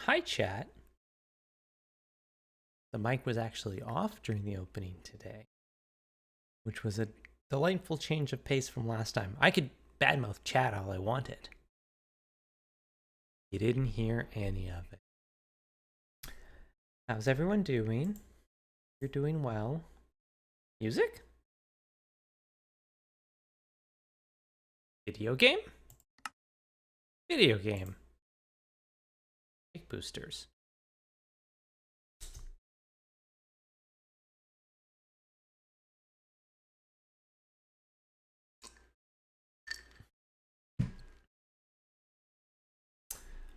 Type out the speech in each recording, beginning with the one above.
Hi, chat. The mic was actually off during the opening today, which was a delightful change of pace from last time. I could badmouth chat all I wanted. You didn't hear any of it. How's everyone doing? You're doing well. Music? Video game? Video game. Big boosters.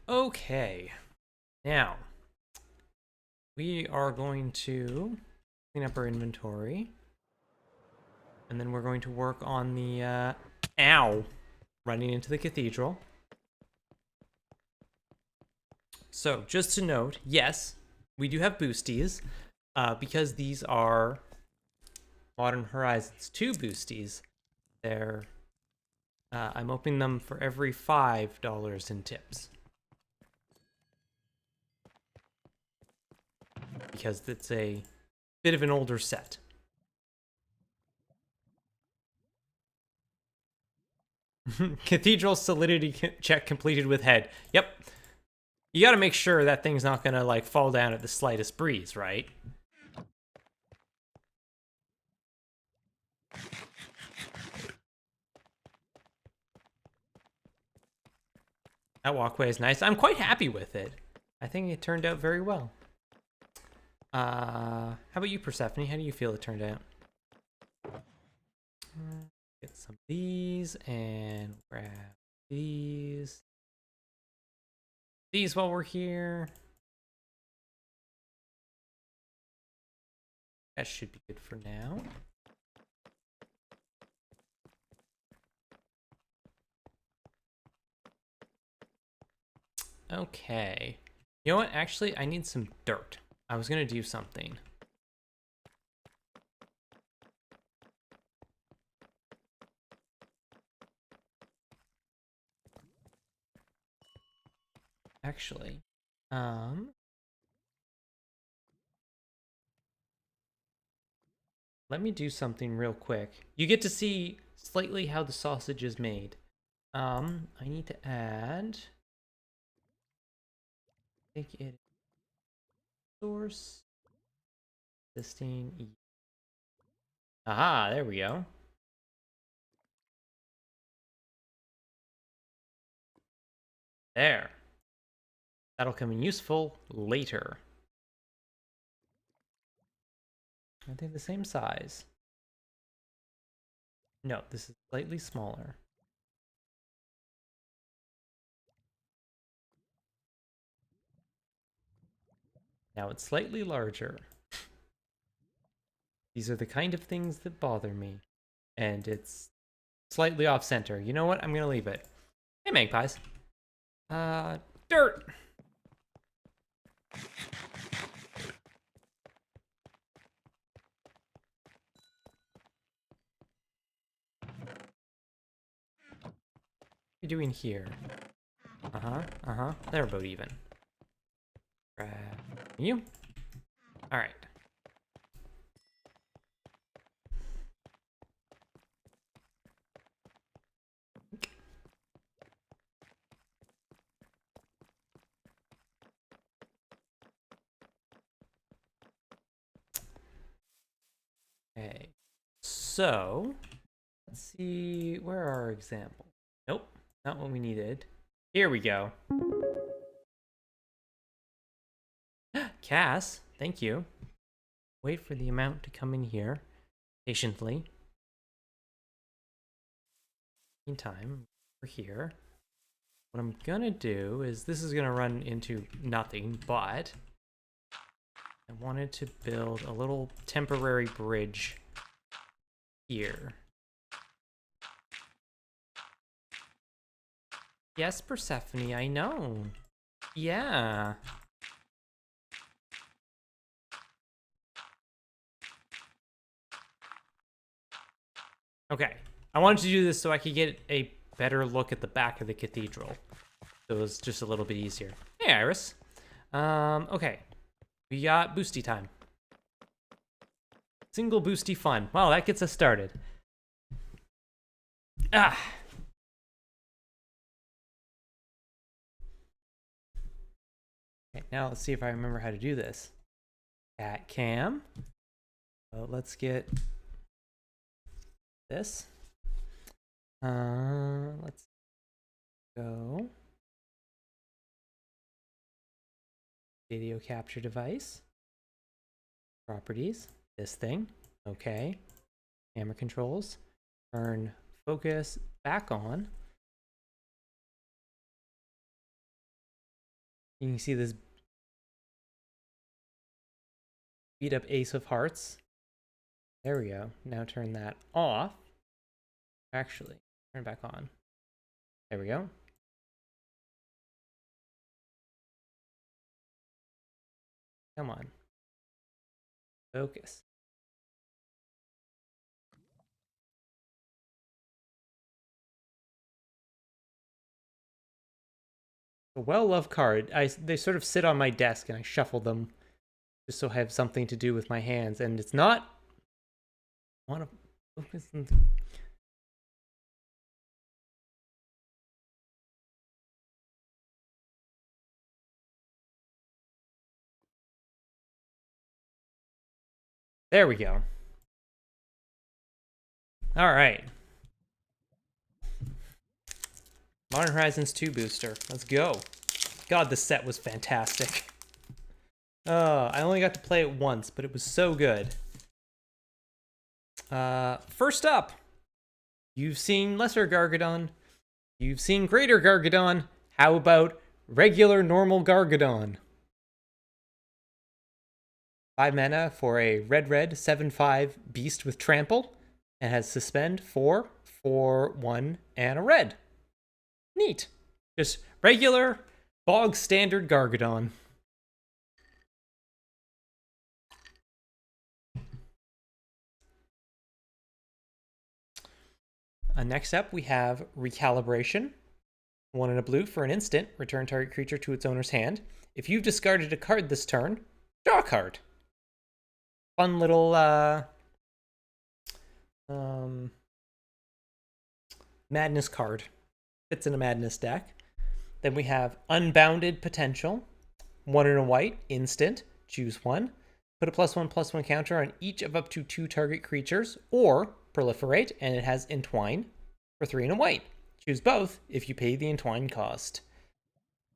Okay, now we are going to clean up our inventory, and then we're going to work on the running into the cathedral. So just to note, yes, we do have boosties, because these are Modern Horizons 2 boosties. They're I'm opening them for every $5 in tips. Because it's a bit of an older set. Cathedral solidity check completed with head. Yep. You gotta make sure that thing's not gonna like fall down at the slightest breeze, right? That walkway is nice. I'm quite happy with it. I think it turned out very well. How about you, Persephone? How do you feel it turned out? Get some of these and grab these. These while we're here. That should be good for now. Okay. You know what? Actually, I need some dirt. I was gonna do something. Actually, let me do something real quick. You get to see slightly how the sausage is made. I need to add. Take it. Source. Existing. Aha, there we go. There. That'll come in useful later. Are they the same size? No, this is slightly smaller. Now it's slightly larger. These are the kind of things that bother me. And it's slightly off center. You know what? I'm gonna leave it. Hey, magpies. Dirt! What are you doing here? They're about even. Grab you. Alright. Okay. So, let's see, where are our examples? Nope, not what we needed. Here we go. Cass, thank you. Wait for the amount to come in here patiently. Meantime, we're here. What I'm gonna do is, this is gonna run into nothing, but I wanted to build a little temporary bridge here. Yes, Persephone, I know. Yeah. Okay. I wanted to do this so I could get a better look at the back of the cathedral. So it was just a little bit easier. Hey, Iris. Okay. We got boosty time. Single boosty fun. Wow, that gets us started. Ah. Okay, now let's see if I remember how to do this. Cat cam. Let's get this. Let's go. Video capture device. Properties. This thing. Okay. Camera controls. Turn focus back on. You can see this beat up ace of hearts. There we go. Now turn that off. Actually, turn it back on. There we go. Come on. Focus. A well-loved card. They sort of sit on my desk and I shuffle them just so I have something to do with my hands. And it's not... I want to focus on... There we go. All right. Modern Horizons 2 booster. Let's go. God, this set was fantastic. I only got to play it once, but it was so good. First up, you've seen Lesser Gargadon. You've seen Greater Gargadon. How about regular normal Gargadon? 5 mana for a red 7/5 beast with trample. And has suspend 4, 1, and a red. Neat. Just regular, bog standard Gargadon. Next up, we have Recalibration. 1 and a blue for an instant. Return target creature to its owner's hand. If you've discarded a card this turn, draw a card. Fun little Madness card. Fits in a Madness deck. Then we have Unbounded Potential. 1 and a white, instant. Choose one. Put a +1/+1 counter on each of up to 2 target creatures, or proliferate, and it has Entwine for 3 and a white. Choose both if you pay the Entwine cost.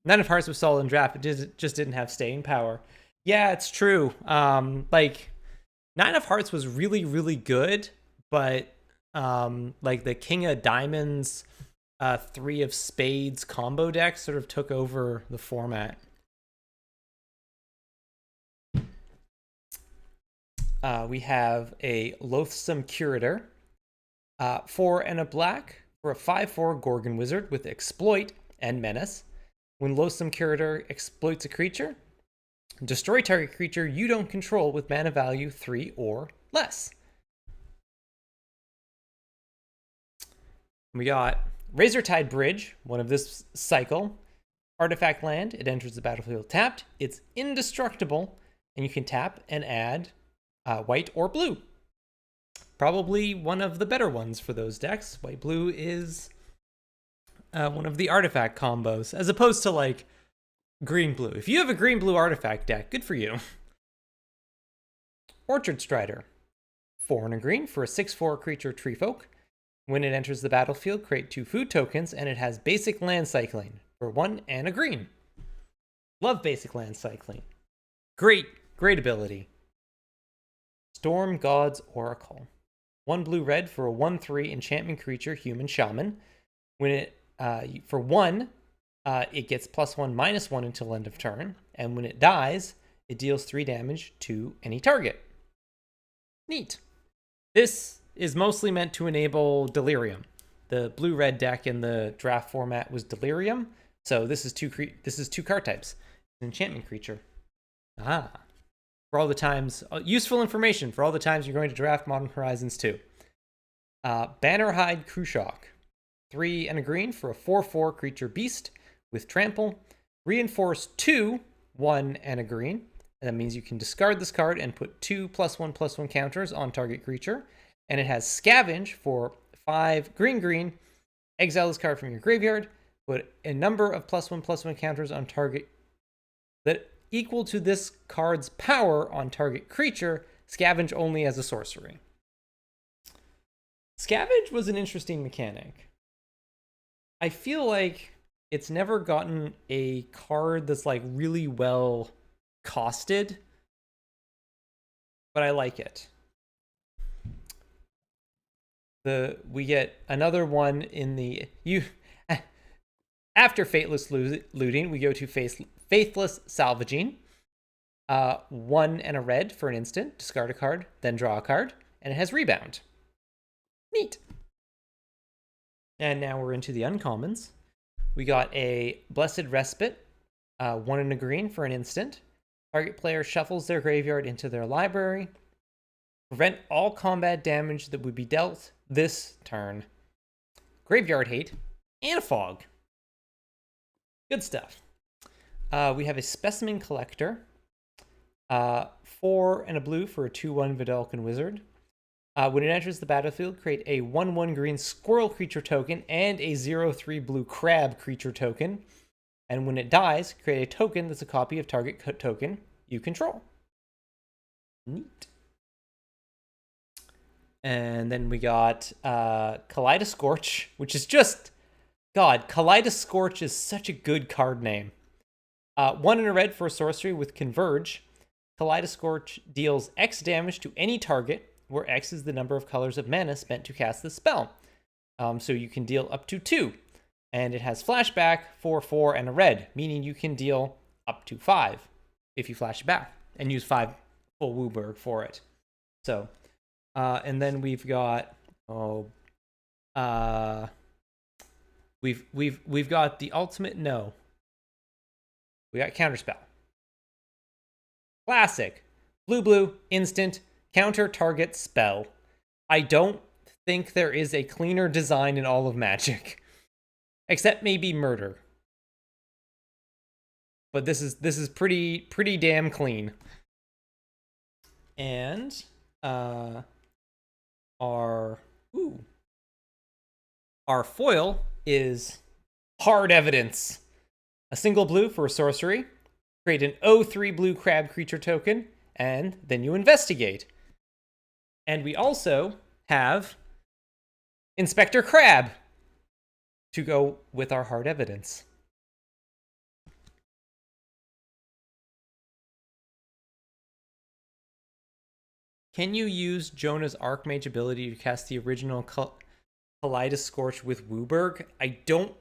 9 of Hearts was solid in draft, it just didn't have staying power. Yeah, it's true. Like, 9 of Hearts was really, really good, but like the King of Diamonds, 3 of Spades combo deck sort of took over the format. We have a Loathsome Curator. 4 and a black for a 5/4 Gorgon Wizard with Exploit and Menace. When Loathsome Curator exploits a creature, destroy target creature you don't control with mana value 3 or less. We got Razortide Bridge, one of this cycle. Artifact land, it enters the battlefield tapped. It's indestructible, and you can tap and add white or blue. Probably one of the better ones for those decks. White-blue is one of the artifact combos, as opposed to like green-blue. If you have a green-blue artifact deck, good for you. Orchard Strider. 4 and a green for a 6/4 creature treefolk. When it enters the battlefield, create 2 food tokens, and it has basic land cycling for 1 and a green. Love basic land cycling. Great ability. Storm God's Oracle. 1 blue-red for a 1/3 enchantment creature, human shaman. When it for 1, it gets +1/-1 until end of turn, and when it dies, it deals 3 damage to any target. Neat. This is mostly meant to enable Delirium. The blue-red deck in the draft format was Delirium, so this is two card types. An enchantment creature. For all the times, useful information for all the times you're going to draft Modern Horizons 2. Bannerhide Krushok. 3 and a green for a 4/4 creature beast with trample. Reinforce 2 1, and a green. And that means you can discard this card and put 2 +1/+1 counters on target creature. And it has Scavenge for 5 green. Exile this card from your graveyard. Put a number of +1/+1 counters on target that equal to this card's power on target creature. Scavenge only as a sorcery. Scavenge was an interesting mechanic. I feel like it's never gotten a card that's like really well costed, but I like it. We get another one in the after Faithless Looting, we go to Faithless Salvaging. 1 and a red for an instant, discard a card, then draw a card, and it has Rebound. Neat. And now we're into the uncommons. We got a Blessed Respite, 1 and a green for an instant. Target player shuffles their graveyard into their library. Prevent all combat damage that would be dealt this turn. Graveyard Hate, and a Fog. Good stuff. We have a Specimen Collector. 4 and a blue for a 2/1 Vidalcan Wizard. When it enters the battlefield, create a 1/1 green squirrel creature token and a 0/3 blue crab creature token. And when it dies, create a token that's a copy of target token you control. Neat. And then we got Kaleidoscorch, which is just... God, Kaleidoscorch is such a good card name. 1 and a red for a sorcery with Converge. Kaleidoscorch deals X damage to any target, where X is the number of colors of mana spent to cast the spell. So you can deal up to 2. And it has flashback for 4 and a red, meaning you can deal up to 5 if you flash it back and use 5 full Wooburg for it. So, and then we've got we've got the ultimate no. We got Counterspell. Classic. Blue, instant, counter target spell. I don't think there is a cleaner design in all of Magic. Except maybe Murder. But this is pretty damn clean. And our foil is Hard Evidence. A single blue for a sorcery. Create an 0/3 blue crab creature token, and then you investigate. And we also have Inspector Crab to go with our Hard Evidence. Can you use Jonah's Archmage ability to cast the original Kaleidoscorch with Wooburg? I don't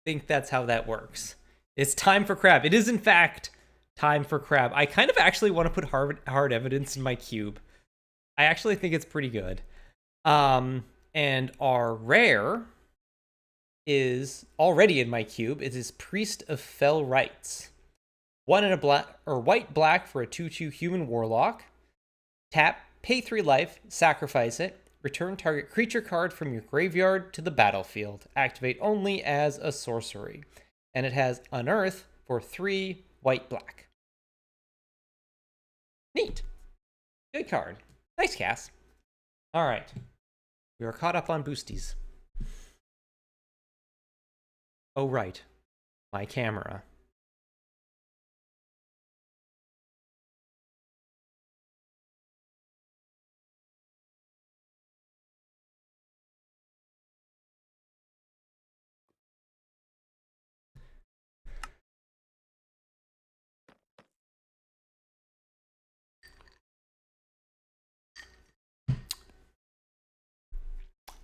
think that's how that works. It's time for Crab. It is, in fact, time for Crab. I kind of actually want to put hard Evidence in my cube. I actually think it's pretty good. And our rare is already in my cube. It is Priest of Fell Rites. 1 and a white-black for a 2/2 human warlock. Tap, pay 3 life, sacrifice it. Return target creature card from your graveyard to the battlefield. Activate only as a sorcery. And it has Unearth for 3 white-black. Neat. Good card. Nice, Cass. All right. We are caught up on boosties. Oh, right. My camera.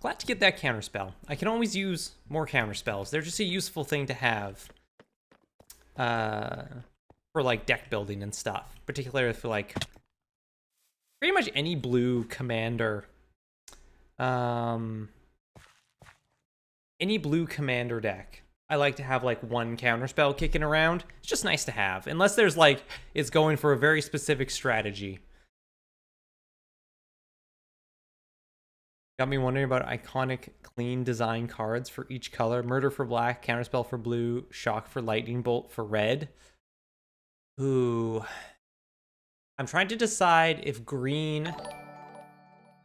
Glad to get that counterspell. I can always use more counterspells. They're just a useful thing to have for like deck building and stuff. Particularly for like pretty much any blue commander. Any blue commander deck. I like to have like one counterspell kicking around. It's just nice to have. Unless there's like, it's going for a very specific strategy. Got me wondering about iconic, clean design cards for each color. Murder for black, Counterspell for blue, Shock for lightning bolt for red. Ooh. I'm trying to decide if green...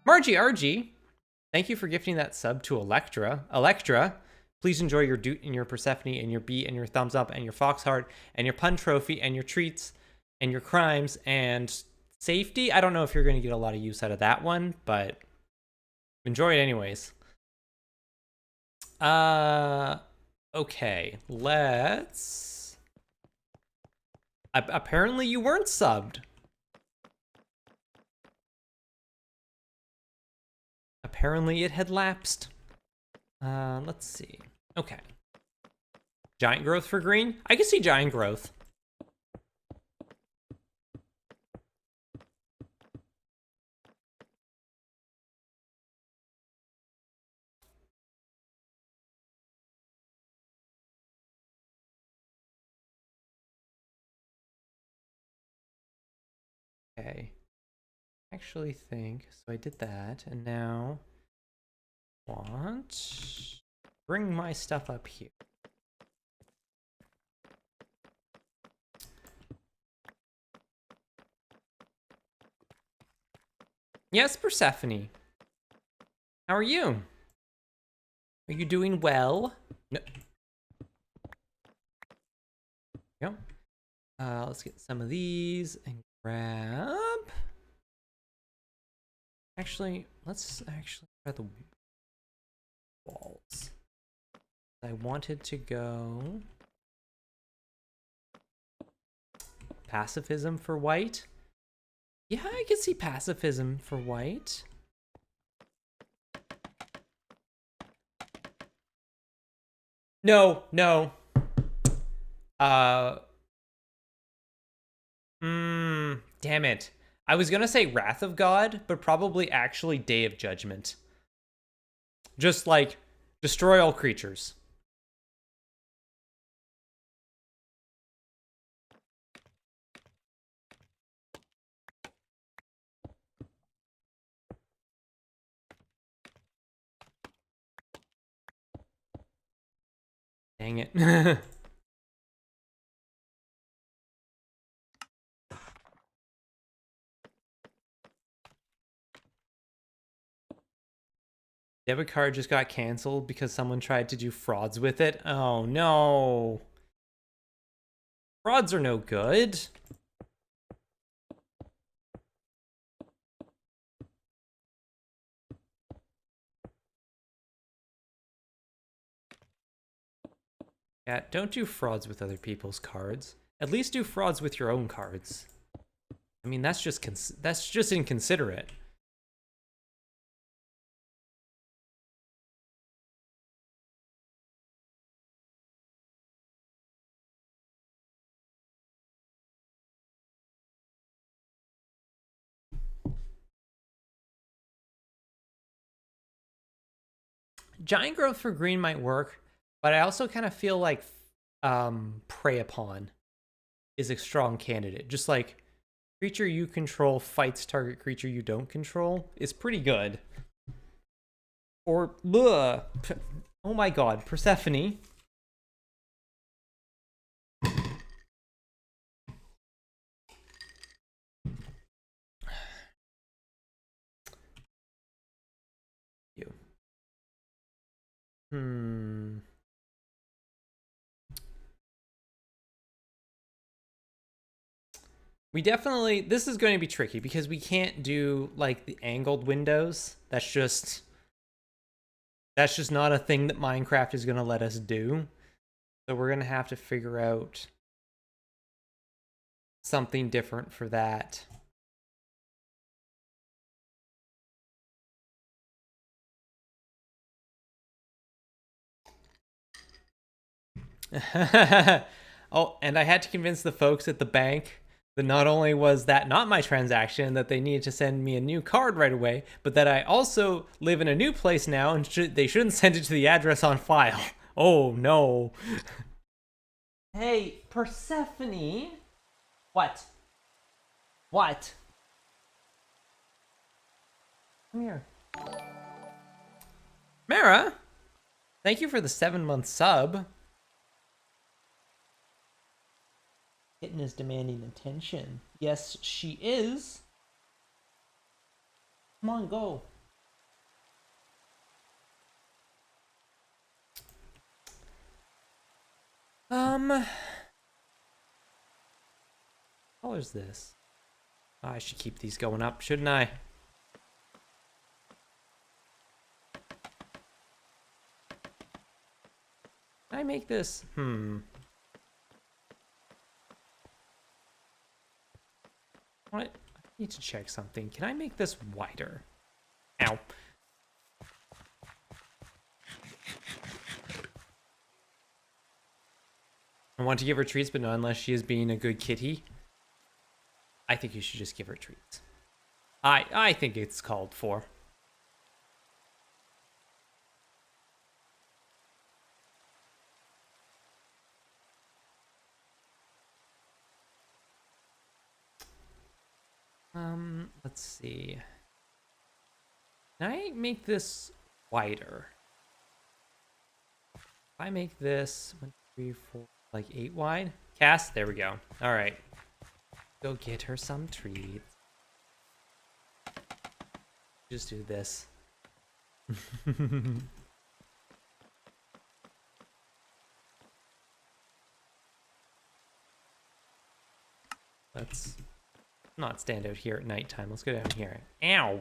Margie RG, thank you for gifting that sub to Electra. Electra, please enjoy your Doot and your Persephone and your beat and your thumbs up and your fox heart and your pun trophy and your treats and your crimes and safety. I don't know if you're going to get a lot of use out of that one, but enjoy it anyways. Okay, let's... Apparently you weren't subbed. Apparently it had lapsed. Let's see. Okay. Giant growth for green? I can see giant growth. Okay. Actually think, so I did that, and now bring my stuff up here. Yes, Persephone. How are you? Are you doing well? No. Go. Let's get some of these and grab. Actually, let's actually try the walls. I wanted to go pacifism for white. Yeah, I can see pacifism for white. No, no. Damn it. I was gonna say Wrath of God, but probably actually Day of Judgment. Just like, destroy all creatures. Dang it. Debit card just got canceled because someone tried to do frauds with it. Oh no. Frauds are no good. Yeah, don't do frauds with other people's cards. At least do frauds with your own cards. I mean, that's just inconsiderate. Giant growth for green might work, but I also kind of feel like Prey Upon is a strong candidate. Just like creature you control fights target creature you don't control is pretty good. Or, ugh, oh my god, Persephone. You. We definitely, this is going to be tricky because we can't do like the angled windows. That's just not a thing that Minecraft is going to let us do. So we're going to have to figure out something different for that. Oh, and I had to convince the folks at the bank that not only was that not my transaction, that they needed to send me a new card right away, but that I also live in a new place now and they shouldn't send it to the address on file. Oh, no. Hey, Persephone. What? What? Come here. Mara, thank you for the 7-month sub. Kitten is demanding attention. Yes, she is. Come on, go. What color is this? I should keep these going up, shouldn't I? Can I make this? What? I need to check something. Can I make this wider? Ow. I want to give her treats, but not unless she is being a good kitty. I think you should just give her treats. I think it's called for. Let's see. Can I make this wider? If I make this 1, 2, 3, 4, like 8 wide. Cass, there we go. All right. Go get her some treats. Just do this. Let's not stand out here at nighttime. Let's go down here. Ow!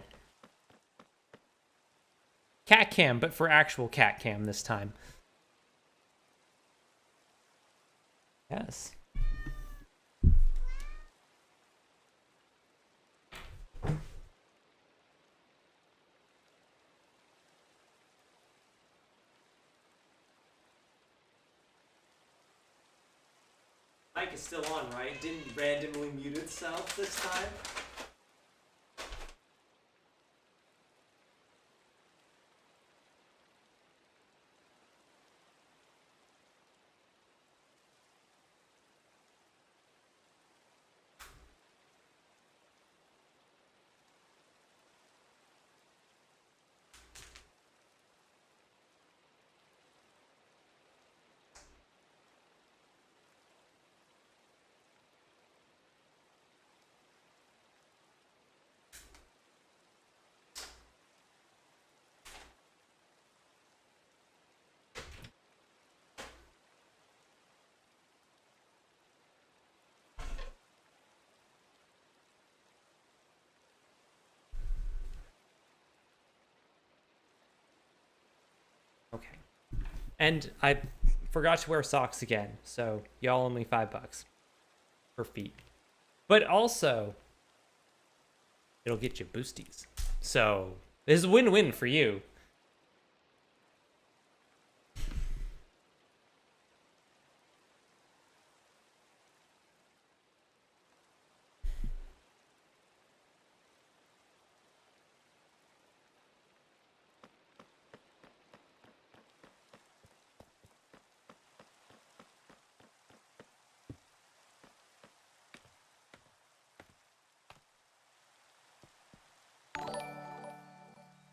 Cat cam, but for actual cat cam this time. Yes. Mic is still on, right? It didn't randomly mute itself this time? Okay. And I forgot to wear socks again, so y'all owe me $5 per feet. But also, it'll get you boosties. So this is a win-win for you.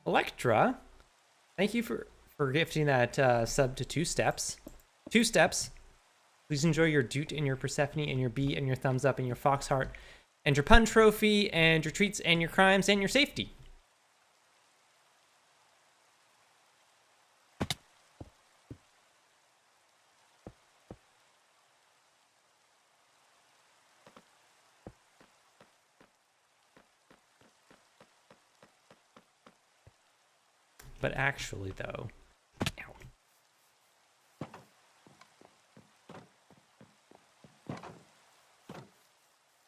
Electra, thank you for gifting that sub to 2 steps. 2 steps. Please enjoy your Doot and your Persephone and your bee and your thumbs up and your fox heart and your pun trophy and your treats and your crimes and your safety. But actually, though,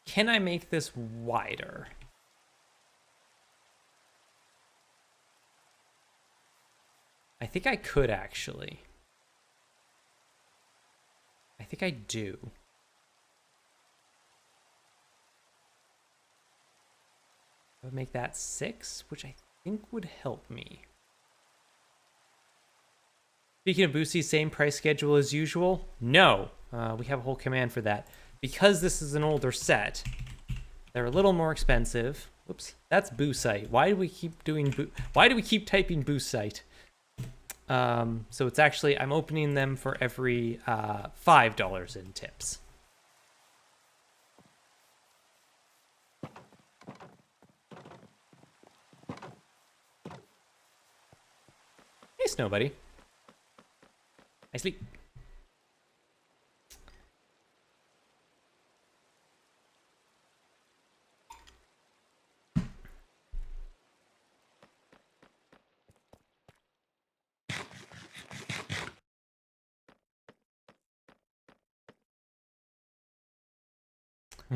can I make this wider? I think I could, actually. I think I do. I would make that 6, which I think would help me. Speaking of boosties, same price schedule as usual? No, we have a whole command for that. Because this is an older set, they're a little more expensive. Whoops, that's boo site. Why do we keep doing why do we keep typing boo site? So it's actually, I'm opening them for every $5 in tips. Nice, nobody. Nice sleep.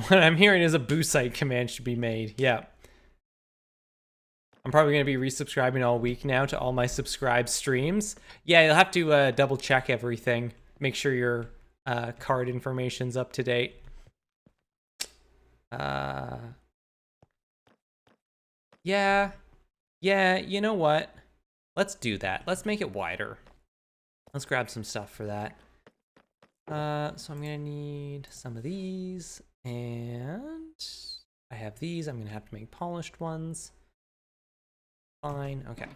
What I'm hearing is a boost site command should be made. Yeah. I'm probably going to be resubscribing all week now to all my subscribed streams. Yeah, you'll have to double check everything. Make sure your card information's up to date. Yeah, you know what? Let's do that. Let's make it wider. Let's grab some stuff for that. So I'm going to need some of these. And I have these. I'm going to have to make polished ones. Fine. Okay.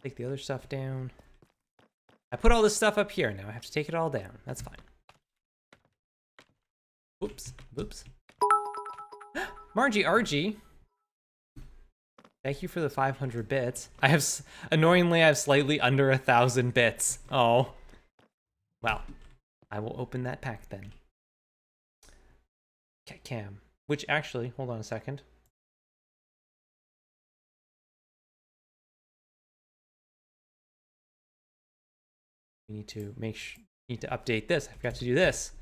Take the other stuff down. I put all this stuff up here. Now I have to take it all down. That's fine. Whoops. Whoops. Margie RG. Thank you for the 500 bits. Annoyingly, I have slightly under 1,000 bits. Oh. Well, I will open that pack then. Cat cam. Which actually, hold on a second. We need to need to update this. I forgot to do this.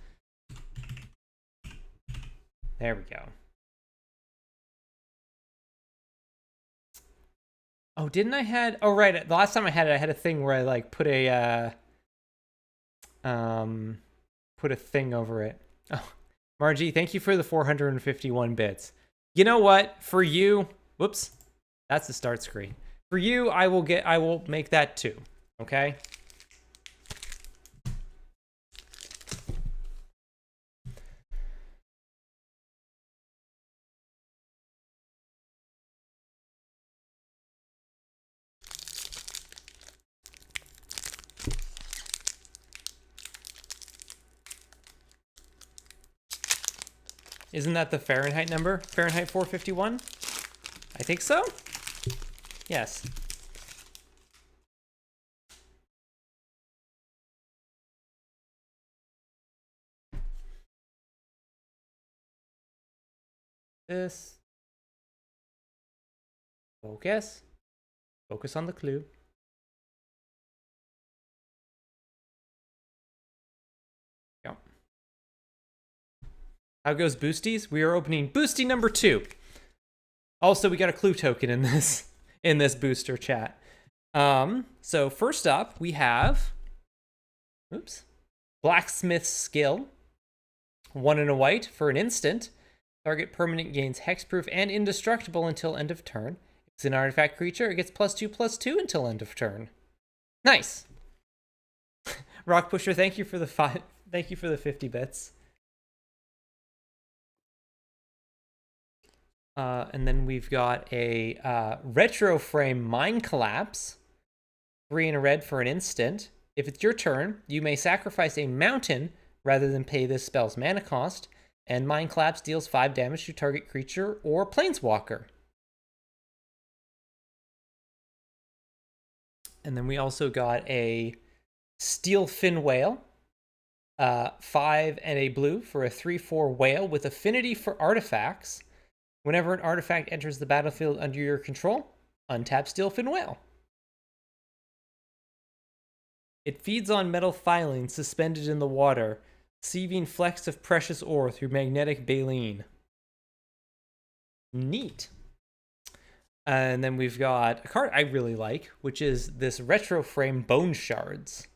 There we go. Oh, didn't I had? Oh, right. The last time I had a thing where I like put a thing over it. Oh, Margie, thank you for the 451 bits. You know what? For you, whoops, that's the start screen. For you, I will make that too. Okay. Isn't that the Fahrenheit number? Fahrenheit 451? I think so. Yes. This. Focus. Focus on the clue. Go. How goes Boosties? We are opening Boosty number 2. Also, we got a clue token in this booster chat. So first up, we have Blacksmith's Skill. 1 and a white for an instant. Target permanent gains hexproof and indestructible until end of turn. If it's an artifact creature, it gets +2/+2 until end of turn. Nice. Rock Pusher, thank you for the 50 bits. And then we've got a Retro Frame Mind Collapse. 3 and a red for an instant. If it's your turn, you may sacrifice a mountain rather than pay this spell's mana cost. And Mind Collapse deals 5 damage to target creature or planeswalker. And then we also got a Steel Fin Whale. 5 and a blue for a 3/4 whale with affinity for artifacts. Whenever an artifact enters the battlefield under your control, untap Steel Fin Whale. It feeds on metal filings suspended in the water, sieving flecks of precious ore through magnetic baleen. Neat. And then we've got a card I really like, which is this Retro Frame Bone Shards.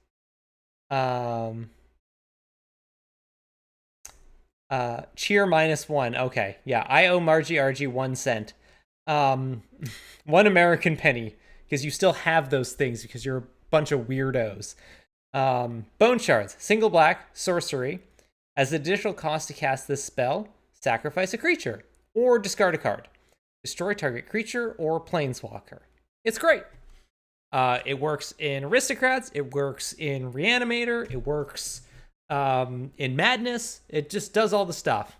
Cheer -1. Okay, yeah, I owe Margie RG 1 cent. 1 American penny, because you still have those things because you're a bunch of weirdos. Bone Shards, single black, sorcery. As additional cost to cast this spell, sacrifice a creature or discard a card. Destroy target creature or planeswalker. It's great. It works in Aristocrats. It works in Reanimator. It works in Madness. It just does all the stuff.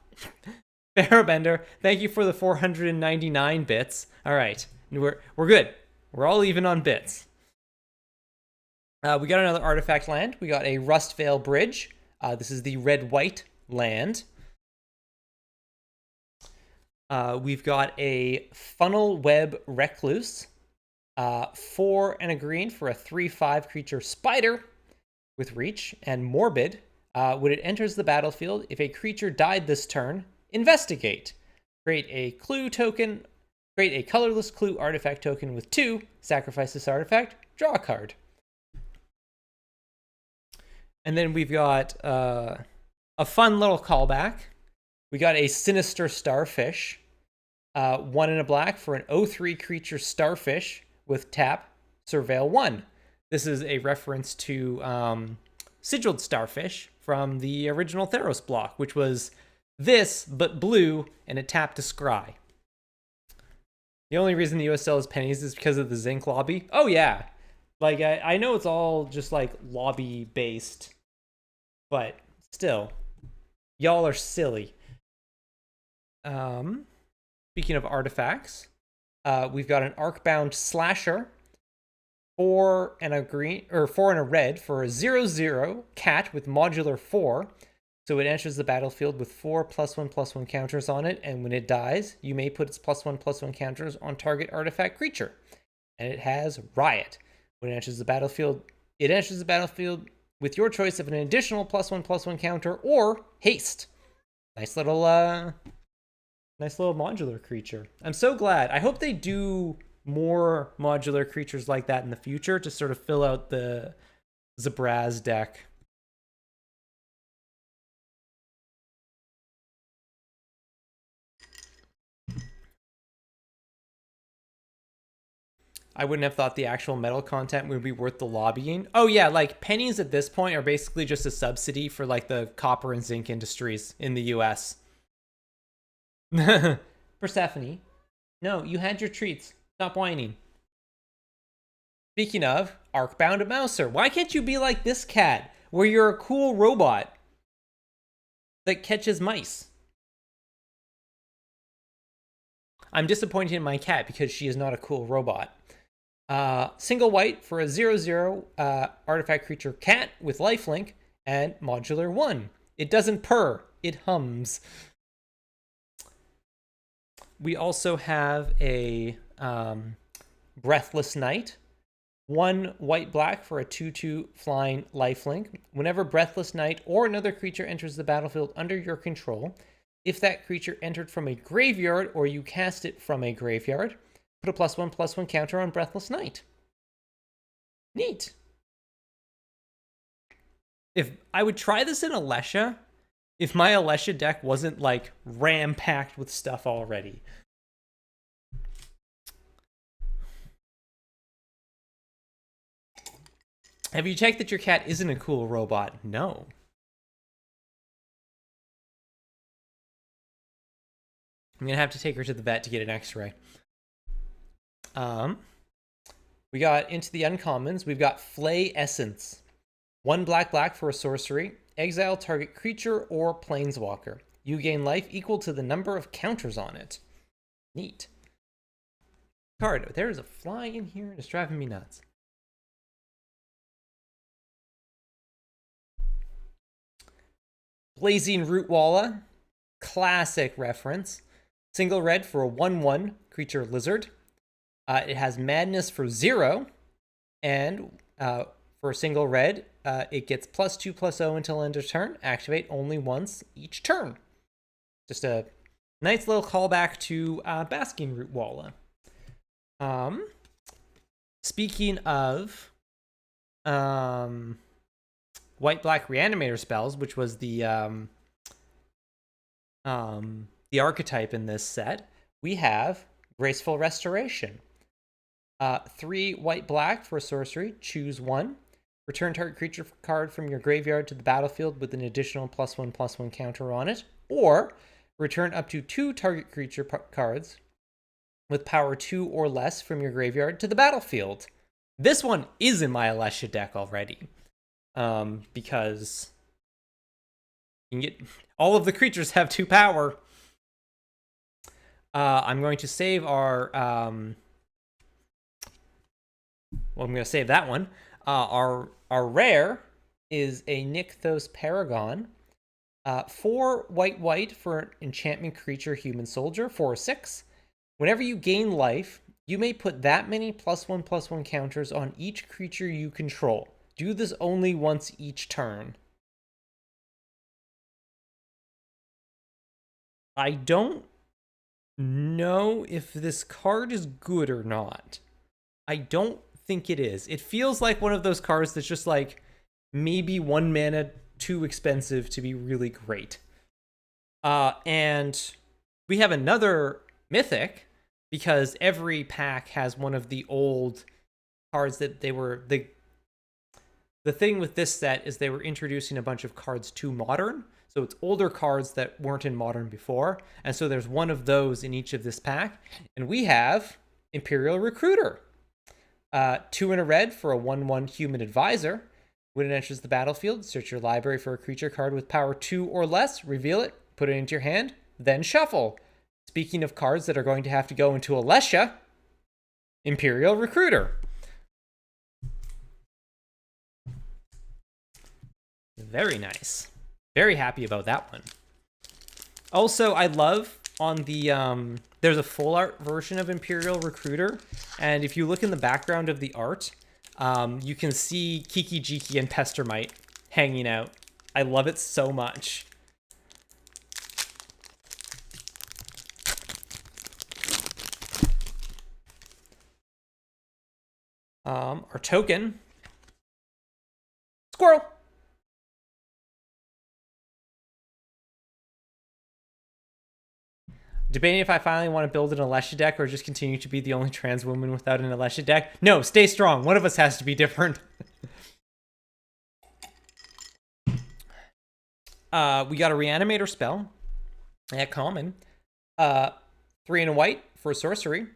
Barrowbender, thank you for the 499 bits. All right, we're good. We're all even on bits. We got another artifact land. We got a Rustvale Bridge. This is the red-white land. We've got a Funnel Web Recluse. 4 and a green for a 3/5 creature spider with reach and morbid. When it enters the battlefield, if a creature died this turn, investigate. Create a clue token. Create a colorless clue artifact token with 2. Sacrifice this artifact. Draw a card. And then we've got a fun little callback. We got a Sinister Starfish. 1 and a black for an 0/3 creature starfish with tap, surveil 1. This is a reference to Sigiled Starfish from the original Theros block, which was this, but blue, and it tapped to scry. The only reason the USL is pennies is because of the Zinc lobby. Oh, yeah. Like, I know it's all just, like, lobby-based, but still, y'all are silly. Speaking of artifacts, we've got an Arcbound Slasher, 4 and a green, or 4 and a red for a 0/0 cat with modular 4. So it enters the battlefield with 4 +1/+1 counters on it, and when it dies, you may put its +1/+1 counters on target artifact creature. And it has Riot. When it enters the battlefield, with your choice of an additional +1/+1 counter or haste. Nice little modular creature. I'm so glad. I hope they do more modular creatures like that in the future to sort of fill out the Zabraz deck. I wouldn't have thought the actual metal content would be worth the lobbying. Oh yeah, like pennies at this point are basically just a subsidy for like the copper and zinc industries in the US. Persephone, no, you had your treats. Stop whining. Speaking of, Arcbound Mouser, why can't you be like this cat, where you're a cool robot that catches mice? I'm disappointed in my cat because she is not a cool robot. Single white for a 0/0 artifact creature cat with lifelink and modular 1. It doesn't purr, it hums. We also have a Breathless Knight. 1 white-black for a 2/2 flying lifelink. Whenever Breathless Knight or another creature enters the battlefield under your control, if that creature entered from a graveyard or you cast it from a graveyard, put a +1/+1 counter on Breathless Knight. Neat. If I would try this in Alesha, if my Alesha deck wasn't like ram-packed with stuff already. Have you checked that your cat isn't a cool robot? No. I'm gonna have to take her to the vet to get an x-ray. We got into the uncommons. We've got Flay Essence. 1 black for a sorcery. Exile target creature or planeswalker. You gain life equal to the number of counters on it. Neat. Card. There is a fly in here and it's driving me nuts. Blazing Rootwalla. Classic reference. Single red for a 1/1 creature lizard. It has Madness for 0, and for a single red, it gets +2/+0 until end of turn. Activate only once each turn. Just a nice little callback to Basking Rootwalla. Speaking of white-black reanimator spells, which was the archetype in this set, we have Graceful Restoration. 3 white-black for a sorcery. Choose 1. Return target creature card from your graveyard to the battlefield with an additional +1/+1 counter on it. Or return up to 2 target creature cards with power 2 or less from your graveyard to the battlefield. This one is in my Alesha deck already. Because you can get all of the creatures have 2 power. I'm going to save our I'm going to save that one. Our rare is a Nykthos Paragon. 4 white for an enchantment creature human soldier, 4/6. Whenever you gain life, you may put that many +1/+1 counters on each creature you control. Do this only once each turn. I don't know if this card is good or not. I don't think it is. It feels like one of those cards that's just like maybe 1 mana too expensive to be really great. And we have another mythic because every pack has one of the old cards that they were the thing with this set is they were introducing a bunch of cards to Modern. So it's older cards that weren't in Modern before. And so there's one of those in each of this pack. And we have Imperial Recruiter. 2 in a red for a 1/1 human advisor. When it enters the battlefield, search your library for a creature card with power 2 or less, reveal it, put it into your hand, then shuffle. Speaking of cards that are going to have to go into Alessia, Imperial Recruiter. Very nice. Very happy about that one. Also, I love on the there's a full art version of Imperial Recruiter, and if you look in the background of the art, you can see Kiki Jiki and Pestermite hanging out. I love it so much. Our token, Squirrel. Debating if I finally want to build an Alessia deck or just continue to be the only trans woman without an Alessia deck. No, stay strong. One of us has to be different. We got a Reanimator spell at common. 3 in a white for a sorcery.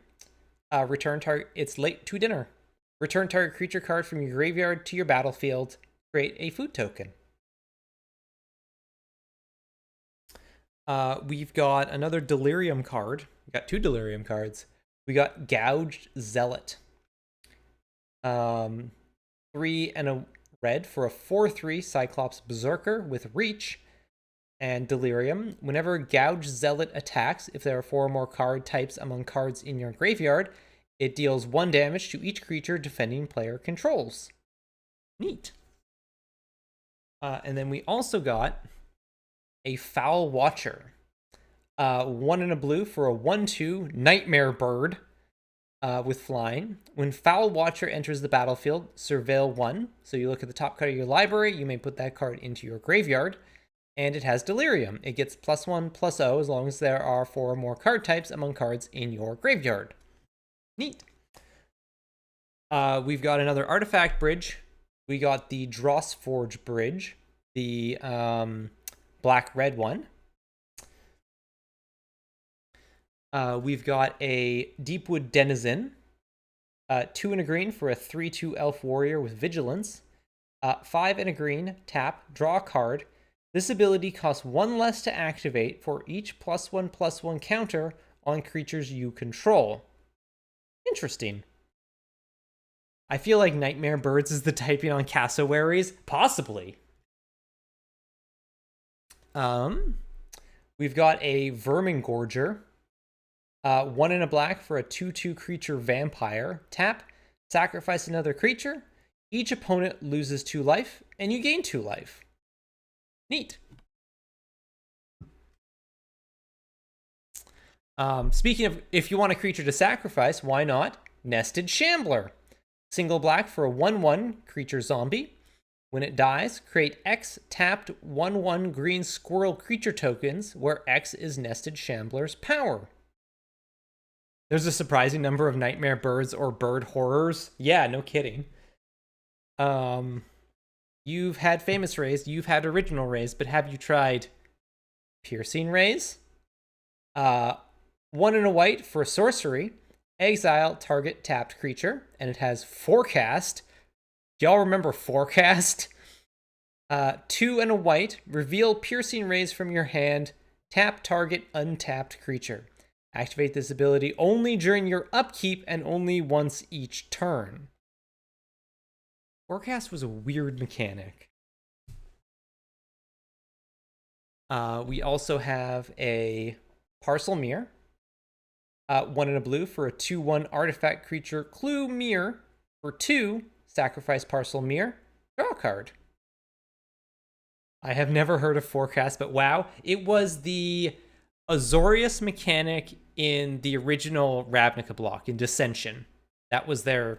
Return target. It's late to dinner. Return target creature card from your graveyard to your battlefield. Create a food token. We've got another Delirium card. We got 2 Delirium cards. We got Gouged Zealot. 3 and a red for a 4/3 Cyclops Berserker with Reach and Delirium. Whenever Gouged Zealot attacks, if there are 4 or more card types among cards in your graveyard, it deals 1 damage to each creature defending player controls. Neat. And then we also got a Foul Watcher. 1 in a blue for a 1/2 Nightmare Bird with flying. When Foul Watcher enters the battlefield, surveil 1. So you look at the top card of your library, you may put that card into your graveyard. And it has Delirium. It gets +1/+0 as long as there are 4 or more card types among cards in your graveyard. Neat. We've got another Artifact Bridge. We got the Drossforge Bridge, the black-red one. We've got a Deepwood Denizen. 2 in a green for a 3/2 Elf Warrior with Vigilance. 5 in a green, tap, draw a card. This ability costs 1 less to activate for each +1/+1 counter on creatures you control. Interesting. I feel like Nightmare Birds is the typing on Cassowaries. Possibly. We've got a Vermingorger. 1 in a black for a 2/2 creature vampire. Tap, sacrifice another creature. Each opponent loses 2 life, and you gain 2 life. Neat. Speaking of, if you want a creature to sacrifice, why not? Nested Shambler. Single black for a 1/1 creature zombie. When it dies, create X tapped 1/1 green squirrel creature tokens, where X is Nested Shambler's power. There's a surprising number of Nightmare Birds or bird horrors. Yeah, no kidding. You've had Famous Rays, you've had Original Rays, but have you tried Piercing Rays? 1 in a white for sorcery. Exile target tapped creature, and it has Forecast. Y'all remember Forecast? 2 and a white. Reveal Piercing Rays from your hand. Tap target untapped creature. Activate this ability only during your upkeep and only once each turn. Forecast was a weird mechanic. We also have a Parcel Mirror. 1 in a blue for a 2/1 artifact creature clue mirror. For 2, sacrifice Parcel Mirror. Draw a card. I have never heard of Forecast, but wow. It was the Azorius mechanic in the original Ravnica block, in Dissension. That was their,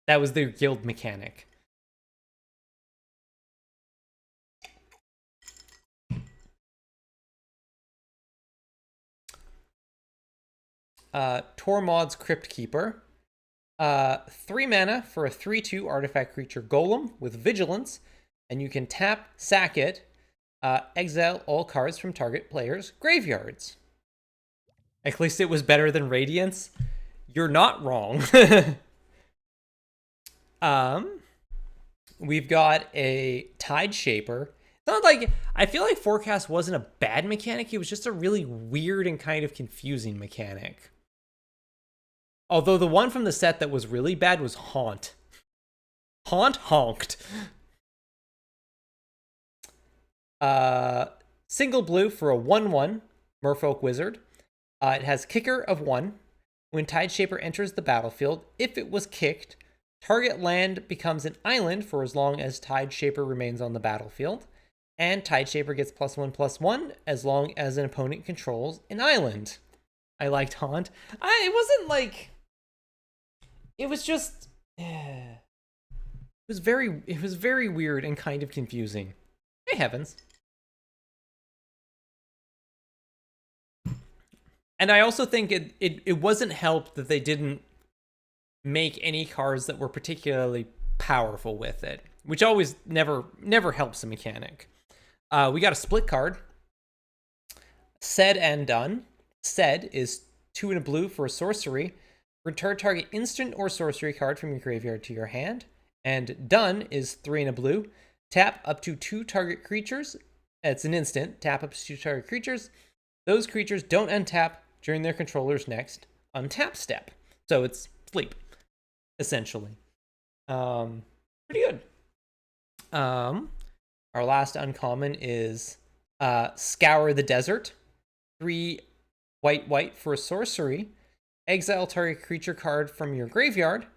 that was their guild mechanic. Tormod's Crypt Keeper. 3 mana for a 3/2 artifact creature golem with vigilance, and you can tap, sack it, exile all cards from target players' graveyards. At least it was better than Radiance. You're not wrong. We've got a Tide Shaper. It's not like, I feel like Forecast wasn't a bad mechanic. It was just a really weird and kind of confusing mechanic. Although the one from the set that was really bad was Haunt. Haunt honked. Single blue for a 1/1 Merfolk Wizard. It has kicker of 1. When Tide Shaper enters the battlefield, if it was kicked, target land becomes an island for as long as Tide Shaper remains on the battlefield. And Tide Shaper gets +1/+1 as long as an opponent controls an island. I liked Haunt. It wasn't like... It was just... It was very weird and kind of confusing. Hey, heavens. And I also think it wasn't helped that they didn't make any cards that were particularly powerful with it, which always never helps a mechanic. We got a split card. Said and Done. Said is 2 in a blue for a sorcery. Return target instant or sorcery card from your graveyard to your hand. And Done is 3 in a blue. Tap up to 2 target creatures. It's an instant. Tap up to 2 target creatures. Those creatures don't untap during their controller's next untap step. So it's sleep, essentially. Pretty good. Our last uncommon is Scour the Desert. 3 white for a sorcery. Exile target creature card from your graveyard.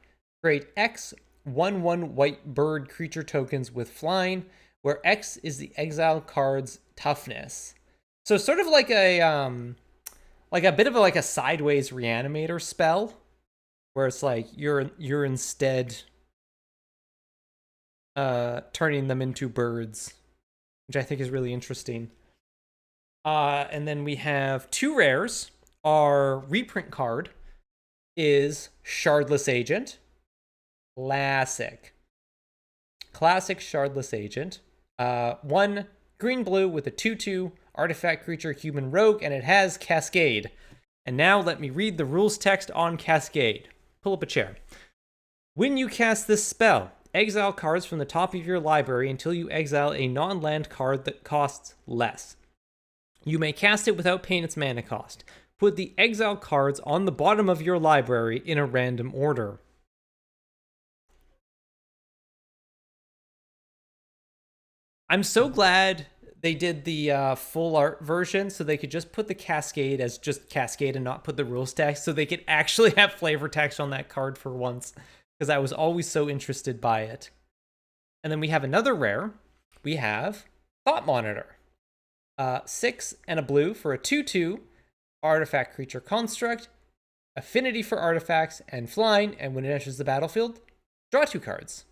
Create X 1/1 white bird creature tokens with flying, where X is the exile card's toughness. So sort of like a bit of a sideways reanimator spell, where it's like you're instead turning them into birds, which I think is really interesting. And then we have 2 rares. Our reprint card is Shardless Agent. Classic Shardless Agent. 1 green-blue with a 2/2 artifact creature human rogue, and it has Cascade. And now let me read the rules text on Cascade. Pull up a chair. When you cast this spell, exile cards from the top of your library until you exile a non-land card that costs less. You may cast it without paying its mana cost. Put the exile cards on the bottom of your library in a random order. I'm so glad they did the full art version so they could just put the Cascade as just Cascade and not put the rules text, so they could actually have flavor text on that card for once, because I was always so interested by it. And then we have another rare. We have Thought Monitor. 6 and a blue for a 2/2 artifact creature construct, affinity for artifacts, and flying, and when it enters the battlefield, draw 2 cards.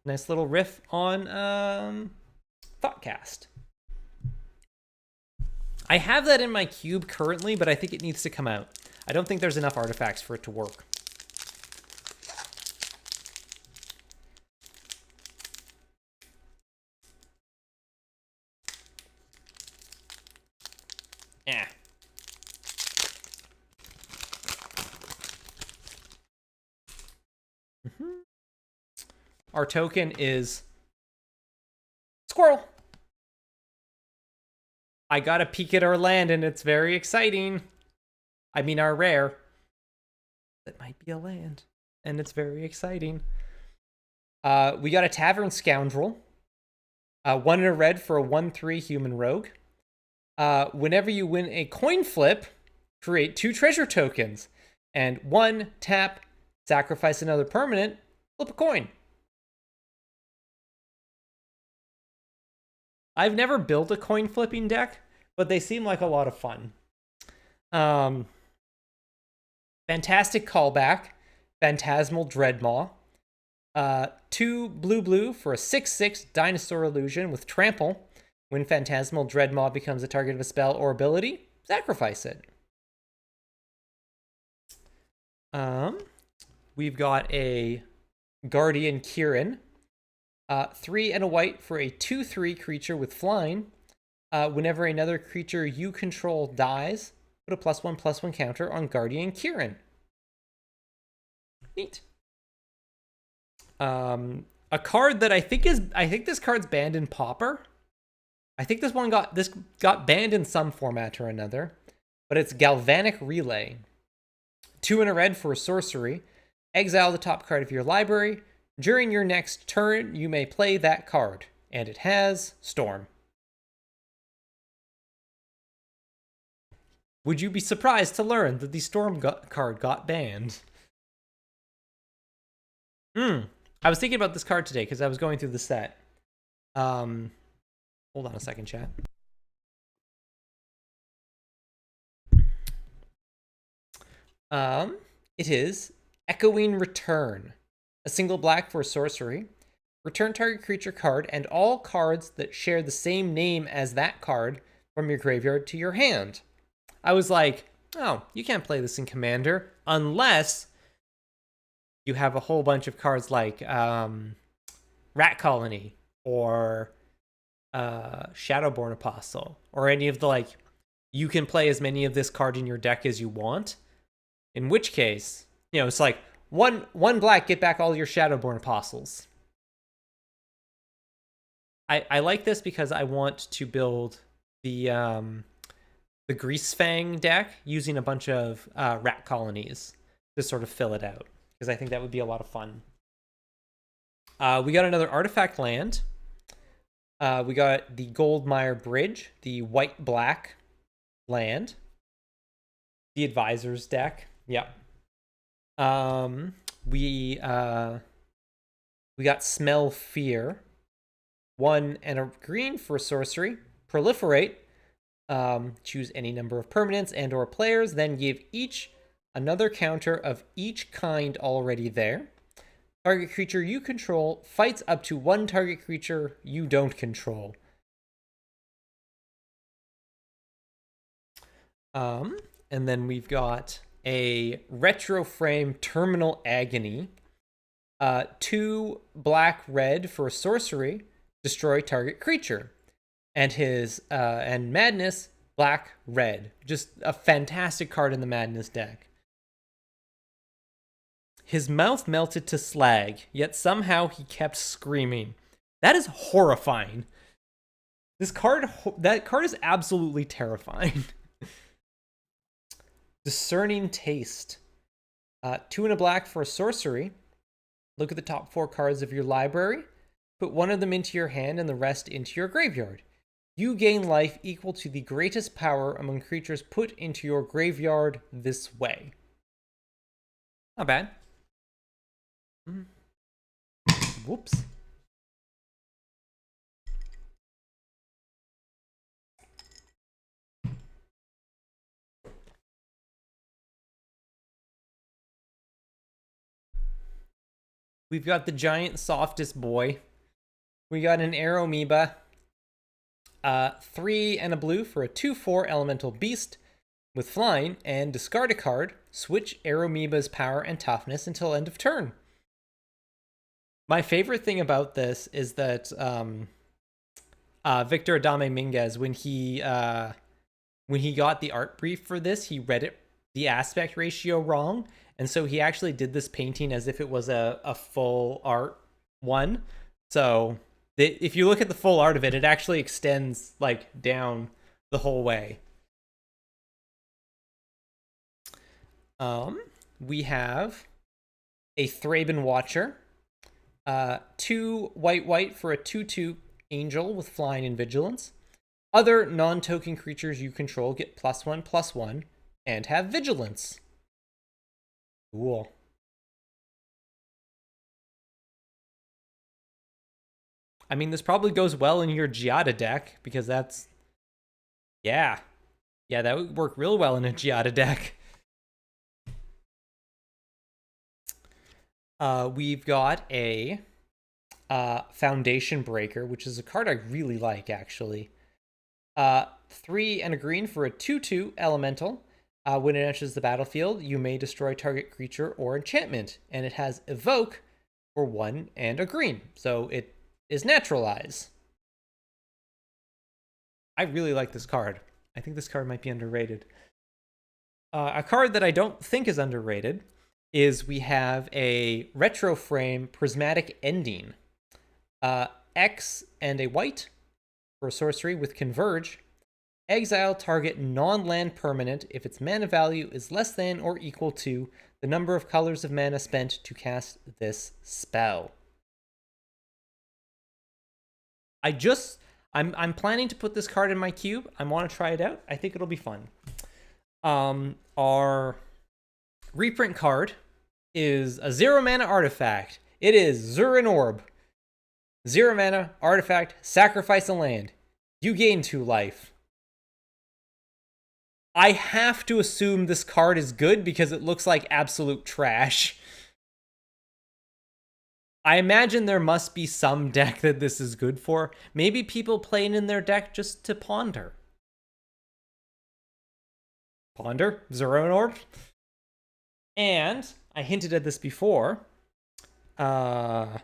Nice little riff on Thoughtcast. I have that in my cube currently, but I think it needs to come out. I don't think there's enough artifacts for it to work. Yeah. Our token is Squirrel. I got a peek at our land, and it's very exciting. I mean, our rare. That might be a land, and it's very exciting. We got a Tavern Scoundrel. 1 in a red for a 1/3 human rogue. Whenever you win a coin flip, create 2 treasure tokens. And 1, tap, sacrifice another permanent, flip a coin. I've never built a coin flipping deck, but they seem like a lot of fun. Fantastic callback, Phantasmal Dreadmaw. 2 blue for a 6/6 Dinosaur Illusion with Trample. When Phantasmal Dreadmaw becomes a target of a spell or ability, sacrifice it. We've got a Guardian Kieran. 3 and a white for a 2/3 creature with flying. Whenever another creature you control dies, put a +1/+1 counter on Guardian Kieran. Neat. A card that I think this card's banned in Pauper. I think this got banned in some format or another, but it's Galvanic Relay. 2 and a red for a sorcery. Exile the top card of your library. During your next turn, you may play that card, and it has Storm. Would you be surprised to learn that the Storm card got banned? I was thinking about this card today because I was going through the set. Hold on a second, chat. It is Echoing Return. A single black for a sorcery. Return target creature card and all cards that share the same name as that card from your graveyard to your hand. I was like, oh, you can't play this in Commander unless you have a whole bunch of cards like Rat Colony or Shadowborn Apostle or any of the you can play as many of this card in your deck as you want. In which case, it's like one black, get back all your Shadowborn Apostles. I like this because I want to build the Greasefang deck using a bunch of Rat Colonies to sort of fill it out, because I think that would be a lot of fun. We got another artifact land. We got the Goldmire Bridge, the white-black land. The Advisors deck. Yep. We got Smell Fear. 1 and a green for a sorcery. Proliferate. Choose any number of permanents and or players, then give each another counter of each kind already there. Target creature you control fights up to 1 target creature you don't control. And then we've got a Retro Frame Terminal Agony. 2 black-red for a sorcery. Destroy target creature. And his and Madness, black-red. Just a fantastic card in the Madness deck. His mouth melted to slag, yet somehow he kept screaming. That is horrifying. That card is absolutely terrifying. Discerning Taste. 2 and a black for a sorcery. Look at the top 4 cards of your library. Put 1 of them into your hand and the rest into your graveyard. You gain life equal to the greatest power among creatures put into your graveyard this way. Not bad. Whoops. We've got the giant softest boy. We got an Aeromoeba. 3 and a blue for a 2/4 elemental beast with flying, and discard a card. Switch Aeromoeba's power and toughness until end of turn. My favorite thing about this is that Victor Adame Minguez, when he got the art brief for this, he read the aspect ratio wrong, and so he actually did this painting as if it was a full art one. So if you look at the full art of it, it actually extends down the whole way. We have a Thraben Watcher. 2 white for a 2/2 angel with flying and vigilance. Other non-token creatures you control get +1/+1 and have vigilance. Cool. I mean, this probably goes well in your Giada deck because that's, yeah, that would work real well in a Giada deck. We've got a Foundation Breaker, which is a card I really like, actually. 3 and a green for a 2/2 elemental. When it enters the battlefield, you may destroy target creature or enchantment, and it has Evoke for 1 and a green, so it is Naturalize. I really like this card. I think this card might be underrated. A card that I don't think is underrated is we have a Retro Frame Prismatic Ending. X and a white for a sorcery with Converge. Exile target non-land permanent if its mana value is less than or equal to the number of colors of mana spent to cast this spell. I'm planning to put this card in my cube. I want to try it out. I think it'll be fun. Our reprint card is a 0 mana artifact. It is Zurin Orb. 0 mana artifact, sacrifice a land. You gain 2 life. I have to assume this card is good because it looks like absolute trash. I imagine there must be some deck that this is good for. Maybe people playing in their deck just to ponder. Ponder? Zurin Orb? And I hinted at this before. A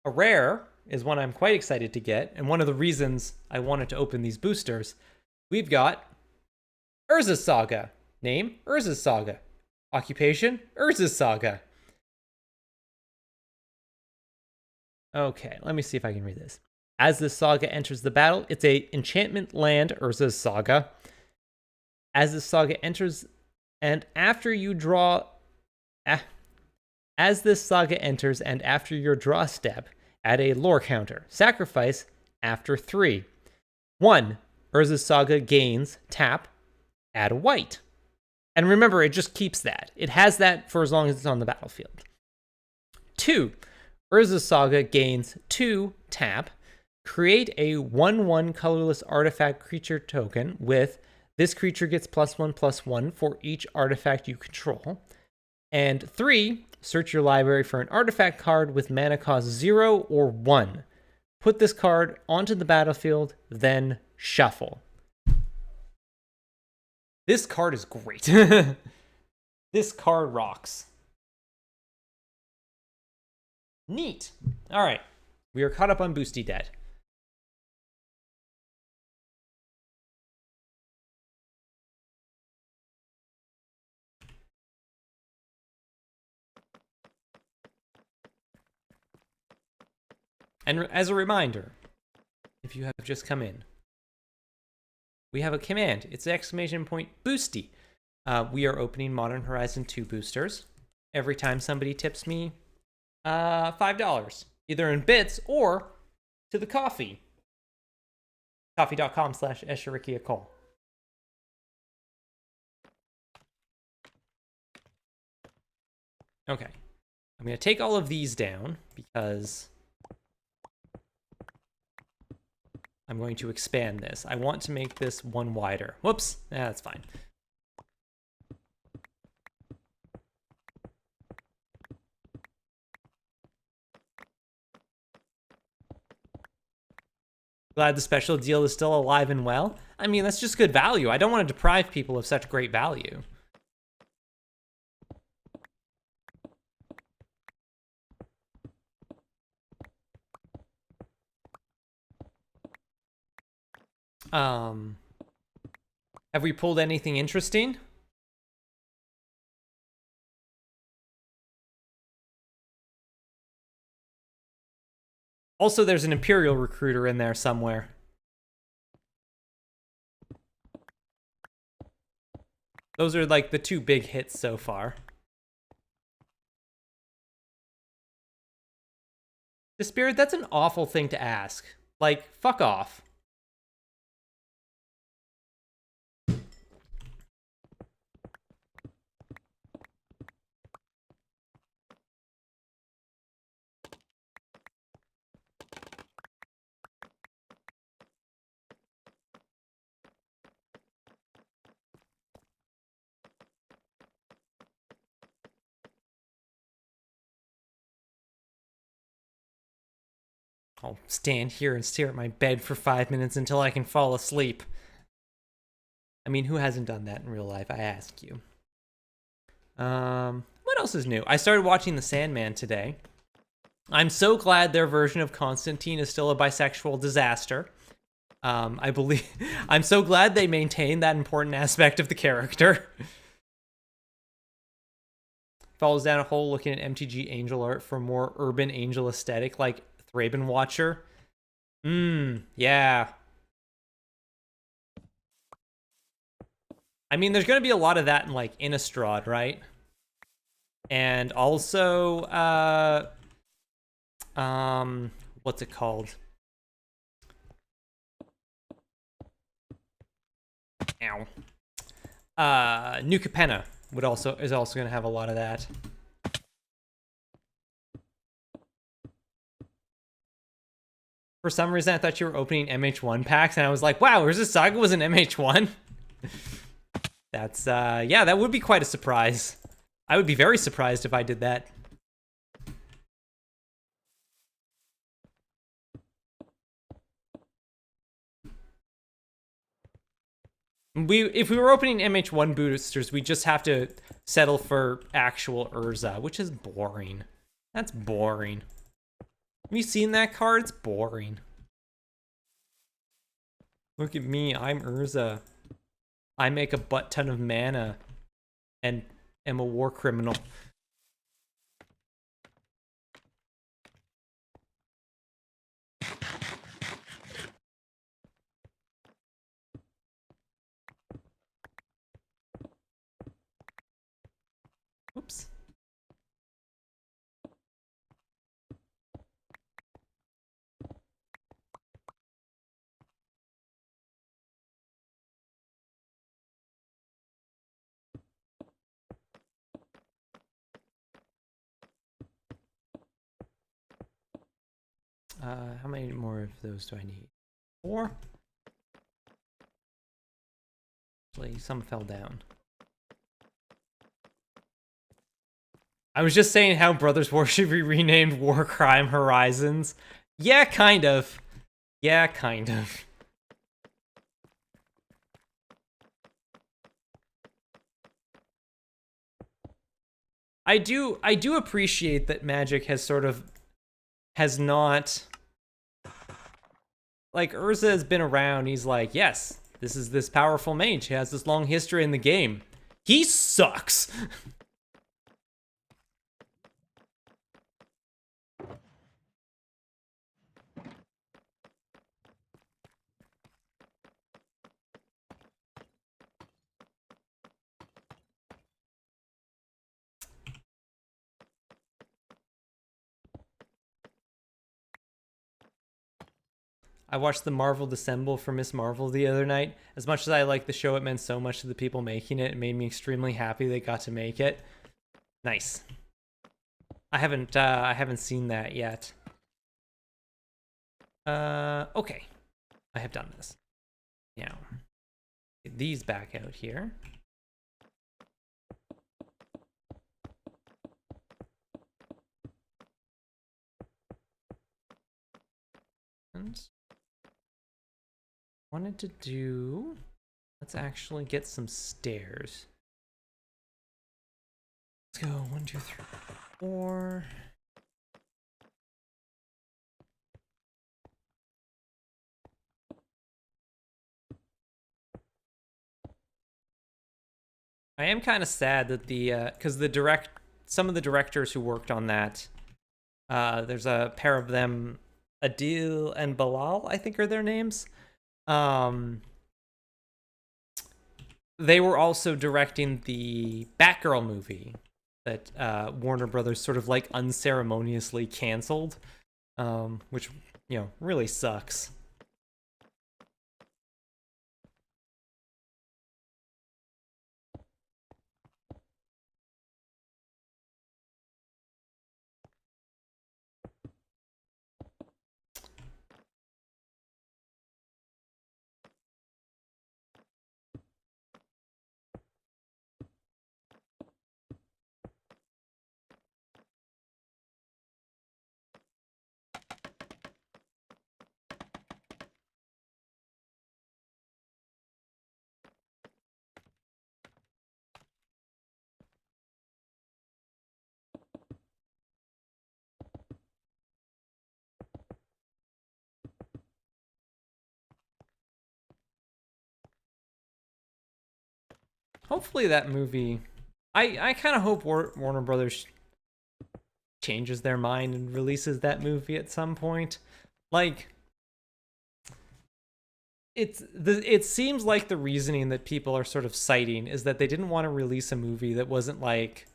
rare is one I'm quite excited to get, and one of the reasons I wanted to open these boosters. We've got Urza's Saga. Name, Urza's Saga. Occupation, Urza's Saga. Okay, let me see if I can read this. As this saga enters the battle, it's a enchantment land, Urza's Saga. As this saga enters, and after you draw... As this saga enters, and after your draw step, add a lore counter. Sacrifice after 3. 1. Urza's Saga gains, tap, add a white. And remember, it just keeps that. It has that for as long as it's on the battlefield. 2. Urza's Saga gains 2, tap, create a 1/1 colorless artifact creature token with this creature gets +1/+1 for each artifact you control. And 3, search your library for an artifact card with mana cost 0 or 1. Put this card onto the battlefield, then shuffle. This card is great. This card rocks. Neat. All right. We are caught up on Boosty Dead. And as a reminder, if you have just come in, we have a command. It's !Boosty. We are opening Modern Horizon 2 boosters every time somebody tips me $5, either in bits or to the coffee. Coffee.com/esherikiacole. Okay. I'm going to take all of these down because I'm going to expand this. I want to make this one wider. Whoops. That's fine. Glad the special deal is still alive and well. I mean, that's just good value. I don't want to deprive people of such great value. Have we pulled anything interesting? Also, there's an Imperial Recruiter in there somewhere. Those are like the 2 big hits so far. The Spirit, that's an awful thing to ask. Like, fuck off. I'll stand here and stare at my bed for 5 minutes until I can fall asleep. I mean, who hasn't done that in real life, I ask you. What else is new? I started watching The Sandman today. I'm so glad their version of Constantine is still a bisexual disaster. I believe... I'm so glad they maintain that important aspect of the character. Falls down a hole looking at MTG Angel art for more urban angel aesthetic, like Thraben Watcher. Yeah. I mean, there's going to be a lot of that in, like, Innistrad, right? And also, what's it called? Ow. New Capenna is also going to have a lot of that. For some reason, I thought you were opening MH1 packs, and I was like, wow, Urza Saga was an MH1? That's, yeah, that would be quite a surprise. I would be very surprised if I did that. If we were opening MH1 boosters, we just have to settle for actual Urza, which is boring. That's boring. Have you seen that card? It's boring. Look at me, I'm Urza. I make a butt ton of mana and am a war criminal. Oops. How many more of those do I need? 4? Actually, some fell down. I was just saying how Brothers War should be renamed War Crime Horizons. Yeah, kind of. Yeah, kind of. I do appreciate that Magic has not, like, Urza has been around. He's like, yes, this is this powerful mage. He has this long history in the game. He sucks. I watched the Marvel Dissemble for Miss Marvel the other night. As much as I like the show, it meant so much to the people making it. It made me extremely happy they got to make it. Nice. I haven't seen that yet. Okay. I have done this. Now, get these back out here. And wanted to do, let's actually get some stairs. Let's go 1, 2, 3, 4. I am kind of sad that because some of the directors who worked on that, there's a pair of them, Adil and Bilal, I think are their names. They were also directing the Batgirl movie that Warner Brothers sort of like unceremoniously canceled. which, really sucks. Hopefully that movie, I kind of hope Warner Brothers changes their mind and releases that movie at some point. Like, it seems like the reasoning that people are sort of citing is that they didn't want to release a movie that wasn't like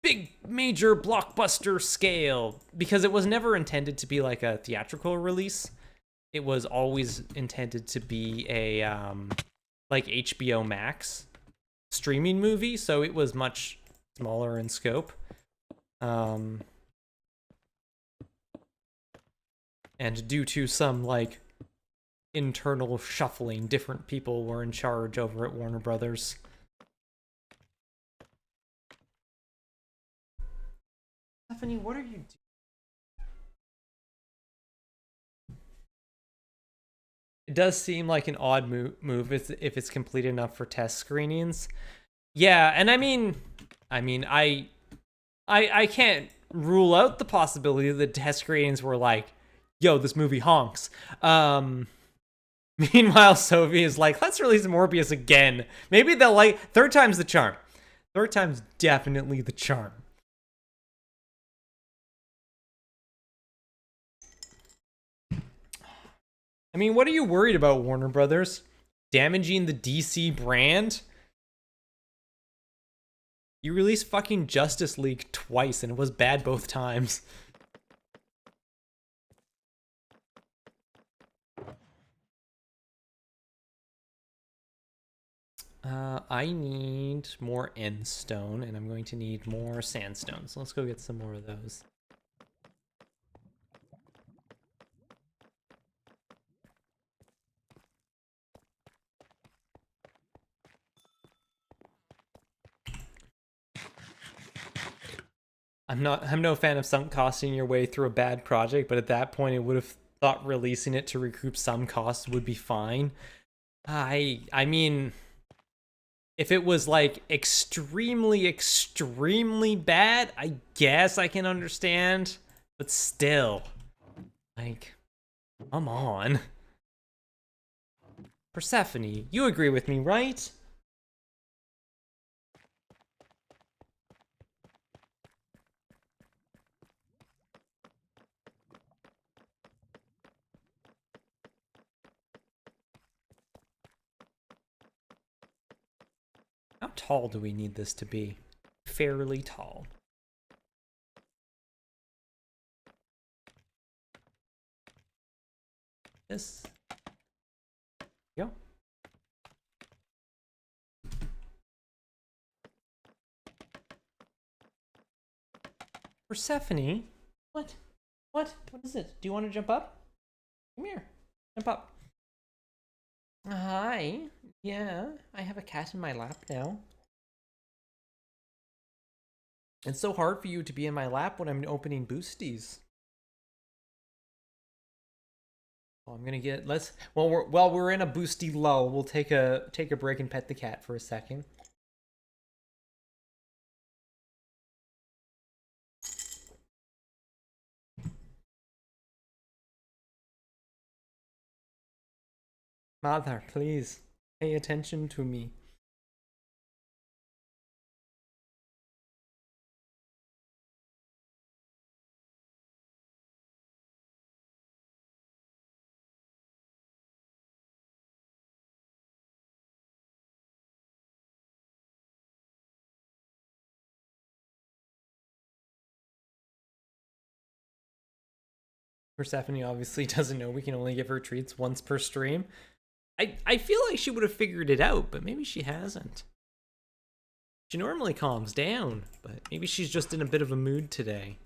big major blockbuster scale, because it was never intended to be like a theatrical release. It was always intended to be a like HBO Max streaming movie, so it was much smaller in scope. And due to some like internal shuffling, different people were in charge over at Warner Brothers. Stephanie, what are you doing? It does seem like an odd move if it's complete enough for test screenings. Yeah, and I can't rule out the possibility that test screenings were like, yo, this movie honks. Meanwhile, Sophie is like, let's release Morbius again. Maybe they'll like, third time's the charm. Third time's definitely the charm. I mean, what are you worried about, Warner Brothers? Damaging the DC brand? You released fucking Justice League twice and it was bad both times. I need more end stone and I'm going to need more sandstone. So let's go get some more of those. I'm no fan of sunk costing your way through a bad project, but at that point, I would have thought releasing it to recoup some costs would be fine. I mean, if it was like extremely, extremely bad, I guess I can understand. But still, like, come on. Persephone, you agree with me, right? How tall do we need this to be? Fairly tall. This. Go. Persephone? What? What? What is it? Do you want to jump up? Come here. Jump up. Hi. Yeah, I have a cat in my lap now. It's so hard for you to be in my lap when I'm opening boosties. Well, I'm gonna get while we're in a boosty lull, we'll take a break and pet the cat for a second. Mother, please pay attention to me. Persephone obviously doesn't know we can only give her treats once per stream. I feel like she would have figured it out, but maybe she hasn't. She normally calms down, but maybe she's just in a bit of a mood today.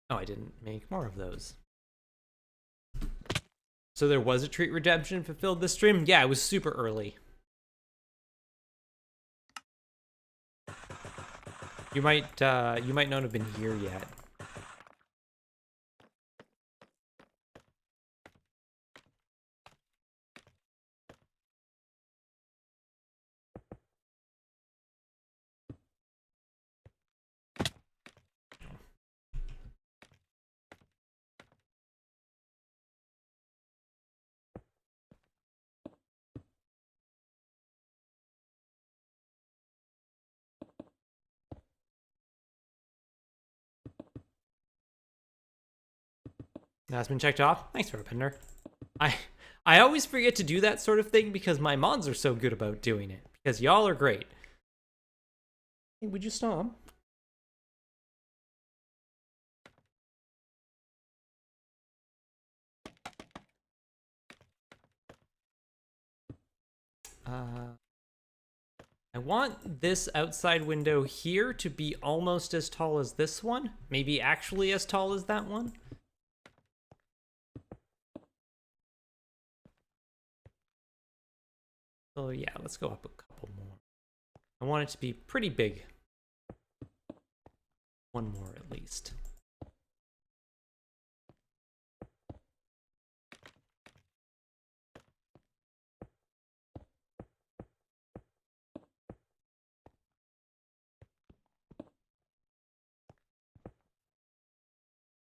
Oh, I didn't make more of those. So there was a treat redemption fulfilled this stream? Yeah, it was super early. You might not have been here yet. That's been checked off. Thanks, Robender. I always forget to do that sort of thing because my mods are so good about doing it. Because y'all are great. Hey, would you stop? I want this outside window here to be almost as tall as this one. Maybe actually as tall as that one. So yeah, let's go up a couple more. I want it to be pretty big. One more at least.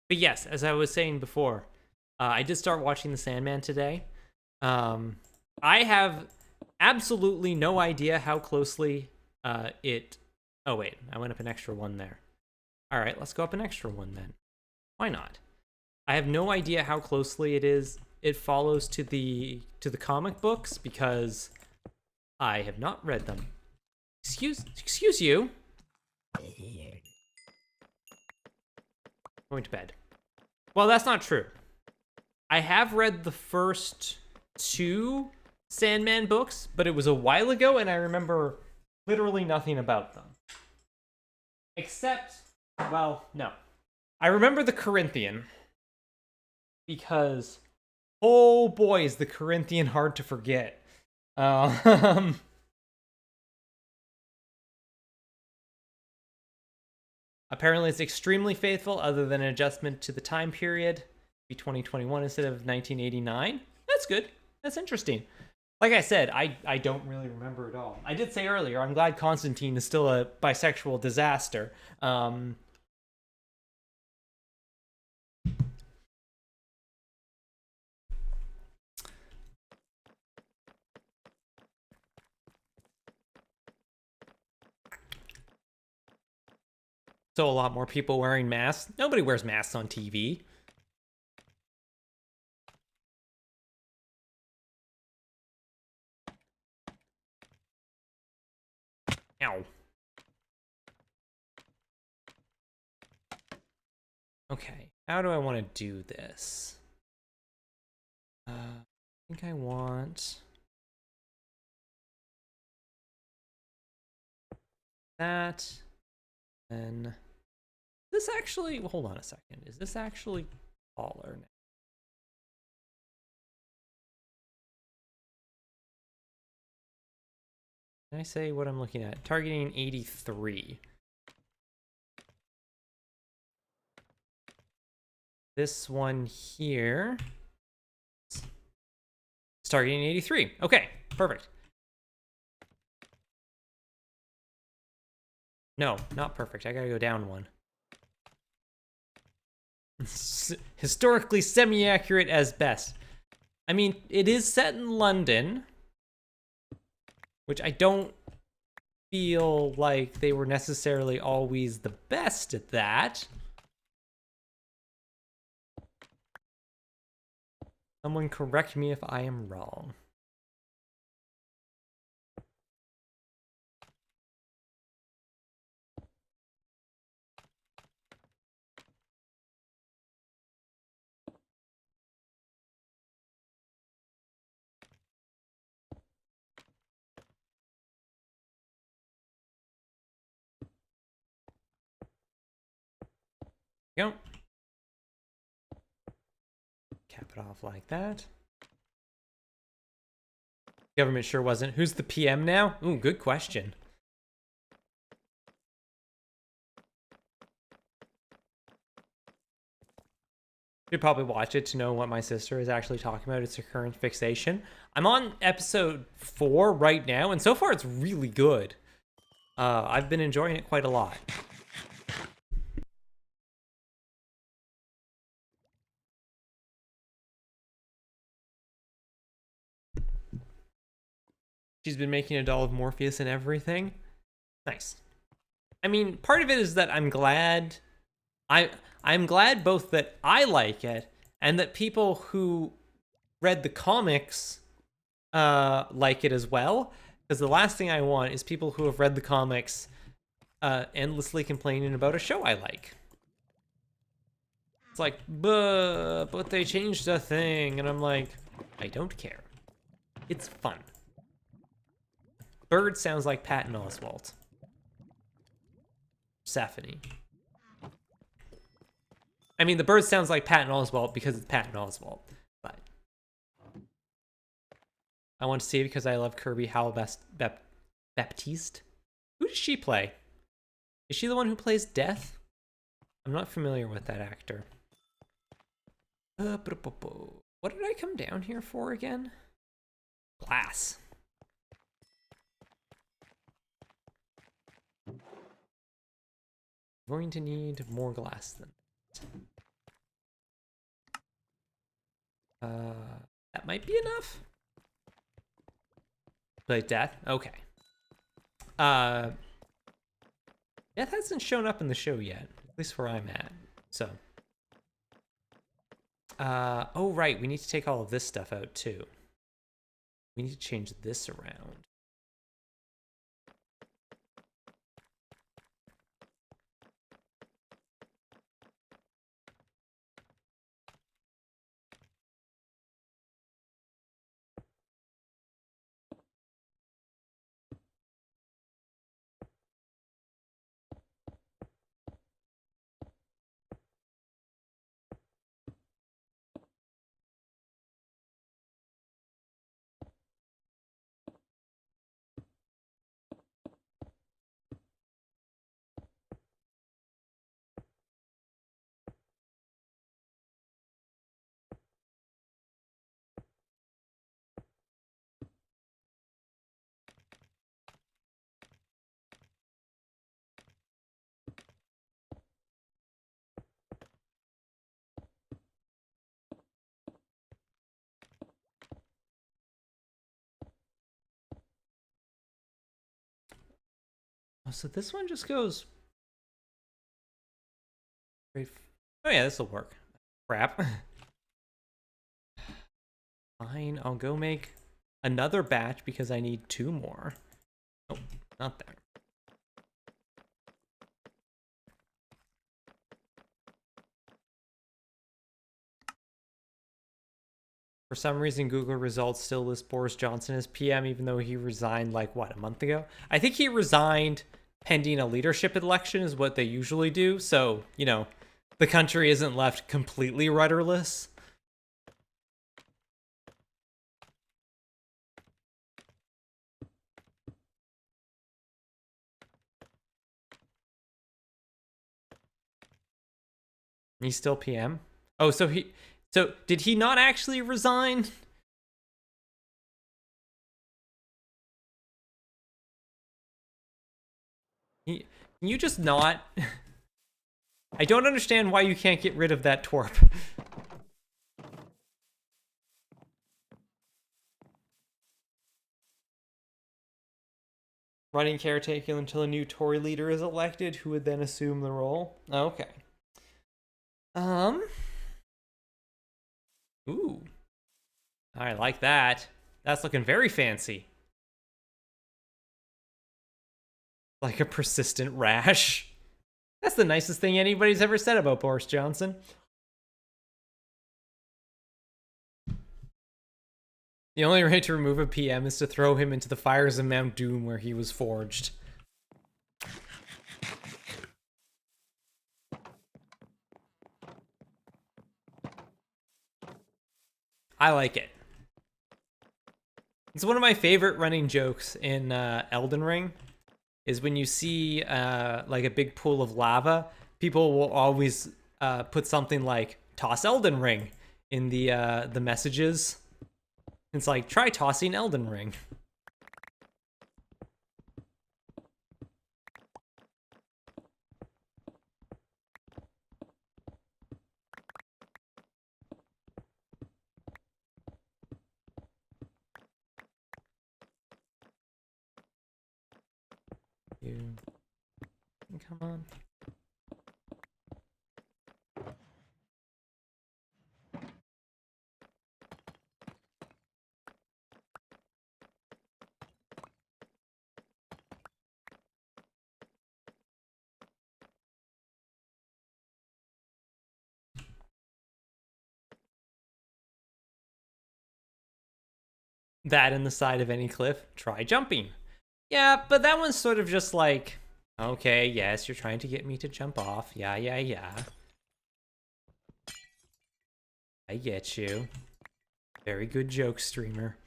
But yes, as I was saying before, I did start watching The Sandman today. I have absolutely no idea how closely it... Oh wait, I went up an extra one there. All right, let's go up an extra one then. Why not? I have no idea how closely it follows to the comic books because I have not read them. Excuse you. Going to bed. Well, that's not true. I have read the first 2 Sandman books, but it was a while ago and I remember literally nothing about them. Except, well, no. I remember the Corinthian because, oh boy, is the Corinthian hard to forget. Apparently it's extremely faithful other than an adjustment to the time period. Be 2021 instead of 1989. That's good. That's interesting. Like I said, I don't really remember it all. I did say earlier, I'm glad Constantine is still a bisexual disaster. So a lot more people wearing masks. Nobody wears masks on TV. Ow. Okay, how do I want to do this? I think I want that. Then this actually, well, hold on a second. Is this actually taller now? Can I say what I'm looking at? Targeting 83. This one here is targeting 83. Okay, perfect. No, not perfect. I gotta go down one. Historically semi-accurate as best. I mean, it is set in London, which I don't feel like they were necessarily always the best at that. Someone correct me if I am wrong. Go. Cap it off like that. Government sure wasn't. Who's the PM now? Ooh, good question. Should probably watch it to know what my sister is actually talking about. It's her current fixation. I'm on episode 4 right now, and so far it's really good. I've been enjoying it quite a lot. She's been making a doll of Morpheus and everything. Nice. I mean, part of it is that I'm glad. I'm glad both that I like it and that people who read the comics like it as well. Because the last thing I want is people who have read the comics endlessly complaining about a show I like. It's like, but they changed a thing, and I'm like, I don't care. It's fun. Bird sounds like Patton Oswalt. Persephone. I mean, the bird sounds like Patton Oswalt because it's Patton Oswalt, but I want to see it because I love Kirby Howell Baptiste. Who does she play? Is she the one who plays Death? I'm not familiar with that actor. What did I come down here for again? Glass. I'm going to need more glass then. That might be enough. Play Death? Okay. Death hasn't shown up in the show yet, at least where I'm at, so. Oh right, we need to take all of this stuff out too. We need to change this around. Oh, so this one just goes straight. Oh yeah, this will work. Crap. Fine, I'll go make another batch because I need 2 more. Oh, not there. For some reason, Google results still list Boris Johnson as PM, even though he resigned, like, what, a month ago? I think he resigned pending a leadership election is what they usually do. So, you know, the country isn't left completely rudderless. He's still PM? Oh, so did he not actually resign? Can you just not? I don't understand why you can't get rid of that twerp. Running caretaker until a new Tory leader is elected, who would then assume the role. Okay. Ooh. I like that. That's looking very fancy. Like a persistent rash. That's the nicest thing anybody's ever said about Boris Johnson. The only way to remove a PM is to throw him into the fires of Mount Doom where he was forged. I like it. It's one of my favorite running jokes in Elden Ring, is when you see like a big pool of lava, people will always put something like "toss Elden Ring" in the messages. It's like, try tossing Elden Ring. You come on. That in the side of any cliff, try jumping. Yeah, but that one's sort of just like, okay, yes, you're trying to get me to jump off. Yeah, yeah, yeah. I get you. Very good joke, streamer.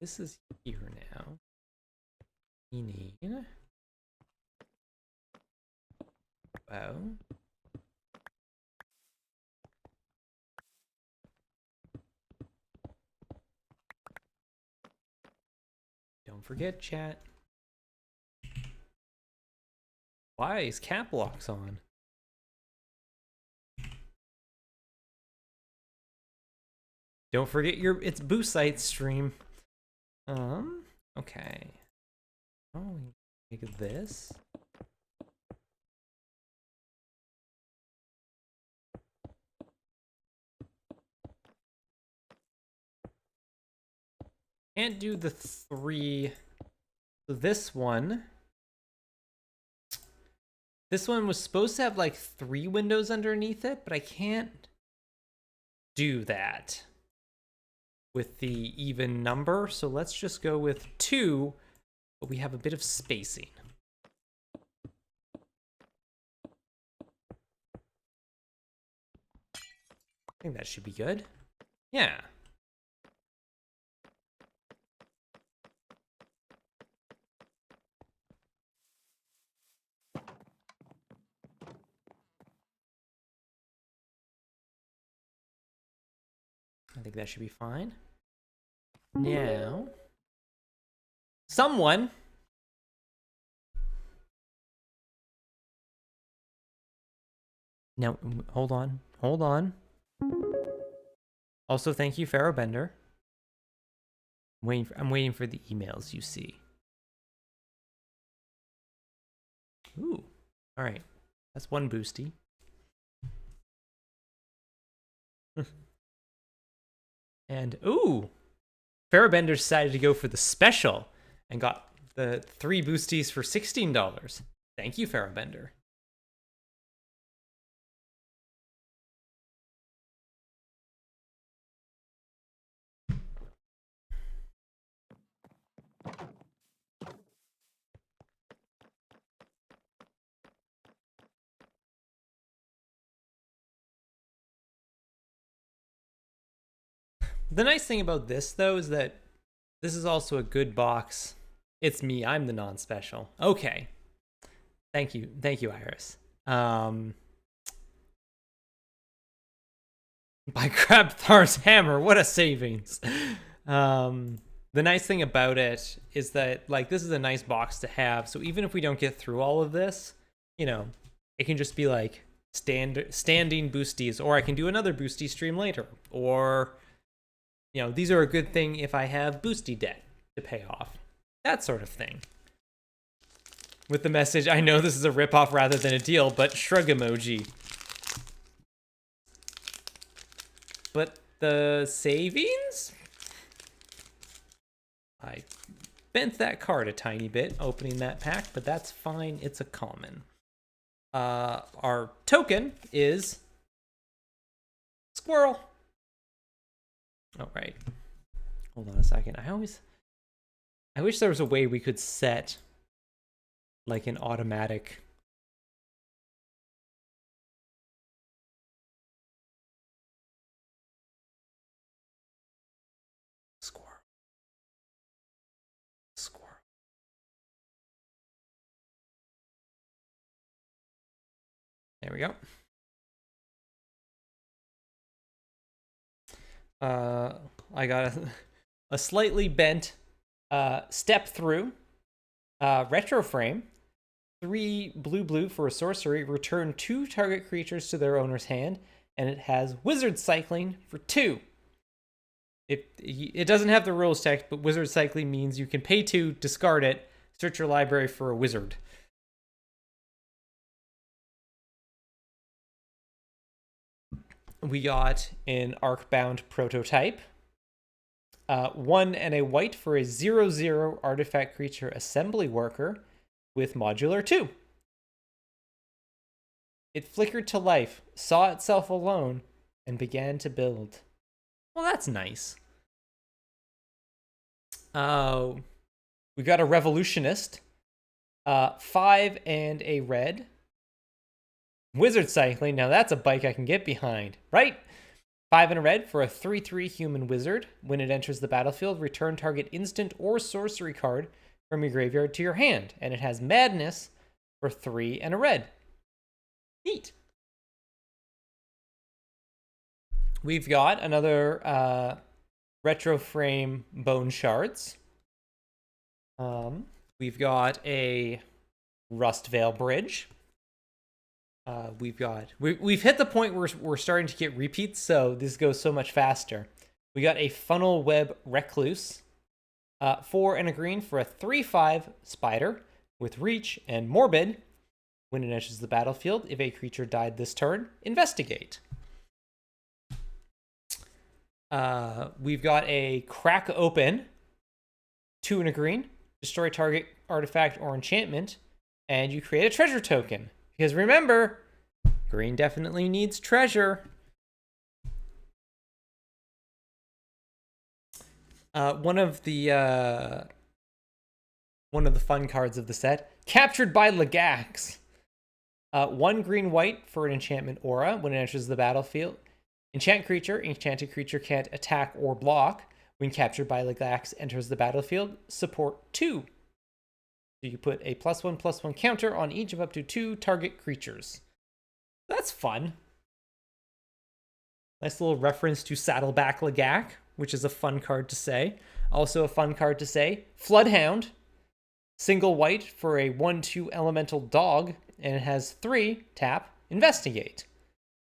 This is here now. We need... Oh. Don't forget, chat. Why is cap locks on? Don't forget your it's boost site stream. Okay. Oh, we make this. Can't do the 3. So this one was supposed to have like 3 windows underneath it, but I can't do that with the even number. So let's just go with 2, but we have a bit of spacing. I think that should be good. Yeah. I think that should be fine. Now, someone. Now, hold on. Hold on. Also, thank you, Pharaoh Bender. I'm waiting for the emails you see. Ooh. All right. That's one boosty. And, ooh. Pharaoh Bender decided to go for the special and got the 3 boosties for $16. Thank you, Pharaoh Bender. The nice thing about this, though, is that this is also a good box. It's me. I'm the non-special. Okay. Thank you. Thank you, Iris. By Crabthar's hammer. What a savings. The nice thing about it is that, like, this is a nice box to have. So even if we don't get through all of this, you know, it can just be like standing boosties, or I can do another boosty stream later, or, you know, these are a good thing if I have boosty debt to pay off, that sort of thing. With the message, I know this is a ripoff rather than a deal, but shrug emoji. But the savings? I bent that card a tiny bit opening that pack, but that's fine. It's a common. Our token is squirrel. All right. Hold on a second. I wish there was a way we could set like an automatic squirrel. There we go. I got a slightly bent step through retro frame. 3 blue for a sorcery. Return 2 target creatures to their owner's hand, and it has wizard cycling for 2. It doesn't have the rules text, but wizard cycling means you can pay 2, discard it, search your library for a wizard. We got an Arcbound prototype. 1 and a white for a 0/0 artifact creature assembly worker with modular 2. It flickered to life, saw itself alone, and began to build. Well, that's nice. We got a revolutionist. 5 and a red. Wizard cycling, now that's a bike I can get behind, right? 5 and a red for a 3/3 human wizard. When it enters the battlefield, return target instant or sorcery card from your graveyard to your hand. And it has madness for 3 and a red. Neat. We've got another retro frame bone shards. We've got a Rustvale bridge. We've hit the point where we're starting to get repeats, so this goes so much faster. We got a Funnel Web Recluse, 4 and a green for a 3/5 spider with reach and morbid. When it enters the battlefield, if a creature died this turn, investigate. We've got a Crack Open, 2 and a green, destroy target artifact or enchantment, and you create a treasure token. Because remember, green definitely needs treasure. One of the fun cards of the set, Captured by Lagax. 1 green-white for an enchantment aura. When it enters the battlefield, enchanted creature can't attack or block. When captured by Lagax enters the battlefield, support 2. So you put a +1/+1 counter on each of up to 2 target creatures. That's fun. Nice little reference to Saddleback Lagac, which is a fun card to say. Also a fun card to say, Floodhound. Single white for a 1/2 elemental dog, and it has 3 tap investigate.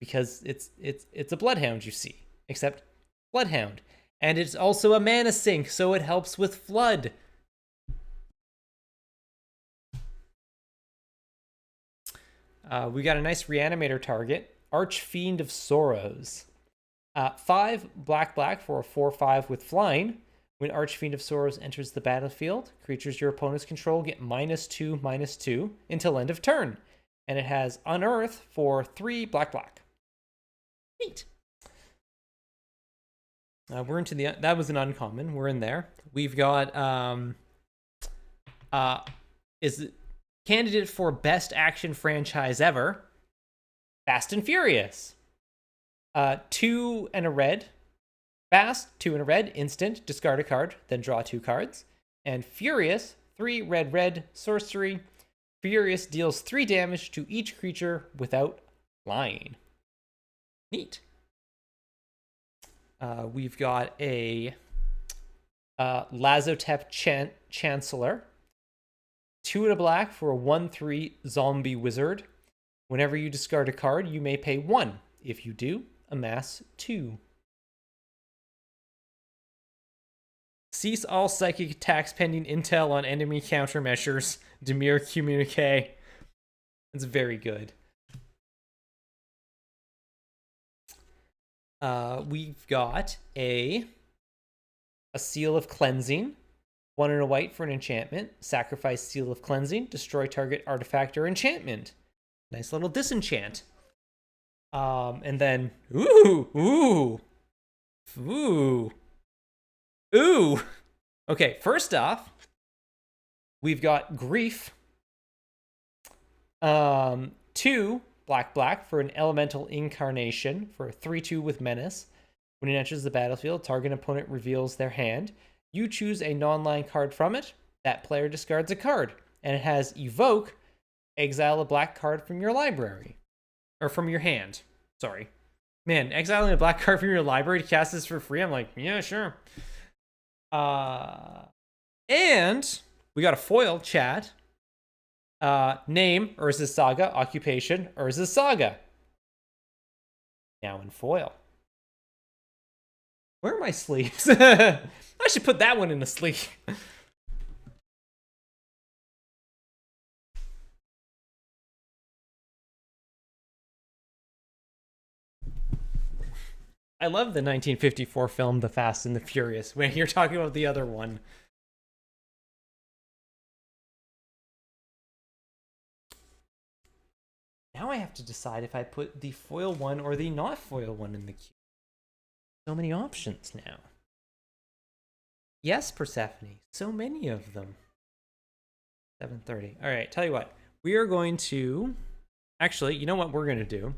Because it's a Bloodhound, you see. Except Bloodhound. And it's also a mana sink, so it helps with flood. We got a nice reanimator target, Archfiend of Sorrows. 5 black for a 4/5 with flying. When Archfiend of Sorrows enters the battlefield, creatures your opponents control get -2/-2 until end of turn. And it has Unearth for 3 black. Neat. We're into that was an uncommon. We're in there. We've got is candidate for best action franchise ever, Fast and Furious. 2 and a red Fast, 2 and a red, instant, discard a card, then draw 2 cards. And Furious, 3 red red, sorcery. Furious deals 3 damage to each creature without flying. Neat. We've got a Lazotep Chancellor. 2 and a black for a 1/3 zombie wizard. Whenever you discard a card, you may pay 1. If you do, amass 2. Cease all psychic attacks pending intel on enemy countermeasures. Demir communique. That's very good. We've got a Seal of Cleansing. 1 and a white for an enchantment. Sacrifice Seal of Cleansing. Destroy target artifact or enchantment. Nice little disenchant. And then, ooh. Okay, first off, we've got Grief. 2 black for an elemental incarnation for a 3/2 with menace. When it enters the battlefield, target opponent reveals their hand. You choose a non-land card from it. That player discards a card, and it has evoke. Exile a black card from your library, or from your hand. Sorry, man, exiling a black card from your library to cast this for free. I'm like, yeah, sure. And we got a foil, chat. Name, Urza's Saga. Occupation, Urza's Saga. Now in foil. Where are my sleeves? I should put that one in the sleeve. I love the 1954 film The Fast and the Furious when you're talking about the other one. Now I have to decide if I put the foil one or the not foil one in the queue. So many options now. Yes, Persephone. So many of them. 7:30. All right, tell you what. We are going to... Actually, you know what we're going to do?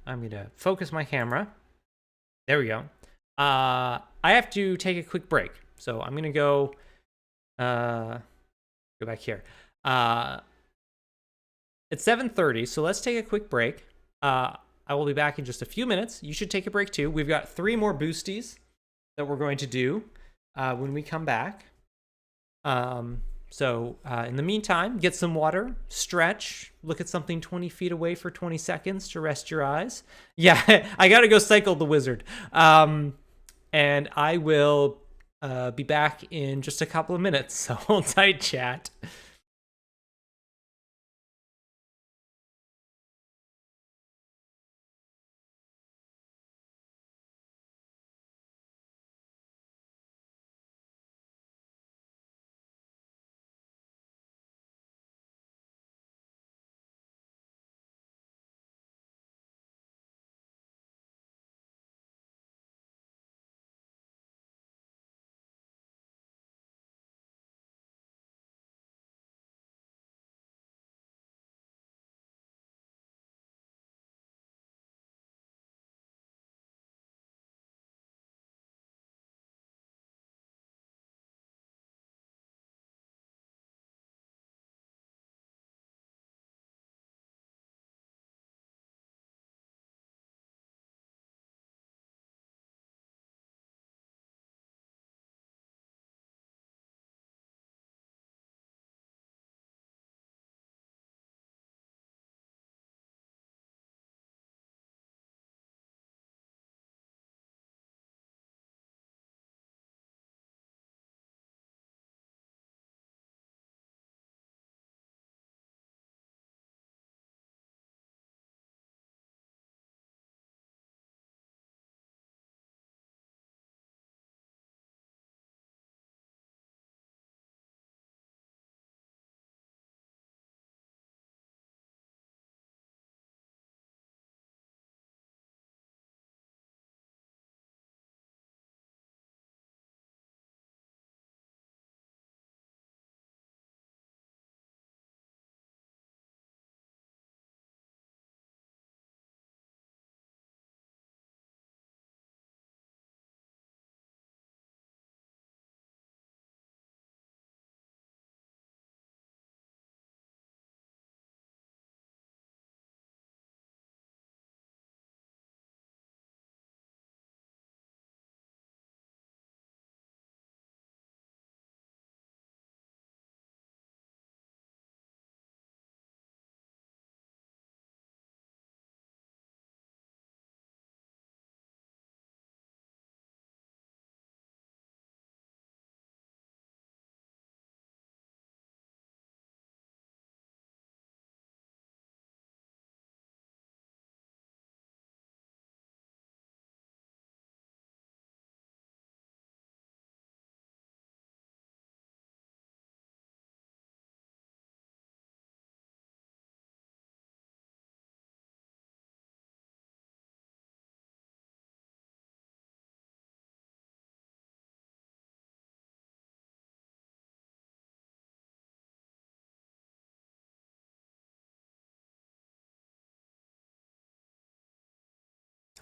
I'm going to focus my camera. There we go. I have to take a quick break. So I'm going to go back here. It's 7:30, so let's take a quick break. I will be back in just a few minutes. You should take a break too. We've got 3 more boosties that we're going to do when we come back. So in the meantime, get some water, stretch, look at something 20 feet away for 20 seconds to rest your eyes. Yeah, I got to go cycle the wizard. And I will be back in just a couple of minutes, so hold tight, chat.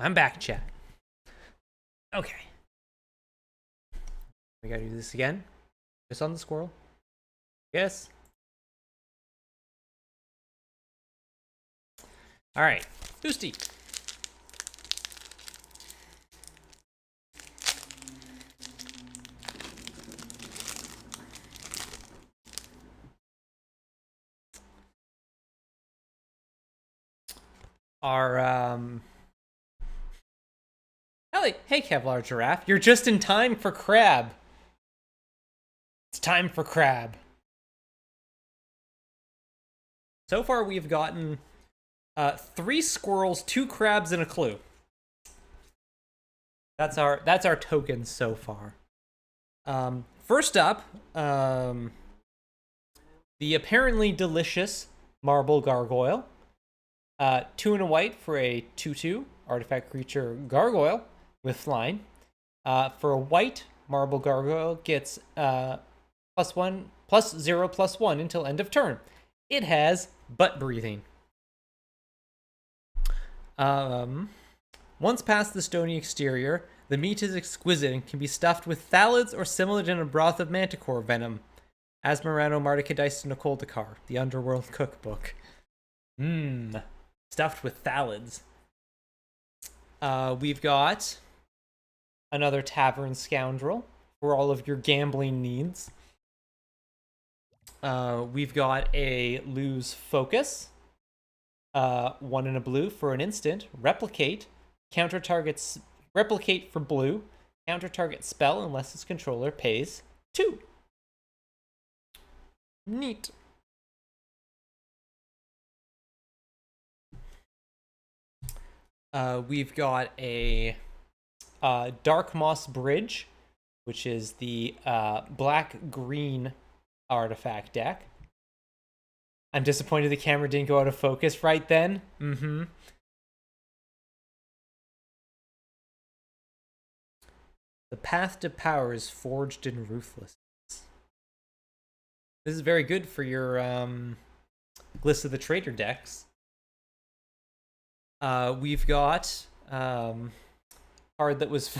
I'm back, chat. Okay. We gotta do this again. Just on the squirrel. Yes. Alright. Boosty. Our, Hey, Kevlar Giraffe. You're just in time for crab. It's time for crab. So far, we've gotten 3 squirrels, 2 crabs, and a clue. That's our tokens so far. First up, the apparently delicious marble gargoyle. 2 and a white for a 2/2 artifact creature gargoyle with flying. For a white, marble gargoyle gets +1, +0, +1 until end of turn. It has butt breathing. Once past the stony exterior, the meat is exquisite and can be stuffed with thalids or simmered in a broth of manticore venom. Asmarano Mardicadice Nicoldekar, the Underworld Cookbook. Stuffed with thalids. We've got another Tavern Scoundrel for all of your gambling needs. We've got a Lose Focus. 1 in a blue for an instant. Replicate. Counter targets. Replicate for blue. Counter target spell unless its controller pays 2. Neat. We've got a Dark Moss Bridge, which is the black-green artifact deck. I'm disappointed the camera didn't go out of focus right then. The path to power is forged in ruthlessness. This is very good for your Gliss of the Traitor decks. We've got card that was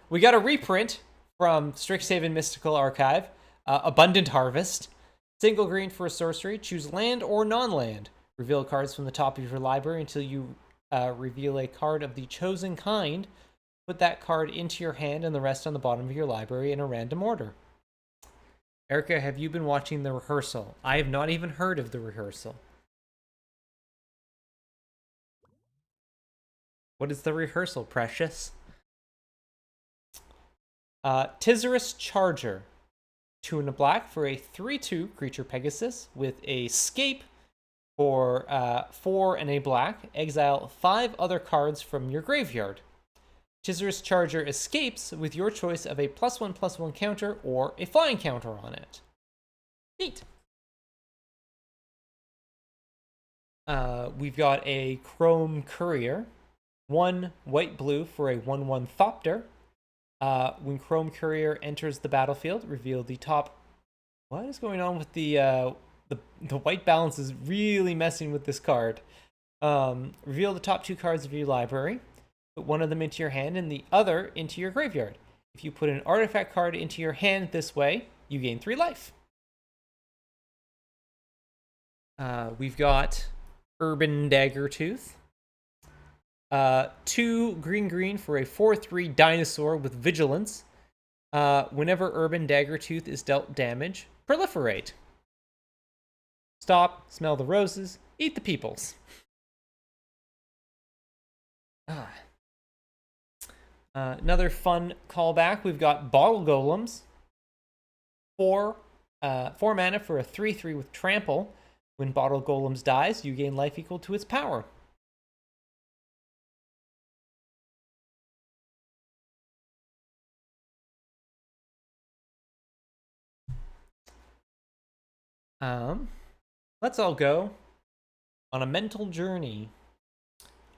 we got a reprint from Strixhaven Mystical Archive. Abundant Harvest. Single green for a sorcery. Choose land or non-land. Reveal cards from the top of your library until you reveal a card of the chosen kind. Put that card into your hand and the rest on the bottom of your library in a random order. Erica, have you been watching The Rehearsal? I have not even heard of The Rehearsal. What is The Rehearsal, Precious? Tizerus Charger. 2 in a black for a 3/2 creature Pegasus with a escape for 4 and a black. Exile 5 other cards from your graveyard. Tizerus Charger escapes with your choice of a +1/+1 counter or a flying counter on it. Neat. We've got a Chrome Courier. 1 white-blue for a 1/1 Thopter. When Chrome Courier enters the battlefield, reveal the top... What is going on with the white balance is really messing with this card. Reveal the top 2 cards of your library. Put one of them into your hand and the other into your graveyard. If you put an artifact card into your hand this way, you gain 3 life. We've got Urban Daggertooth. 2 green for a 4/3 dinosaur with vigilance. Whenever Urban Daggertooth is dealt damage, proliferate. Stop, smell the roses, eat the peoples. Another fun callback. We've got Bottle Golems. 4 mana for a 3/3 with trample. When Bottle Golems dies, you gain life equal to its power. Let's all go on a mental journey.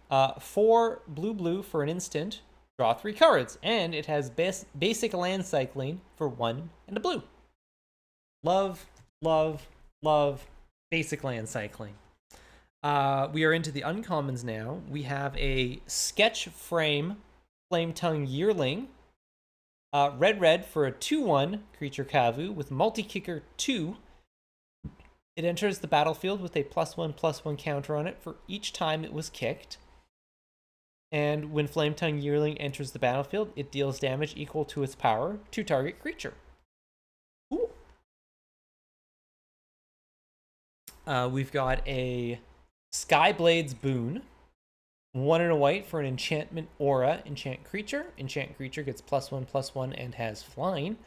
4 blue for an instant. Draw 3 cards, and it has basic land cycling for 1 and a blue. Love basic land cycling. We are into the uncommons now. We have a Sketch Frame Flame Tongue Yearling. Red for a 2/1 creature Kavu with multi-kicker 2. It enters the battlefield with a +1/+1 counter on it for each time it was kicked. And when Flame Tongue Yearling enters the battlefield, it deals damage equal to its power to target creature. Cool. We've got a Skyblade's Boon. 1 and a white for an enchantment aura. Enchant creature. Enchant creature gets +1/+1 and has flying.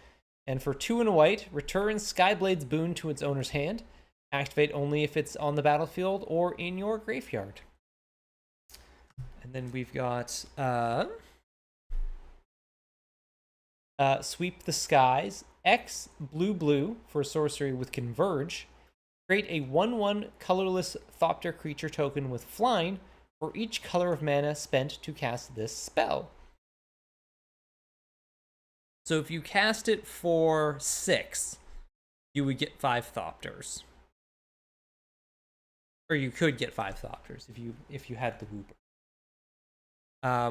And for 2 and a white, return Skyblade's Boon to its owner's hand. Activate only if it's on the battlefield or in your graveyard. And then we've got Sweep the Skies. X blue for sorcery with Converge. Create a 1/1 colorless Thopter creature token with flying for each color of mana spent to cast this spell. So if you cast it for 6, you would get 5 Thopters. Or you could get 5 Thopters if you had the Wooper.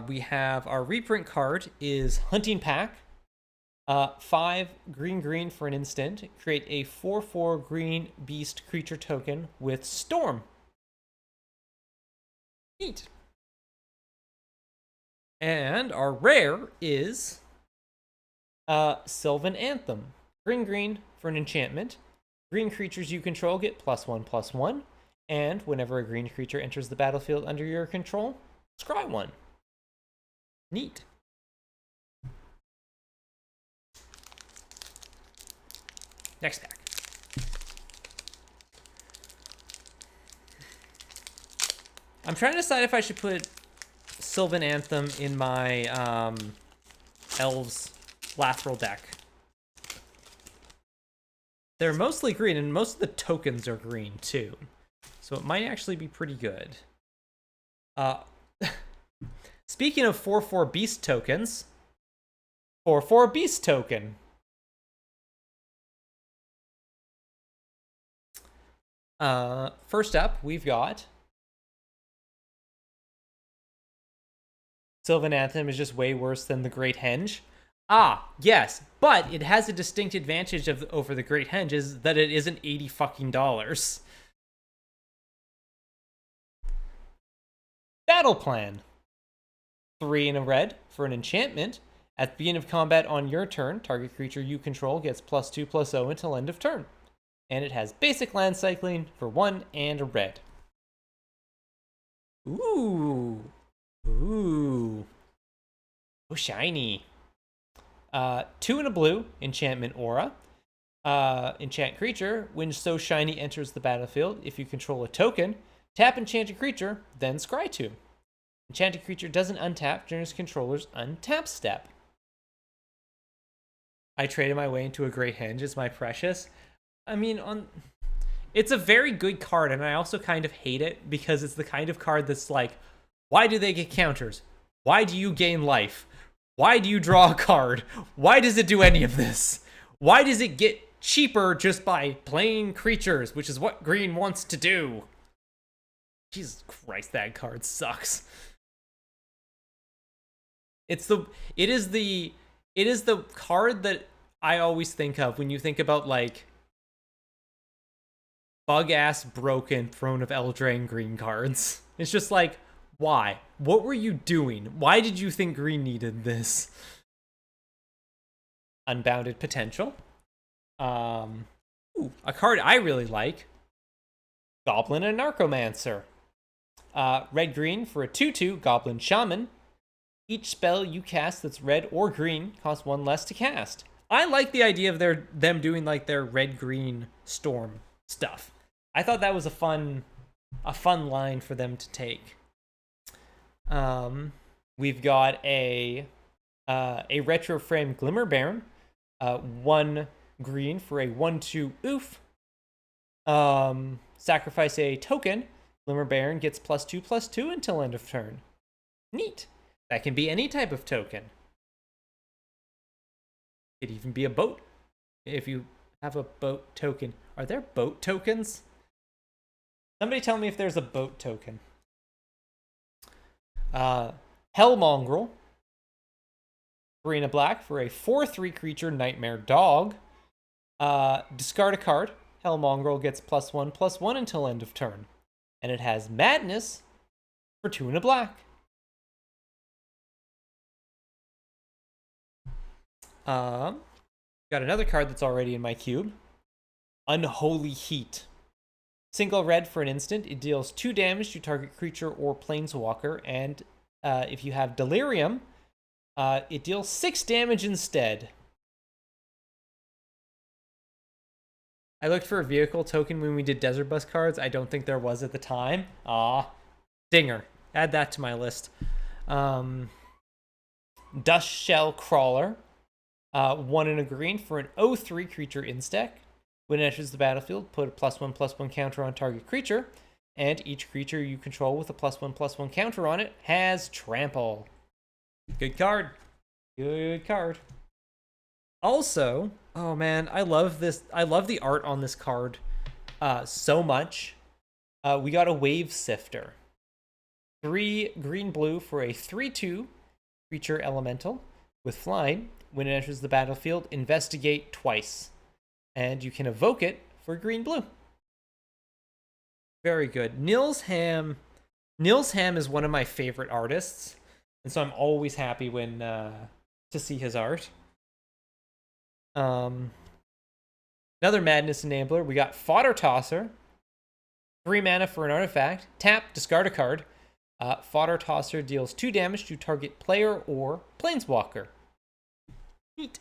We have our reprint card is Hunting Pack. 5 green for an instant. Create a 4/4 green beast creature token with Storm. Neat. And our rare is Sylvan Anthem. Green for an enchantment. Green creatures you control get +1/+1. And whenever a green creature enters the battlefield under your control, scry 1. Neat. Next pack. I'm trying to decide if I should put Sylvan Anthem in my Elves Lathril deck. They're mostly green, and most of the tokens are green, too. So it might actually be pretty good. Speaking of 4/4 beast tokens, 4/4 beast token. First up, we've got Sylvan Anthem is just way worse than the Great Henge. Ah, yes, but it has a distinct advantage over the Great Henge is that it isn't $80. Battle Plan. 3 and a red for an enchantment. At the beginning of combat on your turn, target creature you control gets +2/+0 until end of turn. And it has basic land cycling for 1 and a red. Ooh. Oh, shiny. 2 and a blue, enchantment aura. Enchant creature. When so shiny enters the battlefield, if you control a token, tap enchanted creature, then scry 2. Enchanted creature doesn't untap during its controller's untap step. I traded my way into a Great Henge as my precious. I mean, it's a very good card, and I also kind of hate it because it's the kind of card that's like, why do they get counters? Why do you gain life? Why do you draw a card? Why does it do any of this? Why does it get cheaper just by playing creatures, which is what green wants to do? Jesus Christ, that card sucks. It is the card that I always think of when you think about like bug-ass broken Throne of Eldraine green cards. It's just like, why? What were you doing? Why did you think green needed this? Unbounded Potential. A card I really like. Goblin and Narcomancer. Red-green for a 2/2 Goblin Shaman. Each spell you cast that's red or green costs 1 less to cast. I like the idea of them doing like their red-green storm stuff. I thought that was a fun line for them to take. We've got a retro frame Glimmer Baron, 1 green for a 1/2 oof. Sacrifice a token. Glimmer Baron gets +2/+2 until end of turn. Neat. That can be any type of token. It could even be a boat if you have a boat token. Are there boat tokens? Somebody tell me if there's a boat token. Hell Mongrel. 3 and a black for a 4/3 creature nightmare dog. Discard a card. Hell Mongrel gets +1/+1 until end of turn. And it has Madness for 2 and a black. Got another card that's already in my cube. Unholy Heat. Single red for an instant. It deals 2 damage to target creature or planeswalker. And if you have Delirium, it deals 6 damage instead. I looked for a vehicle token when we did Desert Bus cards. I don't think there was at the time. Dinger. Add that to my list. Dust Shell Crawler. 1 and a green for an 0/3 creature instec. When it enters the battlefield, put a +1/+1 counter on target creature, and each creature you control with a +1/+1 counter on it has trample. Good card. Good card. Also, oh man, I love this. I love the art on this card so much. We got a Wave Sifter. 3 green-blue for a 3/2 creature elemental with flying. When it enters the battlefield, investigate twice. And you can evoke it for green-blue. Very good. Nils Ham is one of my favorite artists. And so I'm always happy when to see his art. Another Madness Enabler. We got Fodder Tosser. 3 mana for an artifact. Tap, discard a card. Fodder Tosser deals 2 damage to target player or planeswalker. Neat.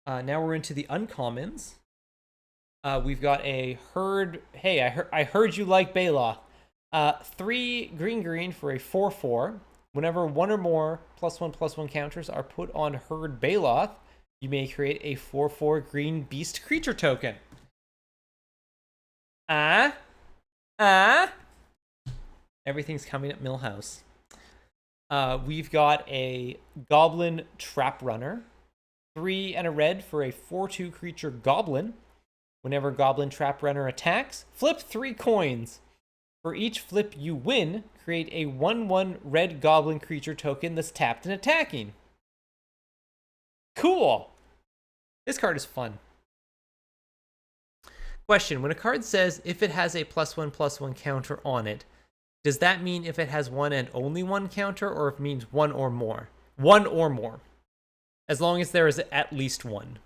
Now we're into the uncommons. We've got a Herd. Hey, I heard you like Baloth. 3 green for a 4/4. Whenever 1 or more +1/+1 counters are put on Herd Baloth, you may create a 4/4 green beast creature token. Everything's coming at Millhouse. We've got a Goblin Trap Runner. 3 and a red for a 4/2 creature goblin. Whenever Goblin Trap Runner attacks, flip 3 coins. For each flip you win, create a 1/1 red goblin creature token that's tapped and attacking. Cool! This card is fun. Question: when a card says if it has a +1/+1 counter on it, does that mean if it has 1 and only 1 counter, or if it means 1 or more? 1 or more. As long as there is at least 1.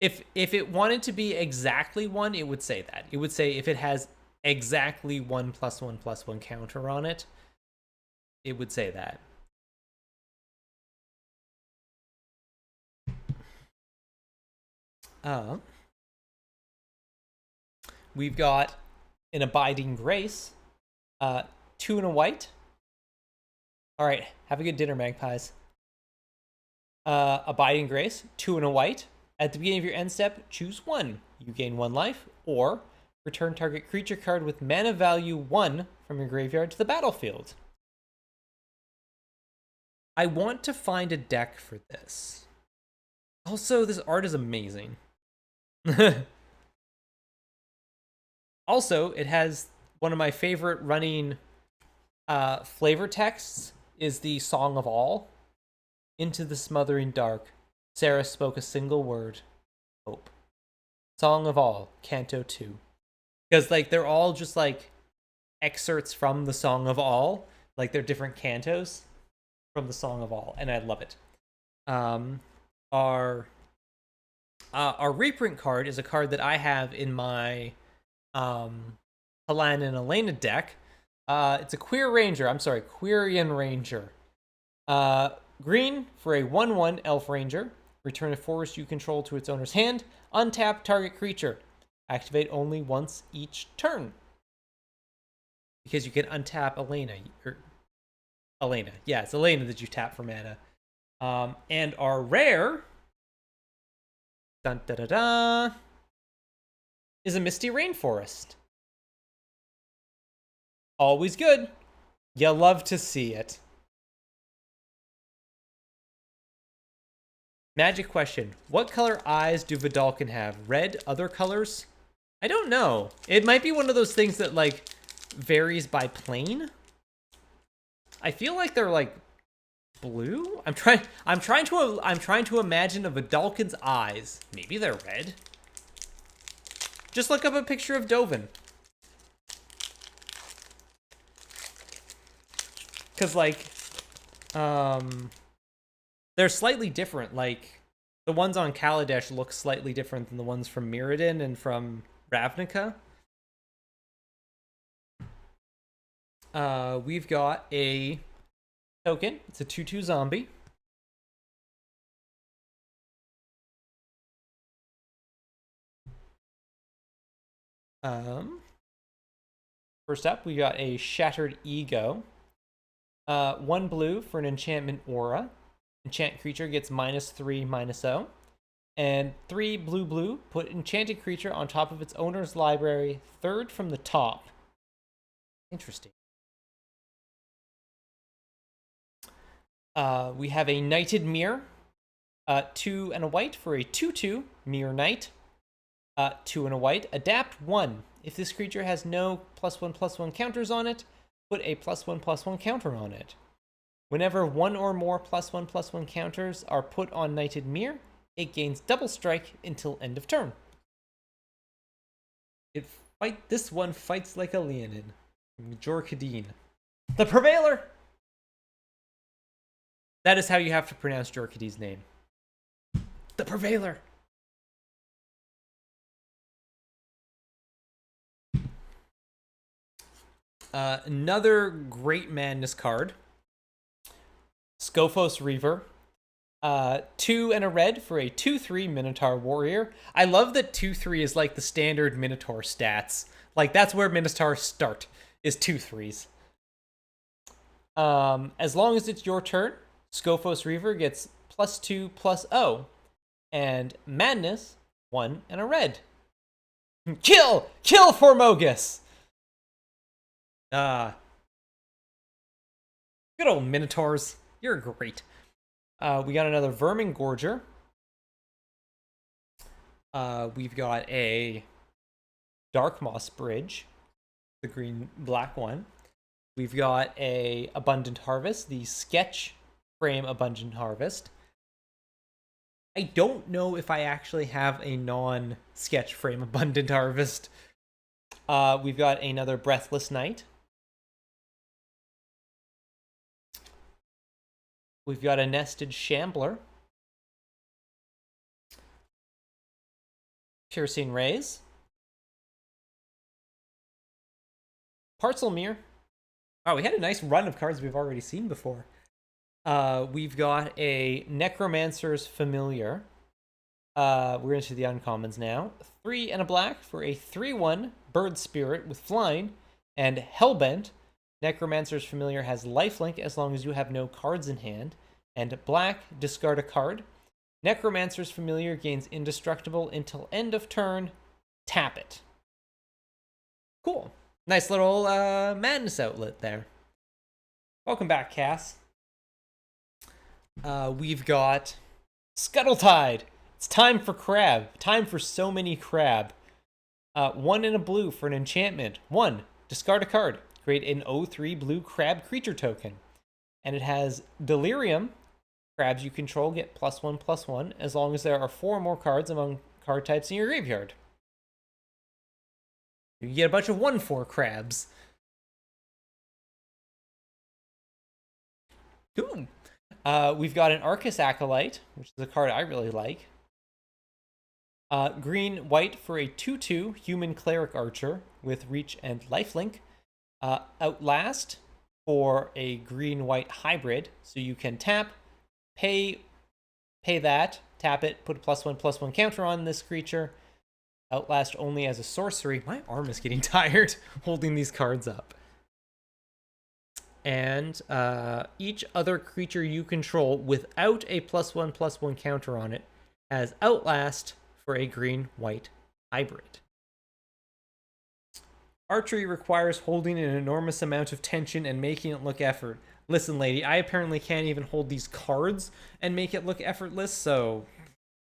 If it wanted to be exactly 1, it would say that. It would say if it has exactly 1 +1/+1 counter on it, it would say that. We've got an Abiding Grace. 2 and a white. Alright, have a good dinner, magpies. Abiding Grace, 2 and a white. At the beginning of your end step, choose 1. You gain 1 life, or return target creature card with mana value 1 from your graveyard to the battlefield. I want to find a deck for this. Also, this art is amazing. Also, it has one of my favorite running flavor texts is the Song of All. Into the smothering dark, Sarah spoke a single word, hope. Song of All, Canto 2. Because, like, they're all just, like, excerpts from the Song of All. Like, they're different cantos from the Song of All, and I love it. Our reprint card is a card that I have in my Helena and Elena deck. It's a Quirion Ranger. Green for a 1/1 Elf Ranger. Return a forest you control to its owner's hand. Untap target creature. Activate only once each turn. Because you can untap Elena. Yeah, it's Elena that you tap for mana. And our rare is a Misty Rainforest. Always good. You love to see it. Magic question. What color eyes do Vidalcan have? Red? Other colors? I don't know. It might be one of those things that like varies by plane. I feel like they're like blue. I'm trying to imagine a Vidalcan's eyes. Maybe they're red. Just look up a picture of Dovin. Cause like, they're slightly different. Like, the ones on Kaladesh look slightly different than the ones from Mirrodin and from Ravnica. We've got a token. It's a 2/2 zombie. First up, we got a Shattered Ego. 1 blue for an enchantment aura. Enchant creature gets -3/-0. And 3 blue, put enchanted creature on top of its owner's library, third from the top. Interesting. We have a Knighted Mirror. 2 and a white for a 2/2 Mirror Knight. 2 and a white. Adapt 1. If this creature has no +1/+1 counters on it, put a +1/+1 counter on it. Whenever 1 or more +1/+1 counters are put on Knighted Mirror, it gains double strike until end of turn. This one fights like a Leonin. Jor-Kadeen. The Prevailer! That is how you have to pronounce Jor-Kadeen's name. The Prevailer! Another Great Madness card. Skophos Reaver. 2 and a red for a 2/3 Minotaur Warrior. I love that 2/3 is like the standard Minotaur stats. Like, that's where Minotaurs start, is 2/3s. As long as it's your turn, Skophos Reaver gets +2/+0. And Madness, 1 and a red. Kill! Kill Formogus! Good old Minotaurs. You're great. We got another Vermin Gorger. We've got a Dark Moss Bridge, the green-black one. We've got a Abundant Harvest, the Sketch Frame Abundant Harvest. I don't know if I actually have a non-Sketch Frame Abundant Harvest. We've got another Breathless Knight. We've got a Nested Shambler. Piercing Rays. Parcelmere. Wow, we had a nice run of cards we've already seen before. We've got a Necromancer's Familiar. We're into the uncommons now. 3 and a black for a 3/1 Bird Spirit with flying and Hellbent. Necromancer's Familiar has lifelink as long as you have no cards in hand. And black, discard a card. Necromancer's Familiar gains indestructible until end of turn. Tap it. Cool. Nice little madness outlet there. Welcome back, Cass. We've got Scuttletide. It's time for crab. Time for so many crab. 1 and a blue for an enchantment. 1, discard a card. Create an 0/3 blue crab creature token. And it has Delirium. Crabs you control get +1/+1 as long as there are 4 or more cards among card types in your graveyard. You get a bunch of 1/4 crabs. Ooh. We've got an Arcus Acolyte, which is a card I really like. Green, white for a 2/2 Human Cleric Archer with Reach and Lifelink. Outlast for a green-white hybrid, so you can tap, pay that, tap it, put a +1/+1 counter on this creature. Outlast only as a sorcery. My arm is getting tired holding these cards up. And each other creature you control without a +1/+1 counter on it has Outlast for a green-white hybrid. Archery requires holding an enormous amount of tension and making it look effort. Listen, lady, I apparently can't even hold these cards and make it look effortless, so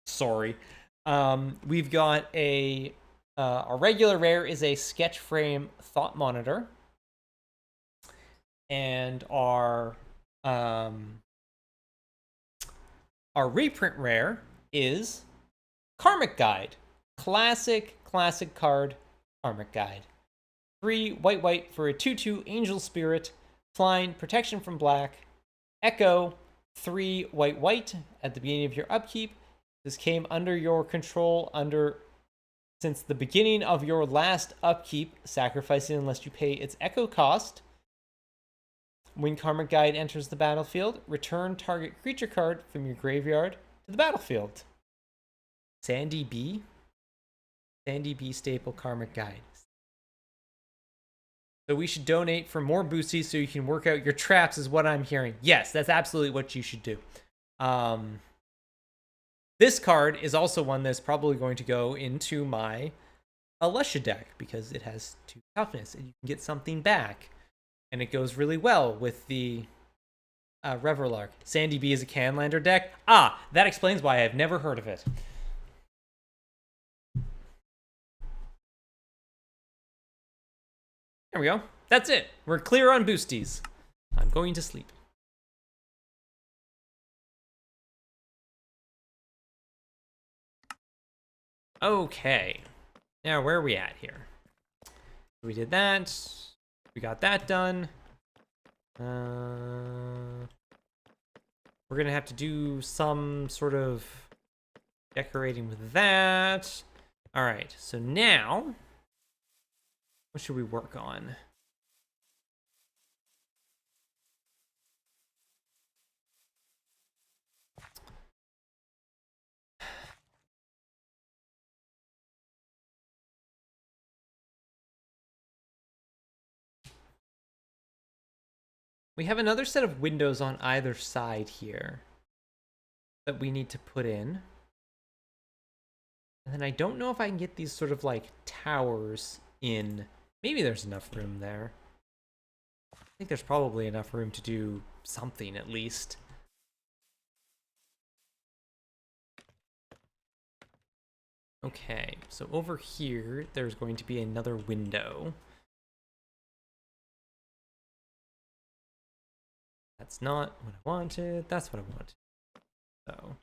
sorry. We've got a Our regular rare is a sketch frame thought monitor. And our reprint rare is Karmic Guide. Classic card, Karmic Guide. 3 white for a 2/2 Angel Spirit. Flying, protection from black. Echo, 3 white at the beginning of your upkeep. This came under your control since the beginning of your last upkeep, sacrificing unless you pay its echo cost. When Karmic Guide enters the battlefield, return target creature card from your graveyard to the battlefield. Sandy B staple Karmic Guide. So we should donate for more boosties so you can work out your traps is what I'm hearing. Yes, that's absolutely what you should do. This card is also one that's probably going to go into my Alesha deck because it has 2 toughness and you can get something back. And it goes really well with the Reverlark. Sandy B is a Canlander deck. Ah, that explains why I've never heard of it. There we go. That's it. We're clear on boosties. I'm going to sleep. Okay. Now, where are we at here? We did that. We got that done. We're going to have to do some sort of decorating with that. All right. So now, what should we work on? We have another set of windows on either side here that we need to put in. And then I don't know if I can get these sort of like towers in. Maybe there's enough room there. I think there's probably enough room to do something at least. Okay, so over here, there's going to be another window. That's not what I wanted. That's what I wanted. So.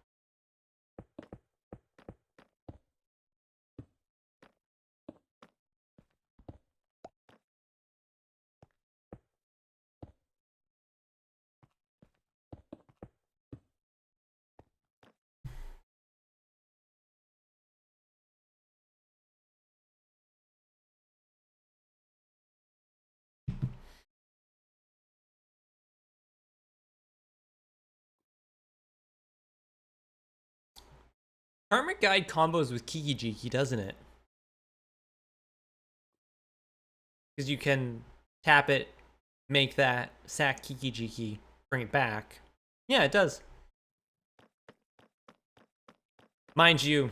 Karmic Guide combos with Kiki Jiki, doesn't it? Because you can tap it, make that, sack Kiki Jiki, bring it back. Yeah, it does. Mind you,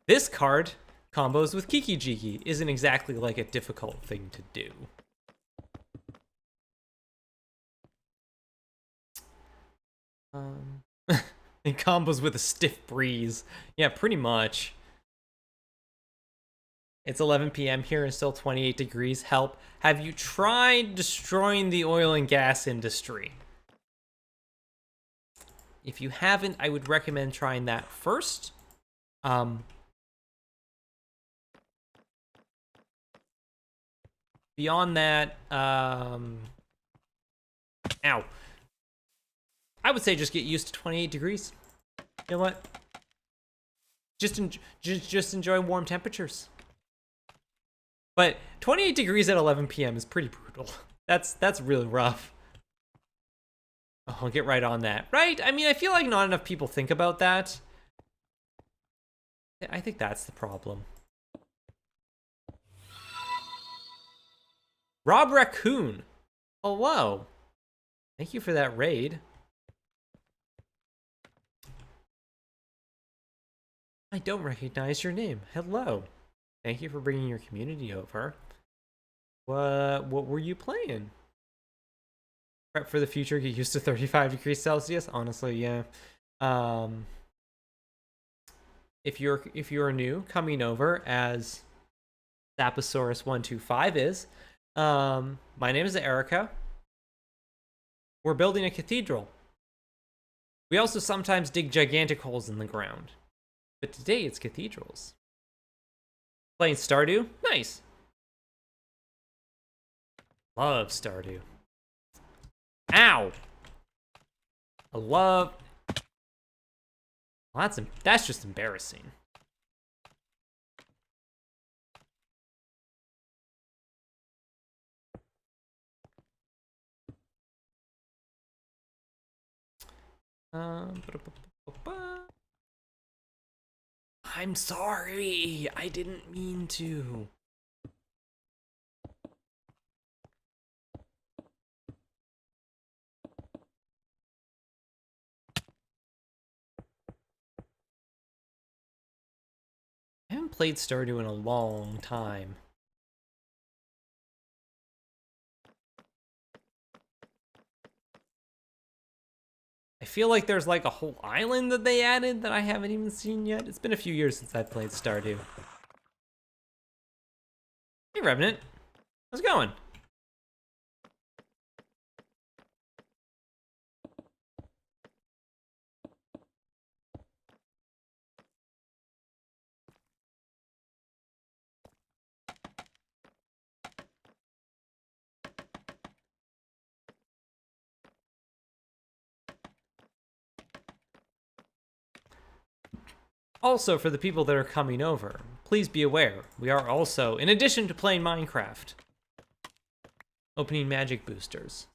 this card combos with Kiki Jiki isn't exactly like a difficult thing to do. It combos with a stiff breeze. Yeah, pretty much. It's 11 p.m. here and still 28 degrees. Help. Have you tried destroying the oil and gas industry? If you haven't, I would recommend trying that first. Beyond that, ow. I would say just get used to 28 degrees. You know what? Just enjoy warm temperatures. But 28 degrees at 11 p.m. is pretty brutal. That's really rough. Oh, I'll get right on that. Right? I mean, I feel like not enough people think about that. I think that's the problem. Rob Raccoon. Hello. Thank you for that raid. I don't recognize your name. Hello. Thank you for bringing your community over. What were you playing? Prep for the future, get used to 35 degrees Celsius. Honestly, yeah. If you're new, coming over as Saposaurus125 is. My name is Erica. We're building a cathedral. We also sometimes dig gigantic holes in the ground. But today it's cathedrals. Playing Stardew? Nice. Love Stardew. Ow! I love... Well, that's just embarrassing. I'm sorry. I didn't mean to. I haven't played Stardew in a long time. I feel like there's like a whole island that they added that I haven't even seen yet. It's been a few years since I've played Stardew. Hey, Revenant. How's it going? Also, for the people that are coming over, please be aware, we are also, in addition to playing Minecraft, opening magic boosters.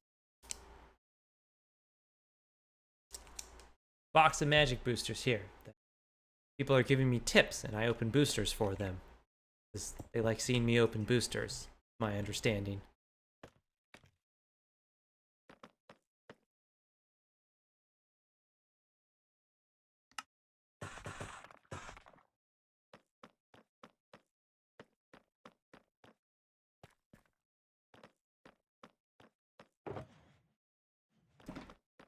Box of magic boosters here. People are giving me tips, and I open boosters for them. Because they like seeing me open boosters, my understanding.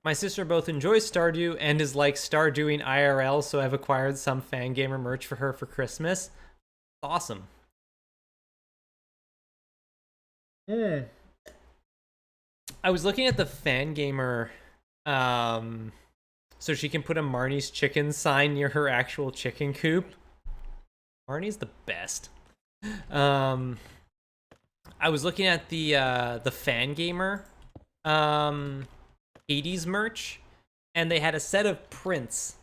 My sister both enjoys Stardew and is like Stardewing IRL, so I've acquired some Fangamer merch for her for Christmas. Awesome. I was looking at the Fangamer, so she can put a Marnie's chicken sign near her actual chicken coop. Marnie's the best. I was looking at the Fangamer, 80s merch, and they had a set of prints.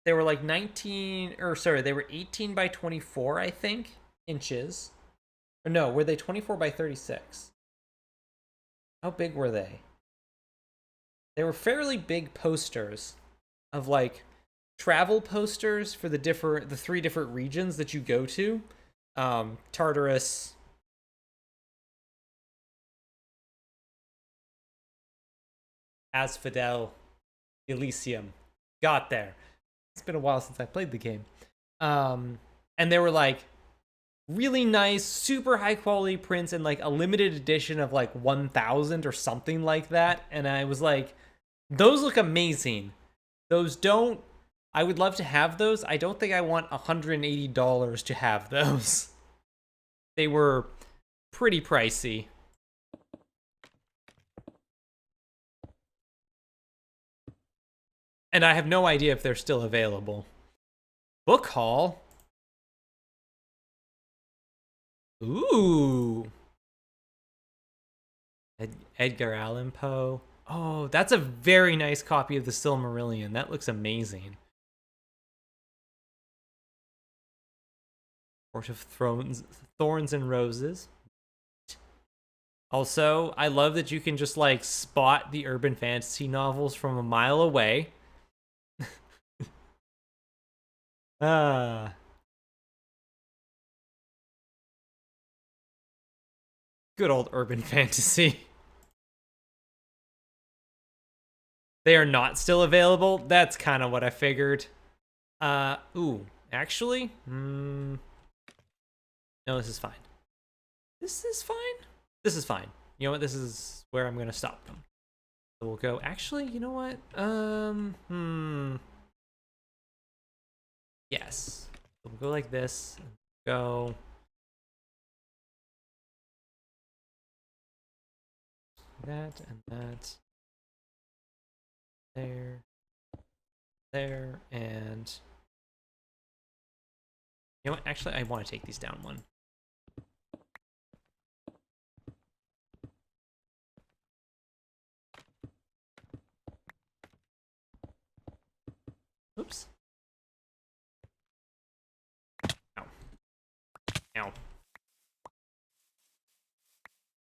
They were like they were 18 by 24, I think, inches. Or no, were they 24 by 36? How big were they? They were fairly big posters of like travel posters for the three different regions that you go to. Tartarus, Asphodel, Elysium. Got there. It's been a while since I played the game. And they were like really nice, super high quality prints and like a limited edition of like 1,000 or something like that. And I was like, those look amazing. I would love to have those. I don't think I want $180 to have those. They were pretty pricey. And I have no idea if they're still available. Book haul? Ooh. Edgar Allan Poe. Oh, that's a very nice copy of the Silmarillion. That looks amazing. Court of Thorns and Roses. Also, I love that you can just like spot the urban fantasy novels from a mile away. Good old urban fantasy. They are not still available. That's kind of what I figured. Actually, no, this is fine. This is fine. This is fine. You know what? This is where I'm gonna stop them. So we'll go. Actually, you know what? Yes. So we'll go like this. Go. that and that. There. There. And... You know what? Actually, I want to take these down one. Oops. Ow. Ow.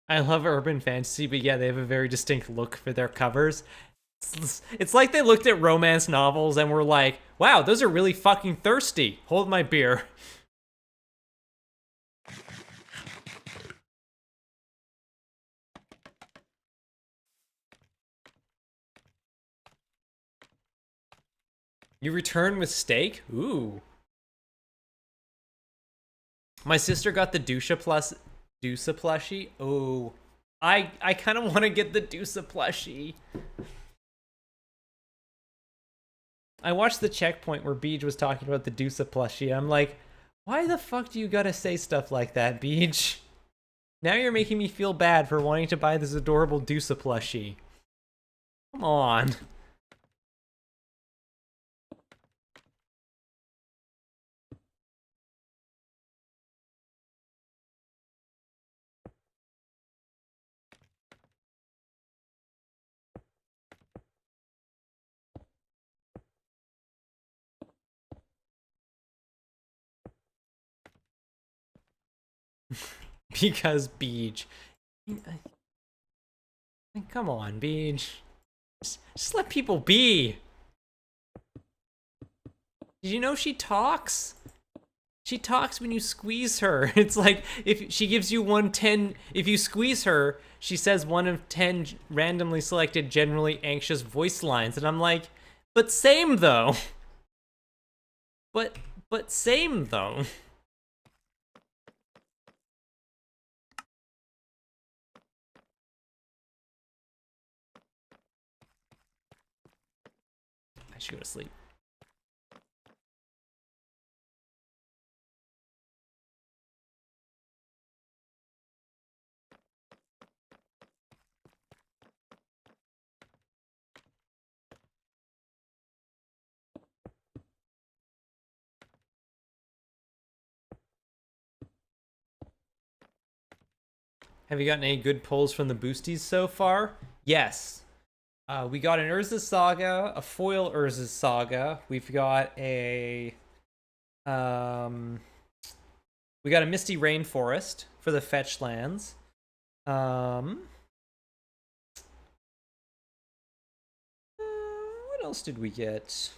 I love urban fantasy, but yeah, they have a very distinct look for their covers. It's like they looked at romance novels and were like, wow, those are really fucking thirsty. Hold my beer. You return with steak? Ooh. My sister got the Dusha plushie. Oh. I kind of want to get the Dusha plushie. I watched the checkpoint where Beej was talking about the Dusha plushie. I'm like, why the fuck do you gotta say stuff like that, Beej? Now you're making me feel bad for wanting to buy this adorable Dusha plushie. Come on. Because Beej. Come on, Beej. Just let people be. Did you know she talks? She talks when you squeeze her. It's like if she gives you 110, if you squeeze her, she says 1 of 10 randomly selected generally anxious voice lines. And I'm like, but same though. But same though. I should go to sleep. Have you gotten any good pulls from the boosties so far? Yes. We got an Urza Saga, a foil Urza Saga. We've got a... we got a Misty Rainforest for the fetch lands. What else did we get?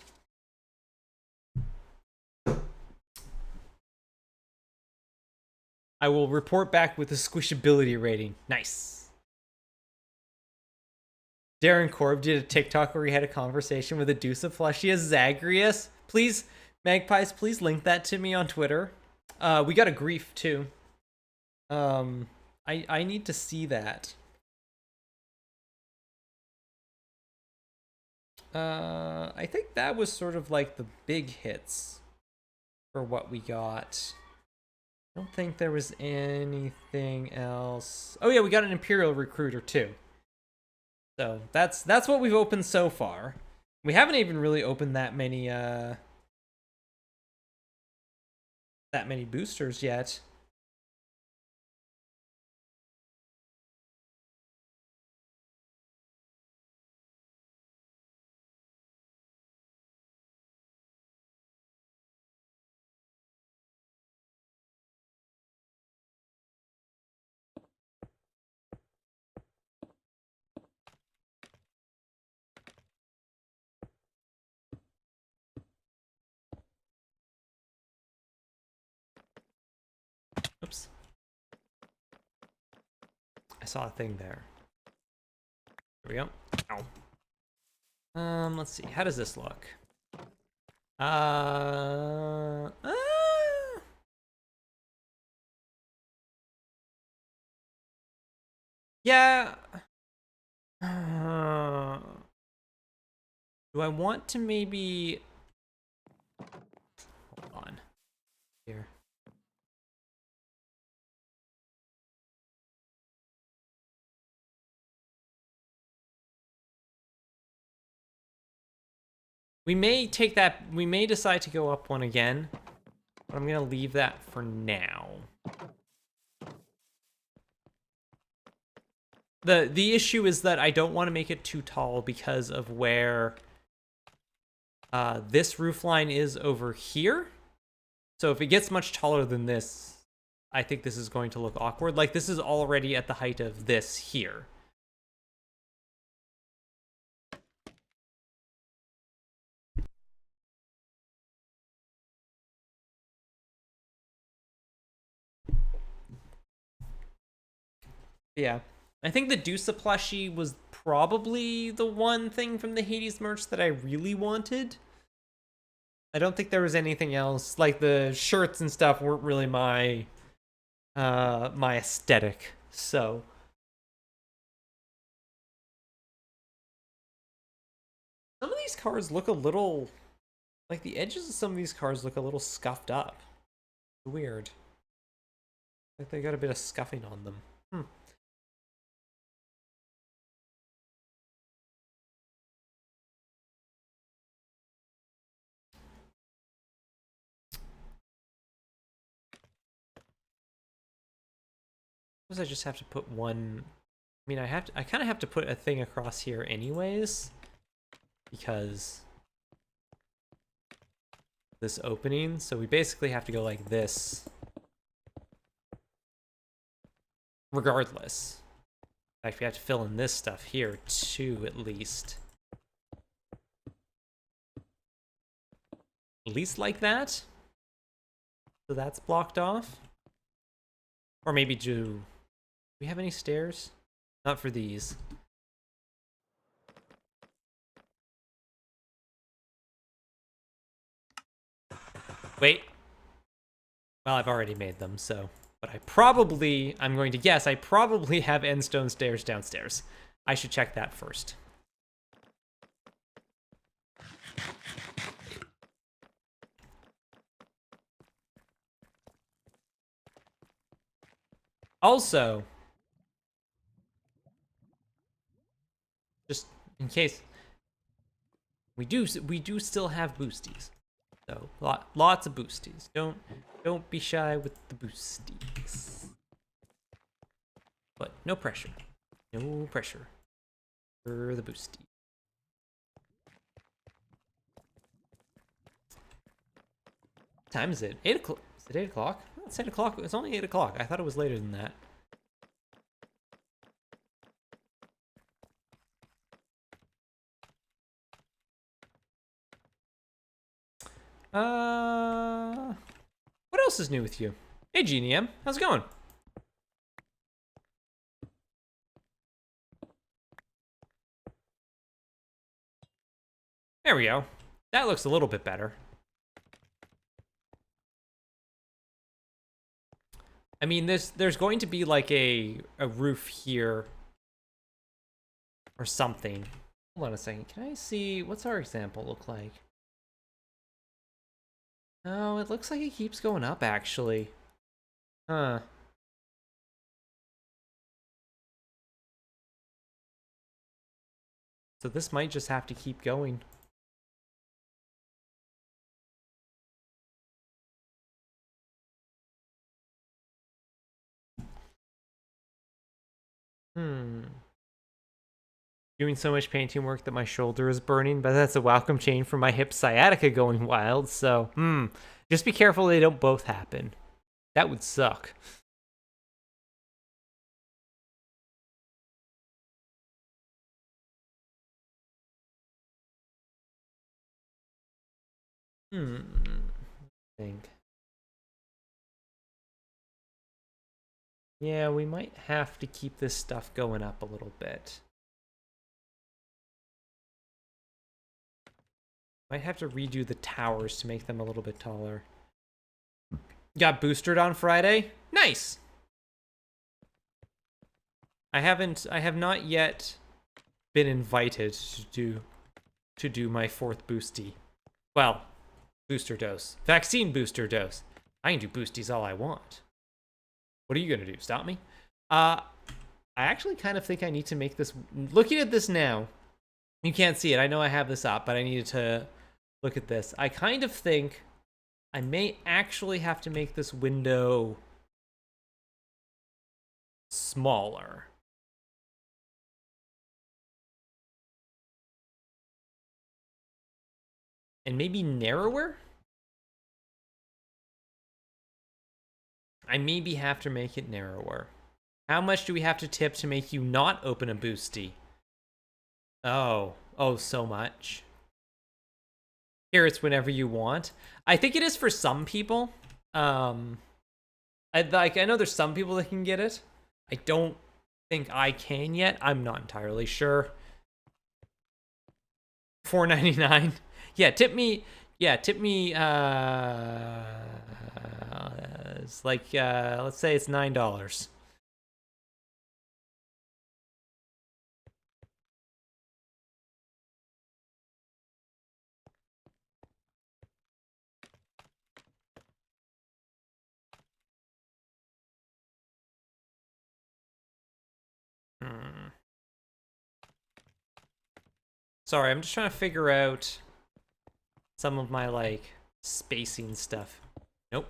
I will report back with the squishability rating. Nice. Darren Korb did a TikTok where he had a conversation with a Dusha plushie as Zagreus. Please, Magpies, please link that to me on Twitter. We got a Grief too. I need to see that. I think that was sort of like the big hits for what we got. I don't think there was anything else. Oh yeah, we got an Imperial Recruiter too. So that's what we've opened so far. We haven't even really opened that many boosters yet. Oops. I saw a thing there. There we go. Ow. Let's see. How does this look? Yeah. Do I want to maybe... Hold on. Here. We may take that, we may decide to go up one again, but I'm gonna leave that for now. The issue is that I don't want to make it too tall because of where this roof line is over here. So if it gets much taller than this, I think this is going to look awkward. Like, this is already at the height of this here. Yeah. I think the Deusa plushie was probably the one thing from the Hades merch that I really wanted. I don't think there was anything else. Like, the shirts and stuff weren't really my my aesthetic. So some of these cars look a little, like, the edges of some of these cars look a little scuffed up. Weird. Like they got a bit of scuffing on them. I just have to put one. I mean, I kind of have to put a thing across here anyways, because this opening. So we basically have to go like this, regardless. In fact, we have to fill in this stuff here too, at least. At least like that. So that's blocked off. Or maybe do we have any stairs? Not for these. Wait. Well, I've already made them, so. But I'm going to guess, I probably have end stone stairs downstairs. I should check that first. Also, just in case, we do still have boosties. So lots of boosties. Don't be shy with the boosties. But no pressure. No pressure for the boosty. What time is it? 8 o'clock. Is it 8 o'clock? It's 8 o'clock. It's only 8 o'clock. I thought it was later than that. What else is new with you? Hey, GNM. How's it going? There we go. That looks a little bit better. I mean, there's going to be like a roof here or something. Hold on a second. Can I see, what's our example look like? Oh, it looks like it keeps going up, actually. Huh. So this might just have to keep going. Doing so much painting work that my shoulder is burning, but that's a welcome change from my hip sciatica going wild, so, just be careful they don't both happen. That would suck. I think. Yeah, we might have to keep this stuff going up a little bit. Might have to redo the towers to make them a little bit taller. Got boosted on Friday? Nice! I have not yet been invited to do my 4th boosty. Well, booster dose. Vaccine booster dose. I can do boosties all I want. What are you gonna do? Stop me? I actually kind of think I need to make this. Looking at this now, you can't see it. I know I have this up, but I needed to Look at this. I kind of think I may actually have to make this window smaller. And maybe narrower? I maybe have to make it narrower. How much do we have to tip to make you not open a boosty? Oh, so much. Here it's whenever you want. I think it is for some people. I know there's some people that can get it. I don't think I can yet. I'm not entirely sure. $4.99. Yeah, tip me. Yeah, tip me. It's like let's say it's $9. Sorry, I'm just trying to figure out some of my like spacing stuff. Nope.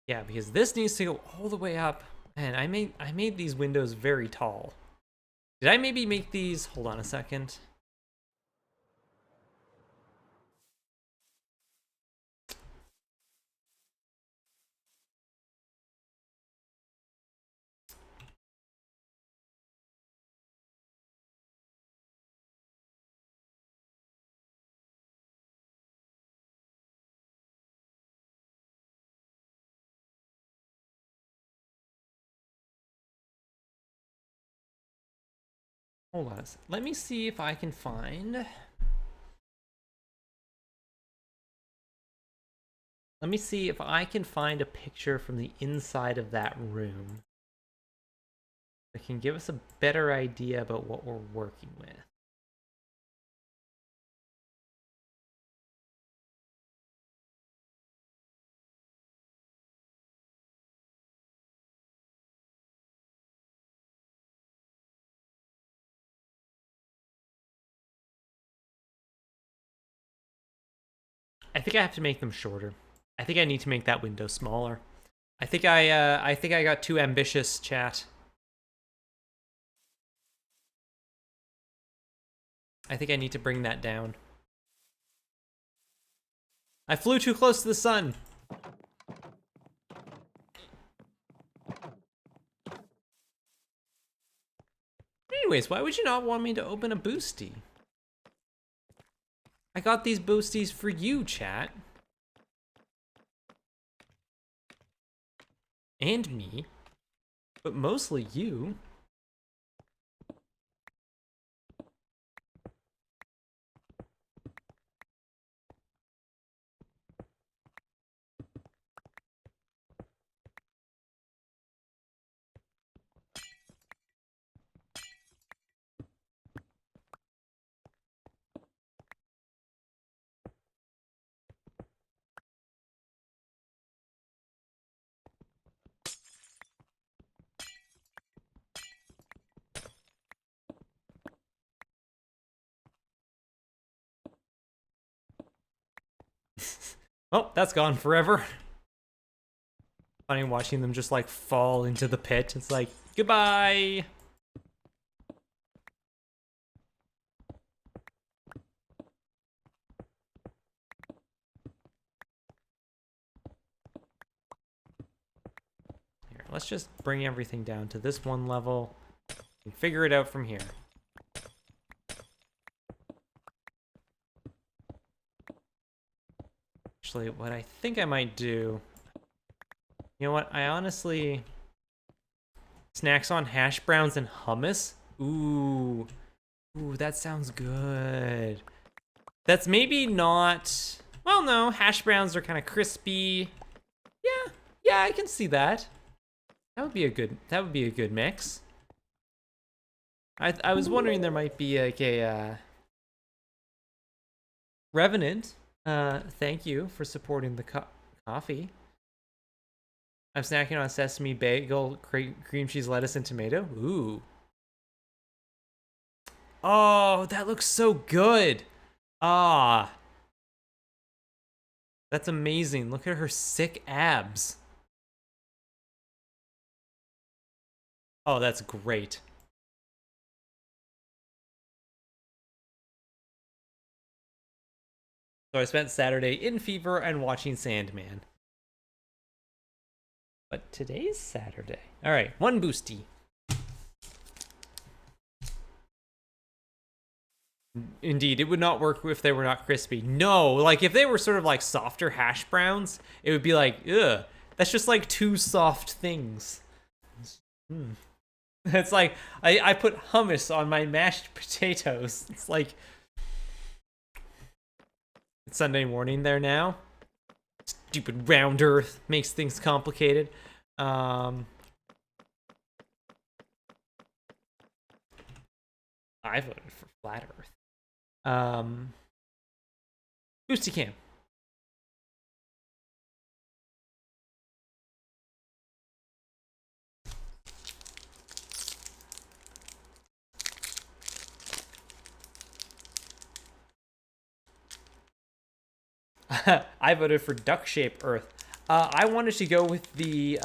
Yeah, because this needs to go all the way up. Man, I made these windows very tall. Did I maybe make these? Hold on a second. Hold on a second. Let me see if I can find. Let me see if I can find a picture from the inside of that room that can give us a better idea about what we're working with. I think I have to make them shorter. I think I need to make that window smaller. I think I got too ambitious, chat. I think I need to bring that down. I flew too close to the sun. Anyways, why would you not want me to open a boosty? I got these boosties for you, chat. And me. But mostly you. Oh, that's gone forever. Funny watching them just like fall into the pit. It's like, goodbye. Here, let's just bring everything down to this one level and figure it out from here. Actually, what I think I might do, you know what? I honestly, snacks on hash browns and hummus. Ooh, that sounds good. That's maybe not. Well, no, hash browns are kind of crispy. Yeah, I can see that. That would be a good mix. I was wondering there might be like a Revenant. Thank you for supporting the coffee. I'm snacking on sesame bagel, cream cheese, lettuce, and tomato. Ooh, Oh, that looks so good. Ah, that's amazing. Look at her sick abs. Oh, that's great. So I spent Saturday in fever and watching Sandman. But today's Saturday. All right, one boosty. Indeed, it would not work if they were not crispy. No, like if they were sort of like softer hash browns, it would be like, ugh, that's just like two soft things. Mm. It's like I put hummus on my mashed potatoes. It's like it's Sunday morning there now. Stupid round earth makes things complicated. I voted for flat earth. Boosty Cam. I voted for duck shape earth. I wanted to go with the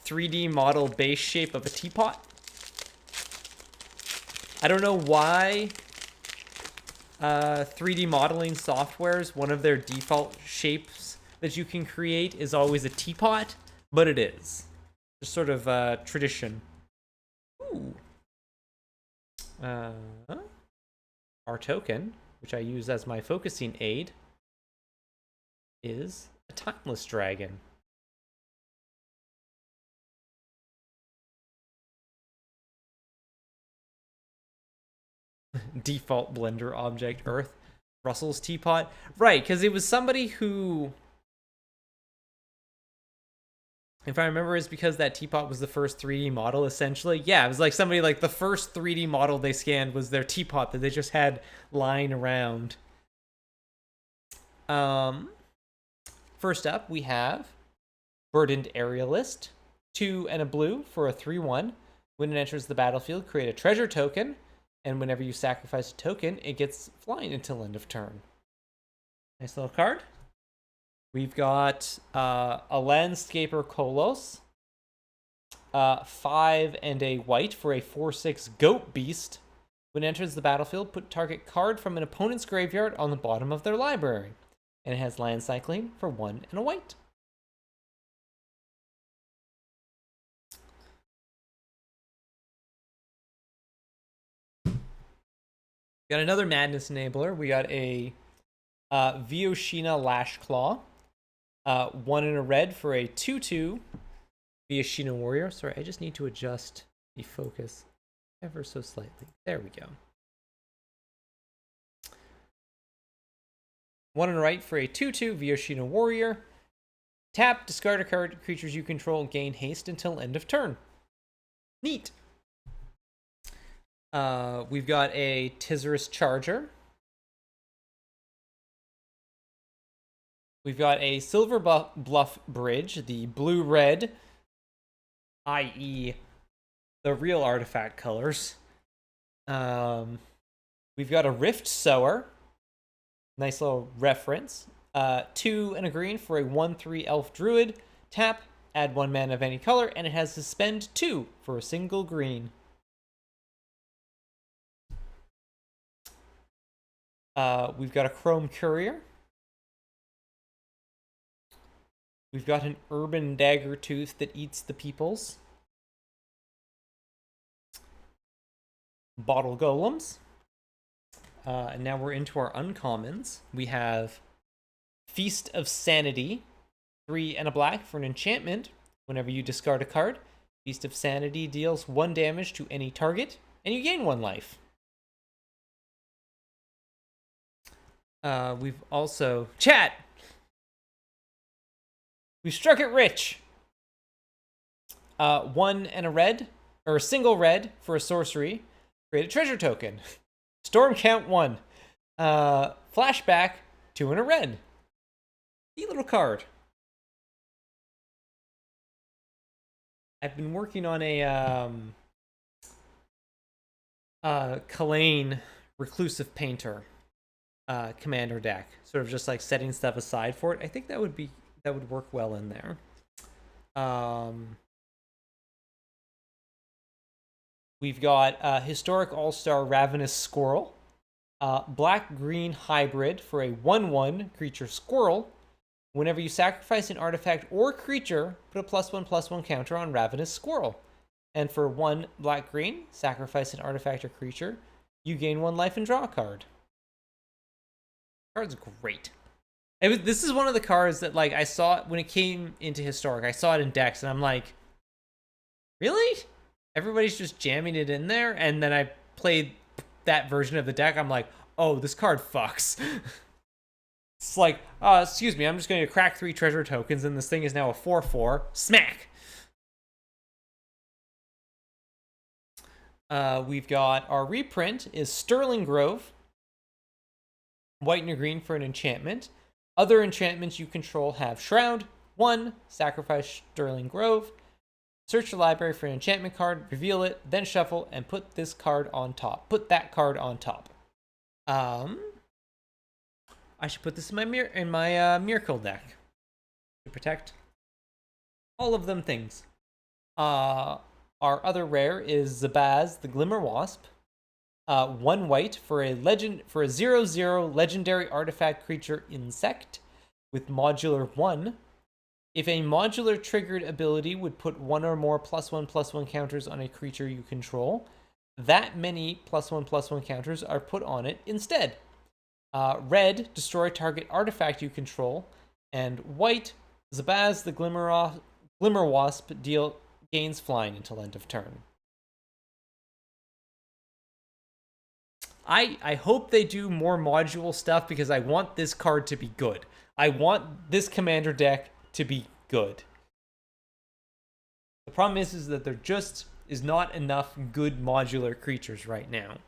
3D model base shape of a teapot. I don't know why 3D modeling softwares, one of their default shapes that you can create is always a teapot, but it is. Just sort of tradition. Ooh. Our token, which I use as my focusing aid, is a timeless dragon. Default Blender object Earth. Russell's teapot. Right, because it was somebody who, if I remember, is because that teapot was the first 3D model, essentially. Yeah, it was like somebody, like the first 3D model they scanned was their teapot that they just had lying around. First up, we have Burdened Aerialist. 2 and a blue for a 3/1. When it enters the battlefield, create a treasure token. And whenever you sacrifice a token, it gets flying until end of turn. Nice little card. We've got a Landscaper Kolos. 5 and a white for a 4/6 Goat Beast. When it enters the battlefield, put target card from an opponent's graveyard on the bottom of their library. And it has land cycling for 1 and a white. Got another Madness Enabler. We got a Vioshina Lashclaw. 1 and a red for a 2/2 Vioshina Warrior. Sorry, I just need to adjust the focus ever so slightly. There we go. 1 and a right for a 2/2 Vioshina Warrior. Tap, discard a card. Creatures you control gain haste until end of turn. Neat. We've got a Tizerus Charger. We've got a Silver Bluff Bridge, the blue-red, i.e. the real artifact colors. We've got a Rift Sower. Nice little reference. 2 and a green for a 1/3 Elf Druid. Tap, add 1 mana of any color, and it has Suspend 2 for a single green. We've got a Chrome Courier. We've got an Urban Daggertooth that eats the peoples. Bottle Golems. And now we're into our uncommons. We have Feast of Sanity. 3 and a black for an enchantment. Whenever you discard a card, Feast of Sanity deals 1 damage to any target, and you gain 1 life. We've also... Chat! We've struck it rich. 1 and a red, or a single red for a sorcery. Create a treasure token. Storm count 1. Flashback, 2 and a red. Neat little card. I've been working on a Kalane Reclusive Painter commander deck, sort of just like setting stuff aside for it. I think that would work well in there. We've got Historic All-Star Ravenous Squirrel, black-green hybrid for a 1/1 creature squirrel. Whenever you sacrifice an artifact or creature, put a +1/+1 counter on Ravenous Squirrel. And for 1 black-green, sacrifice an artifact or creature, you gain 1 life and draw a card. Card's great. This is one of the cards that, like, I saw it when it came into Historic. I saw it in decks, and I'm like, really? Everybody's just jamming it in there? And then I played that version of the deck. I'm like, oh, this card fucks. It's like, excuse me, I'm just going to crack 3 treasure tokens, and this thing is now a 4/4. Smack! We've got our reprint is Sterling Grove. White and a green for an enchantment. Other enchantments you control have Shroud. 1, sacrifice Sterling Grove. Search your library for an enchantment card, reveal it, then shuffle, and put this card on top. Put that card on top. I should put this in my Miracle deck to protect all of them things. Our other rare is Zabaz, the Glimmer Wasp. 1 white for a 0/0 legendary artifact creature insect with modular 1. If a modular triggered ability would put 1 or more +1/+1 counters on a creature you control, that many +1/+1 counters are put on it instead. Red, destroy target artifact you control, and white, Zabaz the Glimmer Wasp gains flying until end of turn. I hope they do more module stuff because I want this card to be good. I want this commander deck to be good. The problem is that there just is not enough good modular creatures right now.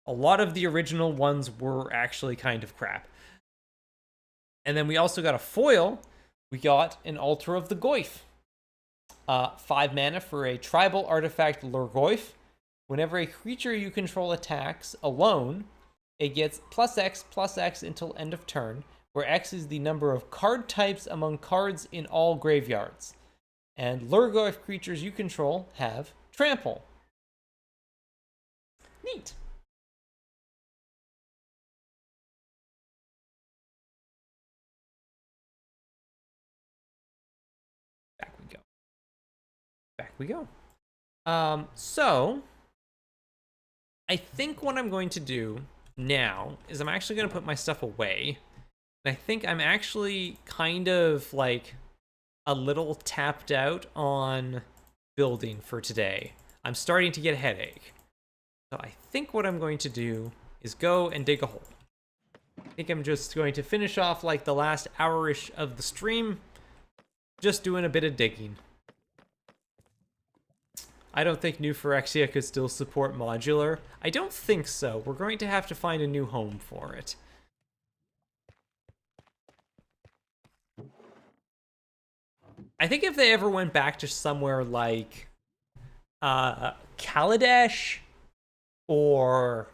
A lot of the original ones were actually kind of crap. And then we also got a foil. We got an Altar of the Goyf. 5 mana for a tribal artifact Lurgoyf. Whenever a creature you control attacks alone, it gets +X/+X until end of turn, where X is the number of card types among cards in all graveyards. And Lurgoyf creatures you control have Trample. Neat. Back we go. So I think what I'm going to do now is I'm actually going to put my stuff away. And I think I'm actually kind of like a little tapped out on building for today. I'm starting to get a headache. So I think what I'm going to do is go and dig a hole. I think I'm just going to finish off like the last hour-ish of the stream, just doing a bit of digging. I don't think New Phyrexia could still support modular. I don't think so. We're going to have to find a new home for it. I think if they ever went back to somewhere like Kaladesh, or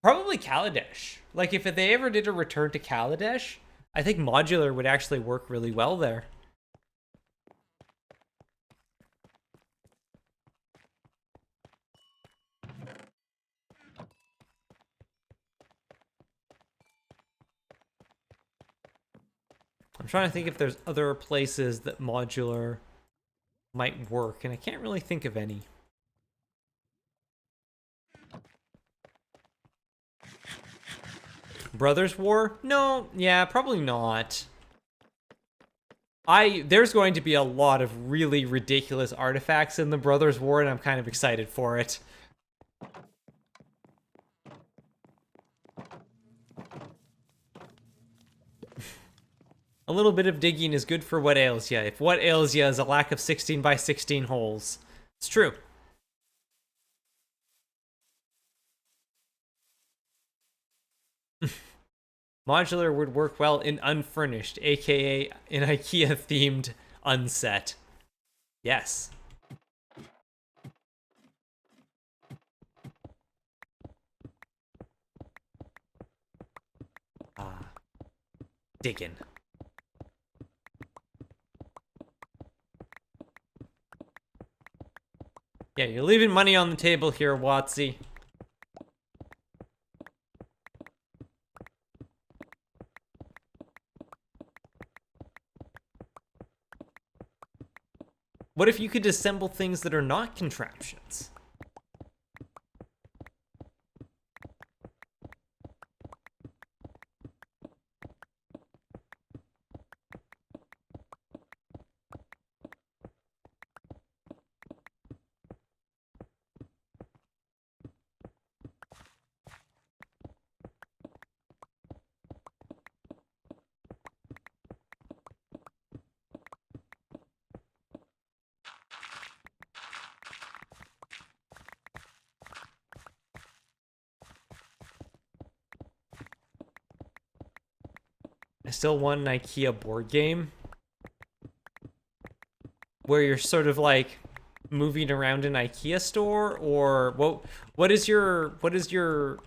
probably Kaladesh. Like if they ever did a return to Kaladesh, I think modular would actually work really well there. I'm trying to think if there's other places that modular might work, and I can't really think of any. Brothers War? No, yeah, probably not. There's going to be a lot of really ridiculous artifacts in the Brothers War, and I'm kind of excited for it. A little bit of digging is good for what ails ya. If what ails ya is a lack of 16 by 16 holes. It's true. Modular would work well in unfurnished, aka an IKEA-themed unset. Yes. digging. Yeah, you're leaving money on the table here, Watsy. What if you could assemble things that are not contraptions? I still want an IKEA board game where you're sort of like moving around an IKEA store, or what is your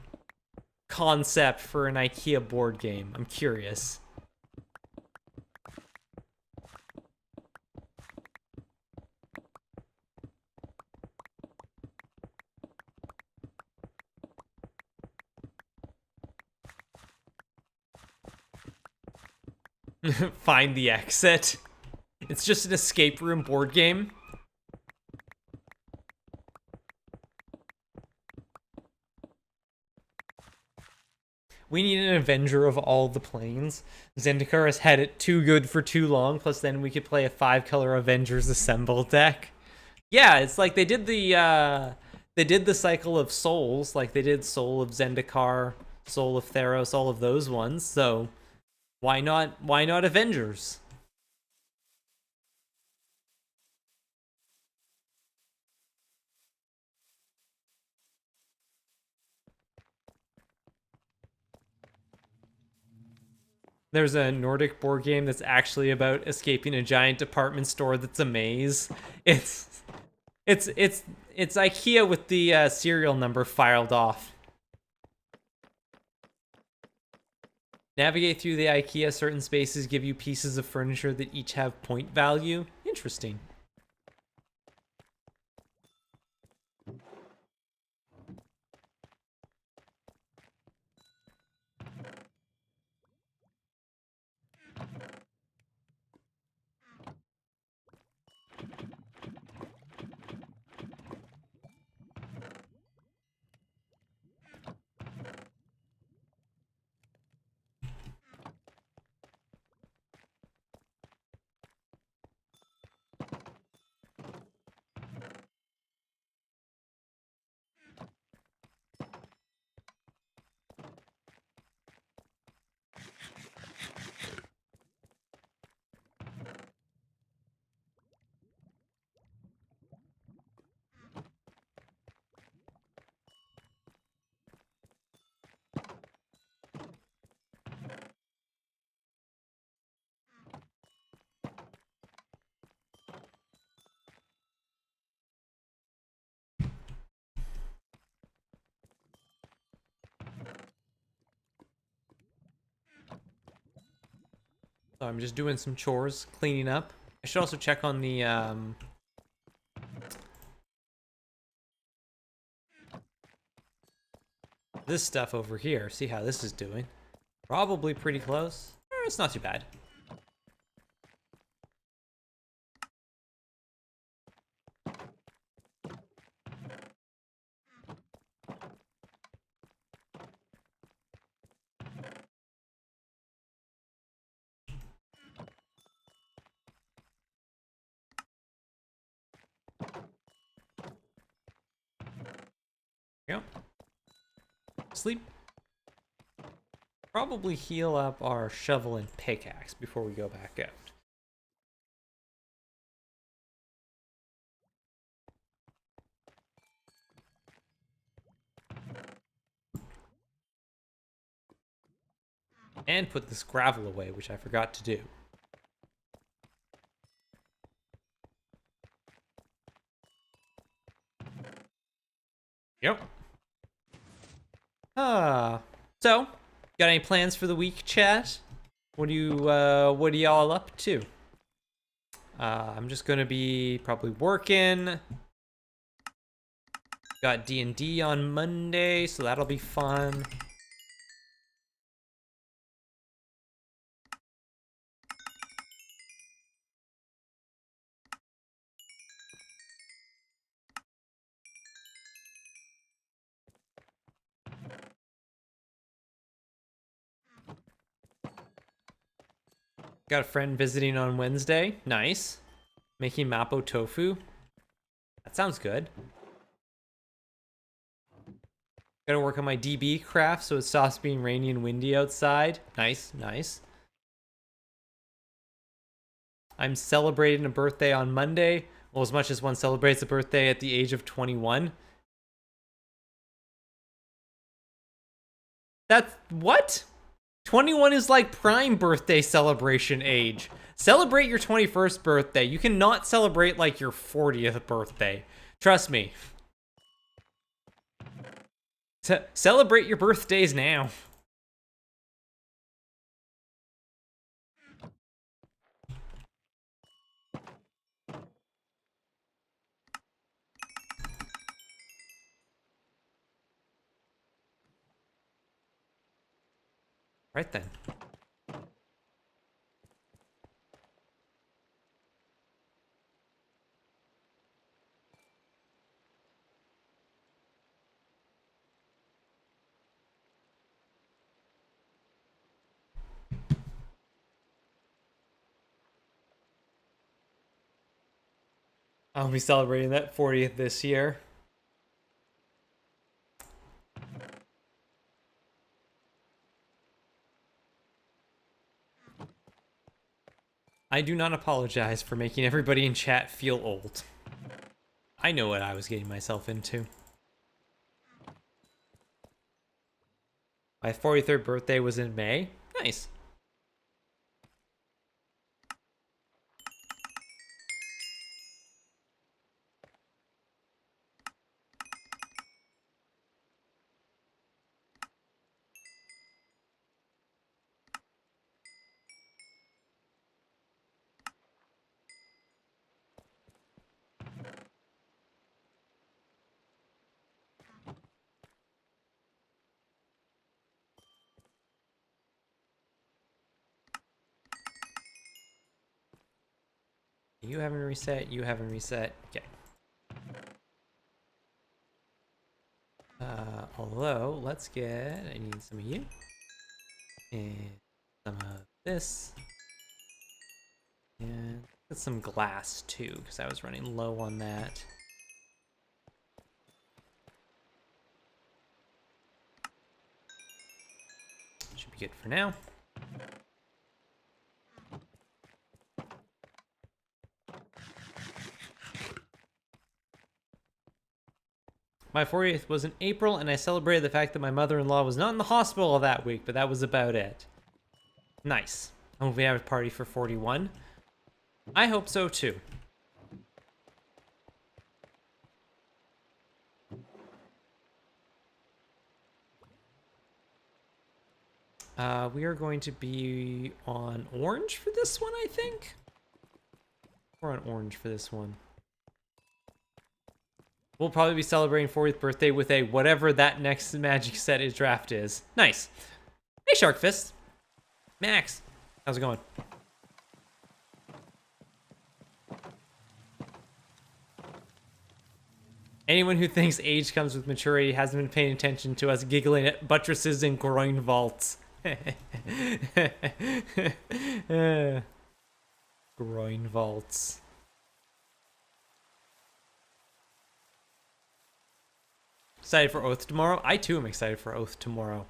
concept for an IKEA board game? I'm curious. Find the exit. It's just an escape room board game. We need an Avenger of all the planes. Zendikar has had it too good for too long, plus then we could play a 5-color Avengers Assemble deck. Yeah, it's like they did the cycle of souls, like they did Soul of Zendikar, Soul of Theros, all of those ones, so why not Avengers? There's a Nordic board game that's actually about escaping a giant department store that's a maze. It's IKEA with the serial number filed off. Navigate through the IKEA. Certain spaces give you pieces of furniture that each have point value. Interesting. So I'm just doing some chores, cleaning up. I should also check on the this stuff over here. See how this is doing. Probably pretty close. It's not too bad. Yep. Sleep. Probably heal up our shovel and pickaxe before we go back out. And put this gravel away, which I forgot to do. Yep. So, got any plans for the week, chat? What are y'all up to? I'm just gonna be probably working. Got D&D on Monday, so that'll be fun. Got a friend visiting on Wednesday. Nice. Making mapo tofu. That sounds good. Gotta work on my DB craft so it stops being rainy and windy outside. Nice, nice. I'm celebrating a birthday on Monday. Well, as much as one celebrates a birthday at the age of 21. That's what? 21 is like prime birthday celebration age. Celebrate your 21st birthday. You cannot celebrate like your 40th birthday. Trust me. Celebrate your birthdays now. Right then. I'll be celebrating that 40th this year. I do not apologize for making everybody in chat feel old. I know what I was getting myself into. My 43rd birthday was in May. Nice. You haven't reset, you haven't reset. Okay. Although, let's get, I need some of you. And some of this. And get some glass too, because I was running low on that. Should be good for now. My 40th was in April, and I celebrated the fact that my mother-in-law was not in the hospital that week, but that was about it. Nice. I hope we have a party for 41. I hope so too. We are going to be on orange for this one, I think. We're on orange for this one. We'll probably be celebrating 40th birthday with a whatever that next magic set is draft is. Nice. Hey, Shark Fist. Max. How's it going? Anyone who thinks age comes with maturity hasn't been paying attention to us giggling at buttresses and groin vaults. Groin vaults. Excited for Oath tomorrow? I too am excited for Oath tomorrow.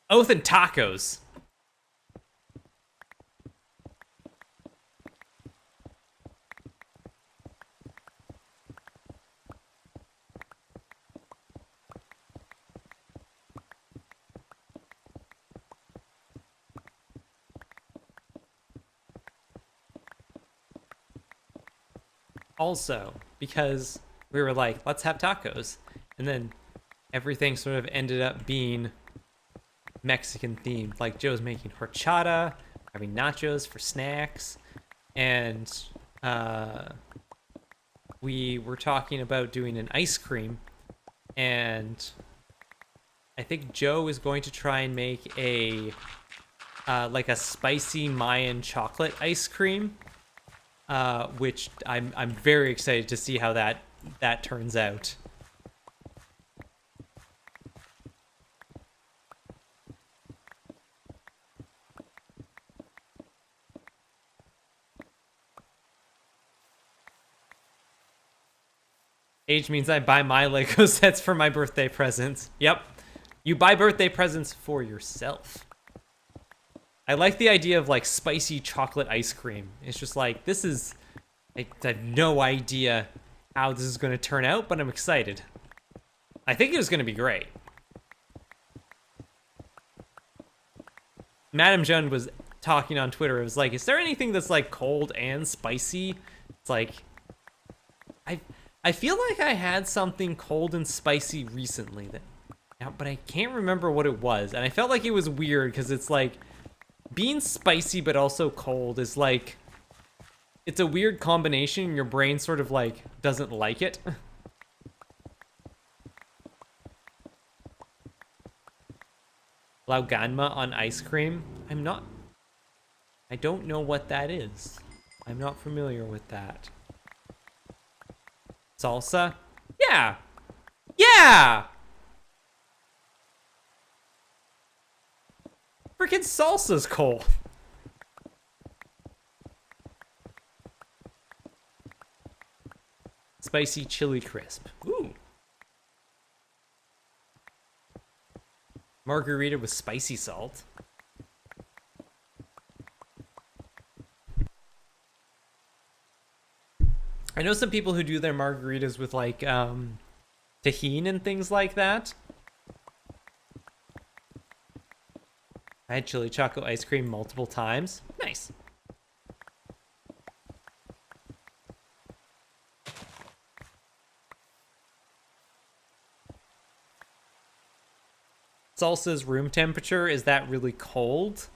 Oath and tacos. Also, because we were like, let's have tacos. And then everything sort of ended up being Mexican themed. Like Joe's making horchata, having nachos for snacks, and we were talking about doing an ice cream, and I think Joe is going to try and make a like a spicy Mayan chocolate ice cream, which I'm very excited to see how that turns out. Age means I buy my Lego sets for my birthday presents. Yep. You buy birthday presents for yourself. I like the idea of like spicy chocolate ice cream. It's just like, this is, I have no idea how this is going to turn out, but I'm excited. I think it was going to be great. Madame Jeanne was talking on Twitter. It was like, is there anything that's like cold and spicy? It's like, I feel like I had something cold and spicy recently, but I can't remember what it was. And I felt like it was weird because it's like being spicy but also cold is like, it's a weird combination. Your brain sort of like doesn't like it. Lauganma on ice cream? I don't know what that is. I'm not familiar with that. Salsa? Yeah! Yeah! Freaking salsa's cold. Spicy chili crisp. Ooh. Margarita with spicy salt. I know some people who do their margaritas with like tahini and things like that. I had chili chocolate ice cream multiple times. Nice. Salsa's room temperature, is that really cold?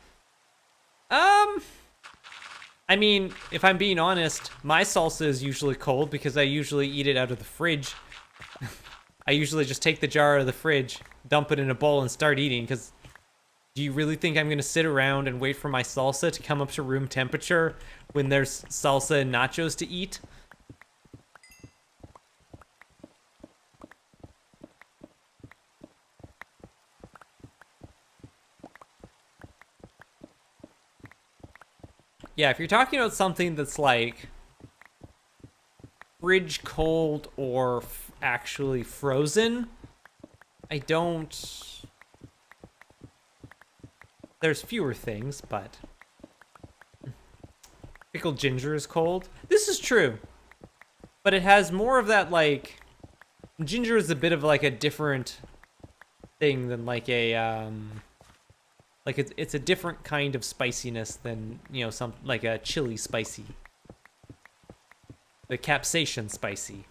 I mean, if I'm being honest, my salsa is usually cold because I usually eat it out of the fridge. I usually just take the jar out of the fridge, dump it in a bowl, and start eating, because do you really think I'm going to sit around and wait for my salsa to come up to room temperature when there's salsa and nachos to eat? Yeah, if you're talking about something that's like fridge cold or actually frozen, I don't... There's fewer things, but... Pickled ginger is cold. This is true. But it has more of that, like... Ginger is a bit of, like, a different thing than, like, a, Like, it's a different kind of spiciness than, you know, some, like a chili spicy. The capsaicin spicy.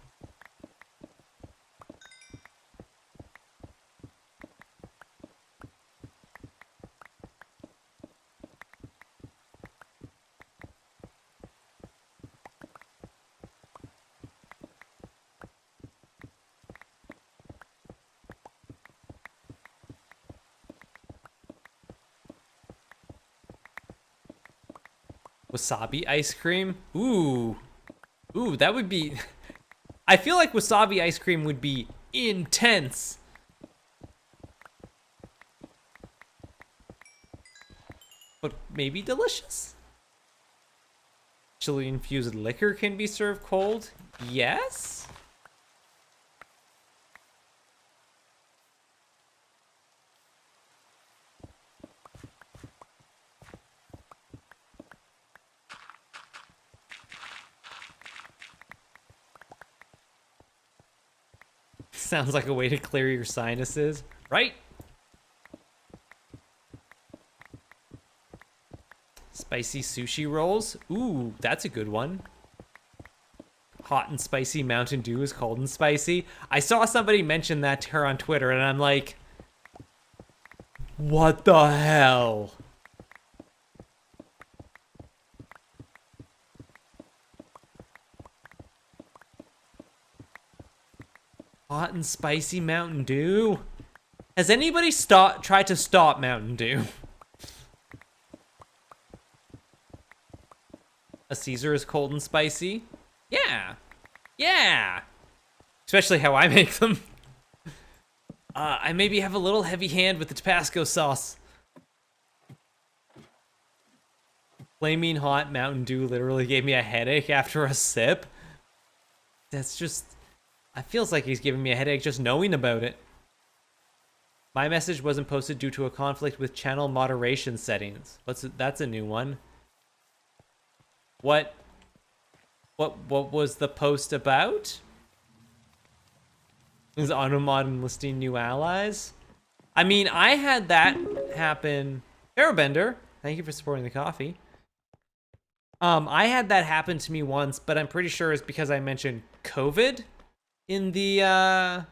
Wasabi ice cream? Ooh. Ooh, that would be... I feel like wasabi ice cream would be intense. But maybe delicious? Chili-infused liquor can be served cold? Yes? Sounds like a way to clear your sinuses, right? Spicy sushi rolls? Ooh, that's a good one. Hot and spicy Mountain Dew is cold and spicy. I saw somebody mention that to her on Twitter, and I'm like, what the hell? Hot and spicy Mountain Dew. Has anybody tried to stop Mountain Dew? A Caesar is cold and spicy? Yeah. Yeah. Especially how I make them. I maybe have a little heavy hand with the Tabasco sauce. Flaming hot Mountain Dew literally gave me a headache after a sip. That's just... it feels like he's giving me a headache just knowing about it. My message wasn't posted due to a conflict with channel moderation settings. That's a new one. What was the post about? Is Automod enlisting new allies? I mean, I had that happen. Airbender, thank you for supporting the coffee. I had that happen to me once, but I'm pretty sure it's because I mentioned COVID in the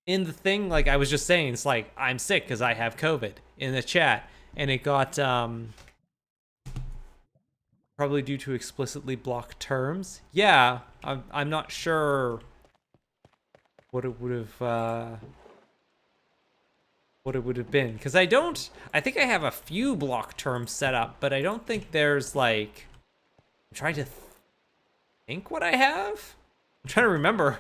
thing. Like, I was just saying, it's like, I'm sick because I have COVID in the chat, and it got probably due to explicitly blocked terms. Yeah, I'm not sure what it would have been, because I think I have a few block terms set up, but I don't think there's like, I'm trying to think what I have. I'm trying to remember.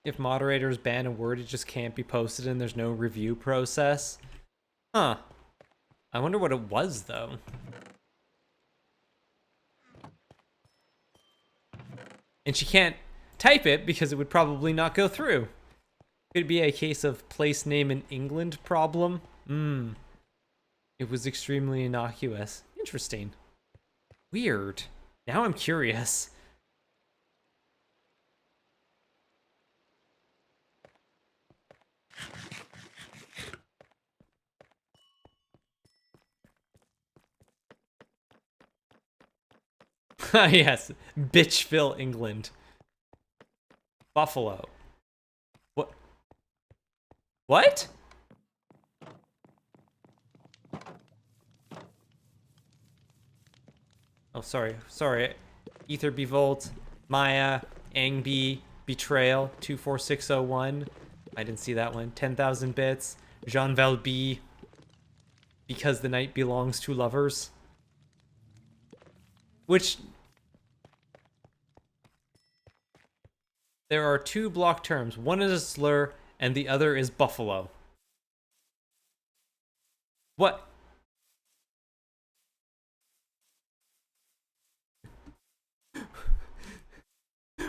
If moderators ban a word, it just can't be posted and there's no review process. Huh. I wonder what it was, though. And she can't type it because it would probably not go through. Could it be a case of place name in England problem? It was extremely innocuous. Interesting. Weird. Now I'm curious. Yes, Bitchville, England. Buffalo. What? What? Oh, sorry. Ether Bevolt, Maya, Angby, Betrayal, 24601. I didn't see that one. 10,000 bits. Jean Valby. Because the night belongs to lovers. Which... there are two block terms. One is a slur, and the other is buffalo. What?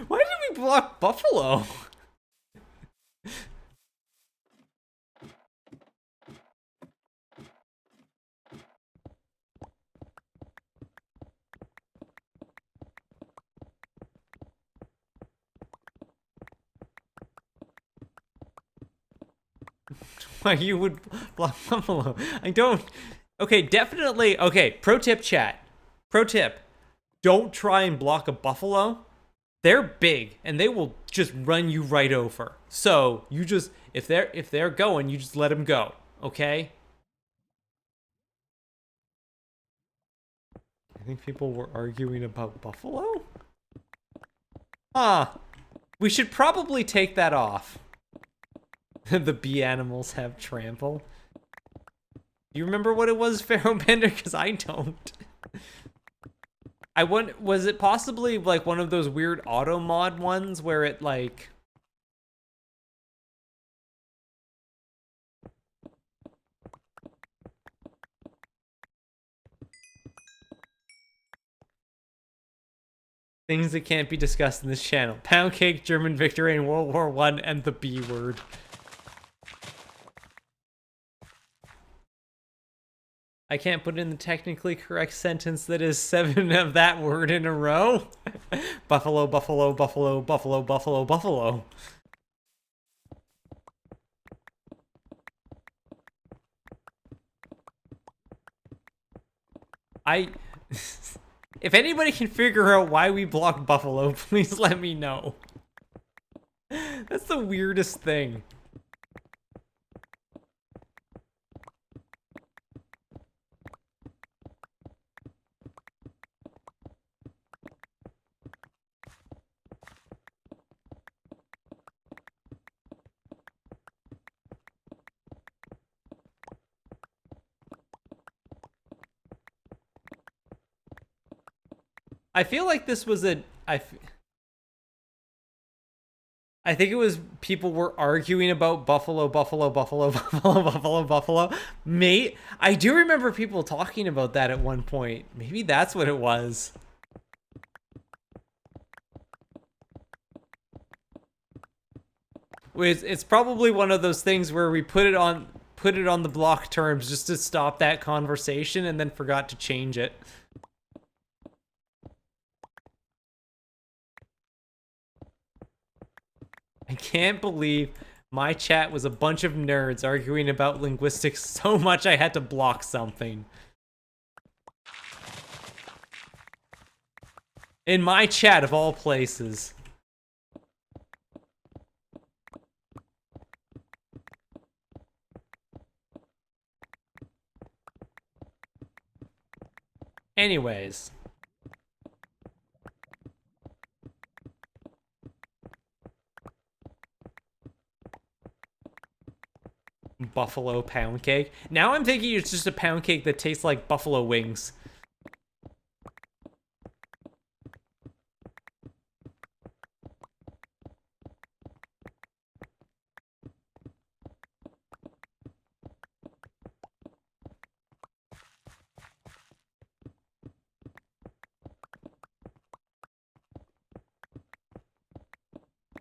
Why did we block buffalo? Why you would block buffalo? I don't. Okay, definitely. Okay, pro tip, chat. Pro tip: don't try and block a buffalo. They're big and they will just run you right over. So you just, if they're going, you just let them go. Okay. I think people were arguing about buffalo. We should probably take that off. The bee animals have trample. Do you remember what it was, Pharaoh Bender? Because I don't. Was it possibly like one of those weird auto mod ones where it like... things that can't be discussed in this channel. Pound cake, German victory in World War I, and the B word. I can't put in the technically correct sentence that is 7 of that word in a row. Buffalo, buffalo, buffalo, buffalo, buffalo, buffalo. If anybody can figure out why we blocked buffalo, please let me know. That's the weirdest thing. I feel like this was I think it was people were arguing about buffalo, buffalo, buffalo, buffalo, buffalo, buffalo. Mate, I do remember people talking about that at one point. Maybe that's what it was. It's probably one of those things where we put it on the block terms just to stop that conversation and then forgot to change it. I can't believe my chat was a bunch of nerds arguing about linguistics so much I had to block something. In my chat of all places. Anyways. Buffalo pound cake. Now I'm thinking it's just a pound cake that tastes like buffalo wings.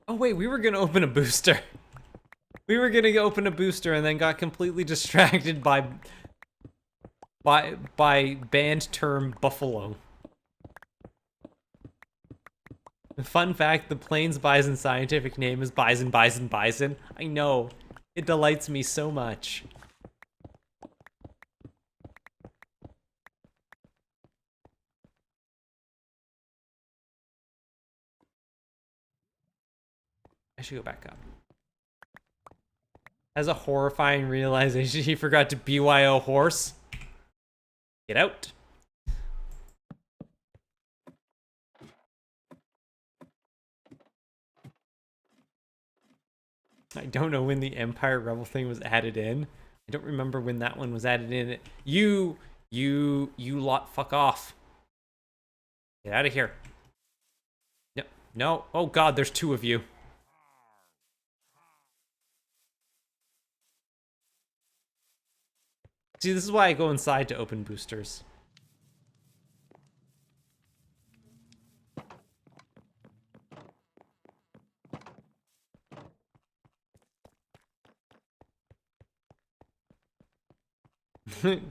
Oh wait, we were gonna open a booster. We were gonna open a booster and then got completely distracted by band term buffalo. Fun fact, the Plains bison scientific name is bison, bison, bison. I know. It delights me so much. I should go back up. As a horrifying realization, he forgot to BYO horse. Get out. I don't know when the Empire Rebel thing was added in. I don't remember when that one was added in. You lot fuck off. Get out of here. No, no. Oh God, there's two of you. See, this is why I go inside to open boosters.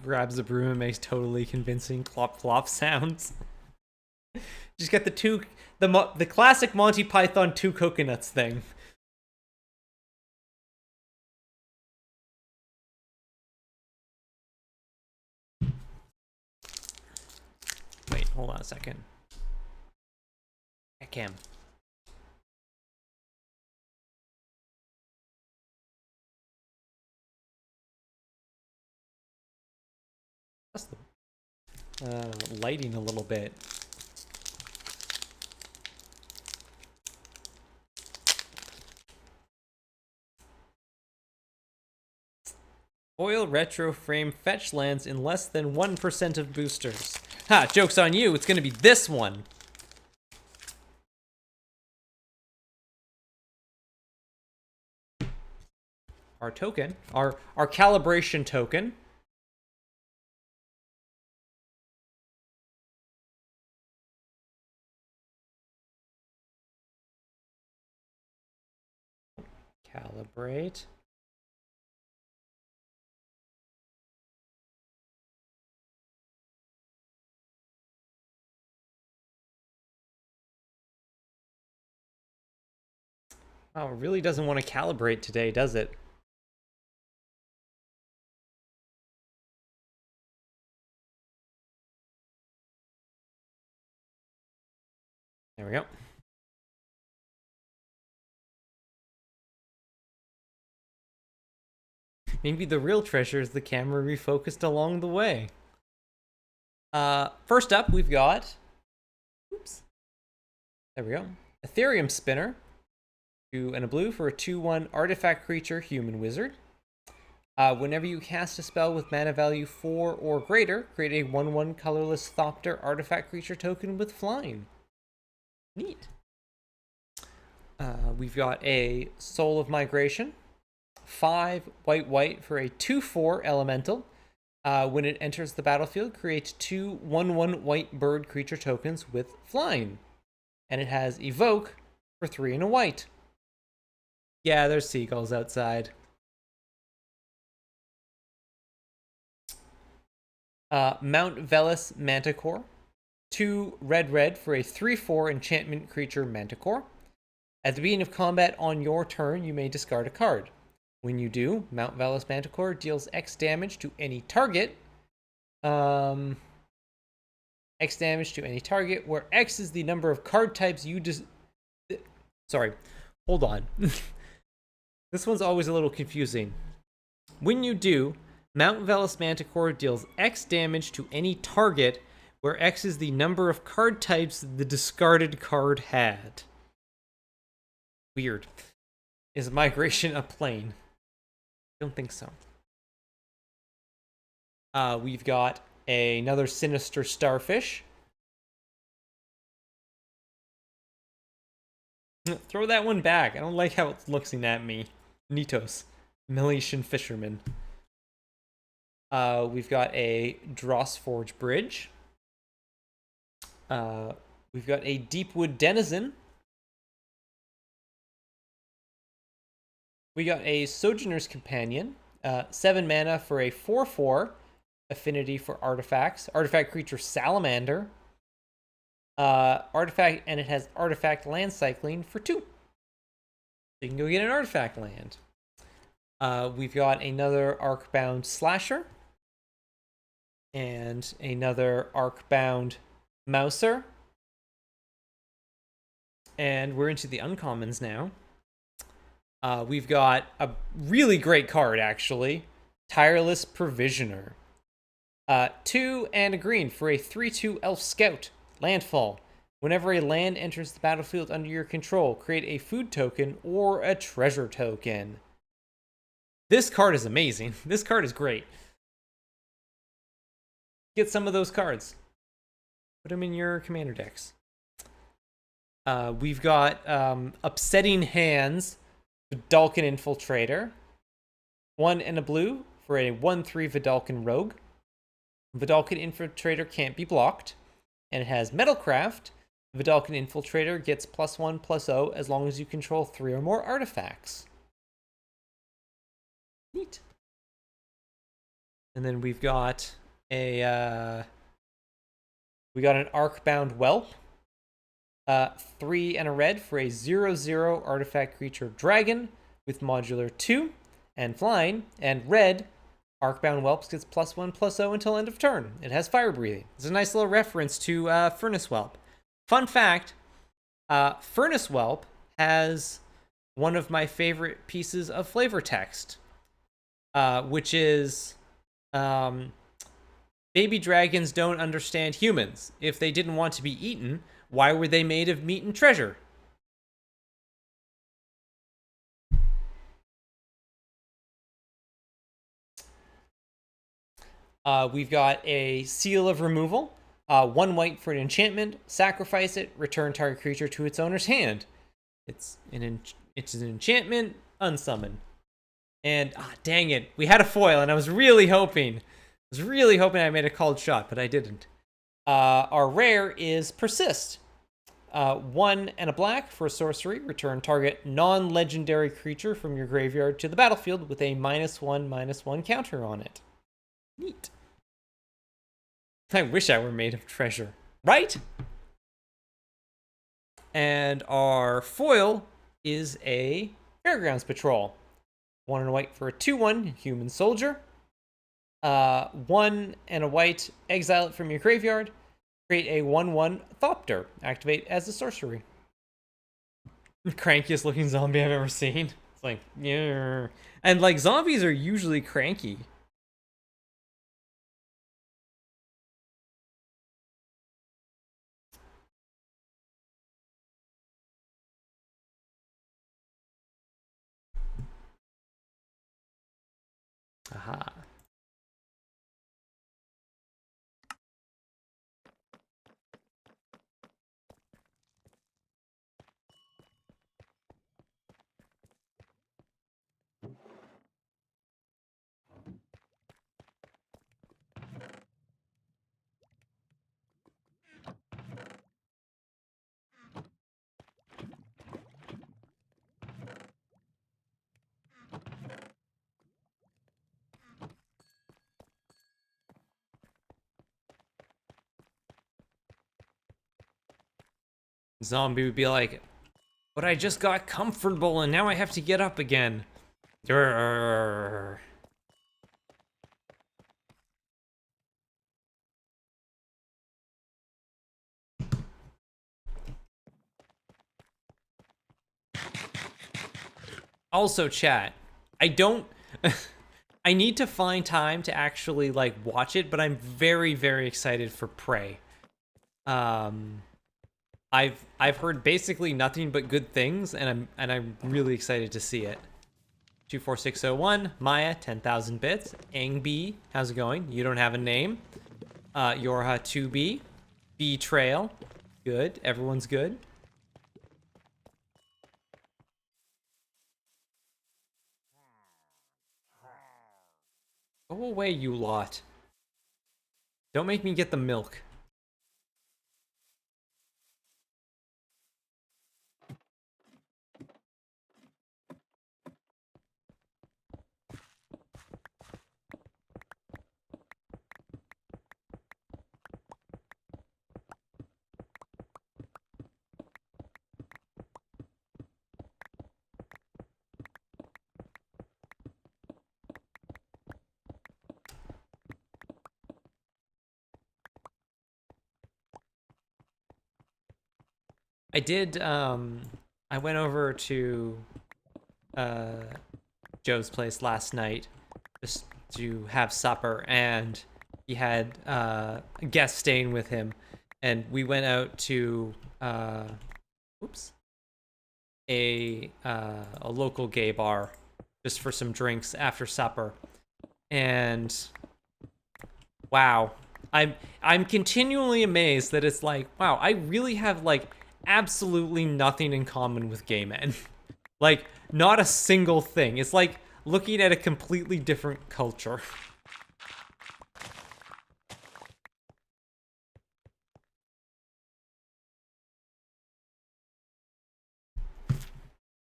Grabs a broom and makes totally convincing clop clop sounds. Just get the classic Monty Python 2 coconuts thing. Wait, hold on a second. Heck him. That's the lighting a little bit. Foil retro frame fetch lands in less than 1% of boosters. Ha, joke's on you, it's gonna be this one. Our token, our calibration token. Calibrate. Oh, it really doesn't want to calibrate today, does it? There we go. Maybe the real treasure is the camera refocused along the way. First up, we've got... Oops. There we go. Ethereum Spinner. 2 and a blue for a 2/1 artifact creature human wizard. Whenever you cast a spell with mana value 4 or greater, create a 1/1 colorless Thopter artifact creature token with flying. Neat. We've got a Soul of Migration. 5 white for a 2/4 elemental. When it enters the battlefield, create 2 1/1 white bird creature tokens with flying. And it has Evoke for 3 and a white. Yeah, there's seagulls outside. Mount Velis Manticore. 2 red for a 3/4 enchantment creature Manticore. At the beginning of combat on your turn, you may discard a card. When you do, Mount Velis Manticore deals X damage to any target. X damage to any target, where X is the number of card types you Sorry, hold on. This one's always a little confusing. When you do, Mount Velis Manticore deals X damage to any target, where X is the number of card types the discarded card had. Weird. Is migration a plane? Don't think so. We've got another Sinister Starfish. Throw that one back. I don't like how it's looking at me. Nitos. Miletian Fisherman. We've got a Drossforge Bridge. We've got a Deepwood Denizen. We got a Sojourner's Companion. 7 mana for a 4/4. Affinity for artifacts. Artifact creature Salamander. Artifact, and it has artifact land cycling for 2. So you can go get an artifact land. We've got another Arcbound Slasher. And another Arcbound Mouser. And we're into the uncommons now. We've got a really great card, actually. Tireless Provisioner. 2 and a green for a 3/2 Elf Scout. Landfall. Whenever a land enters the battlefield under your control, create a food token or a treasure token. This card is amazing. This card is great. Get some of those cards. Put them in your commander decks. We've got Upsetting Hands, Vidalcan Infiltrator. 1 and a blue for a 1/3 Vidalcan Rogue. Vidalcan Infiltrator can't be blocked. And it has Metalcraft. Vidalcan Infiltrator gets +1/+0 as long as you control 3 or more artifacts. Neat. And then we've got an Arcbound Whelp. 3 and a red for a 0/0 artifact creature dragon with modular 2 and flying. And red, Arcbound Whelps gets +1/+0 until end of turn. It has fire breathing. It's a nice little reference to Furnace Whelp. Fun fact, Furnace Whelp has one of my favorite pieces of flavor text, which is baby dragons don't understand humans. If they didn't want to be eaten, why were they made of meat and treasure? We've got a Seal of Removal. 1 white for an enchantment. Sacrifice it. Return target creature to its owner's hand. It's an enchantment. Unsummon. And dang it, we had a foil, and I was really hoping I made a called shot, but I didn't. Our rare is Persist. 1 and a black for a sorcery. Return target non-legendary creature from your graveyard to the battlefield with a -1/-1 counter on it. Neat. I wish I were made of treasure, right? And our foil is a Fairgrounds Patrol. 1 and a white for a 2/1 human soldier. 1 and a white, exile it from your graveyard. Create a 1/1 Thopter. Activate as a sorcery. The crankiest looking zombie I've ever seen. It's like, yeah. And like, zombies are usually cranky. Zombie would be like, but I just got comfortable and now I have to get up again. Grrr. Also, chat, I don't... I need to find time to actually, like, watch it, but I'm very, very excited for Prey. I've heard basically nothing but good things, and I'm really excited to see it. 24601, Maya, 10,000 bits. Angb, how's it going? You don't have a name. Yorha 2B, Betrayal, good. Everyone's good. Go away, you lot. Don't make me get the milk. I did, I went over to, Joe's place last night just to have supper, and he had, a guest staying with him, and we went out to, oops, a local gay bar just for some drinks after supper, and wow, I'm continually amazed that it's like, wow, I really have like absolutely nothing in common with gay men. Like, not a single thing. It's like looking at a completely different culture.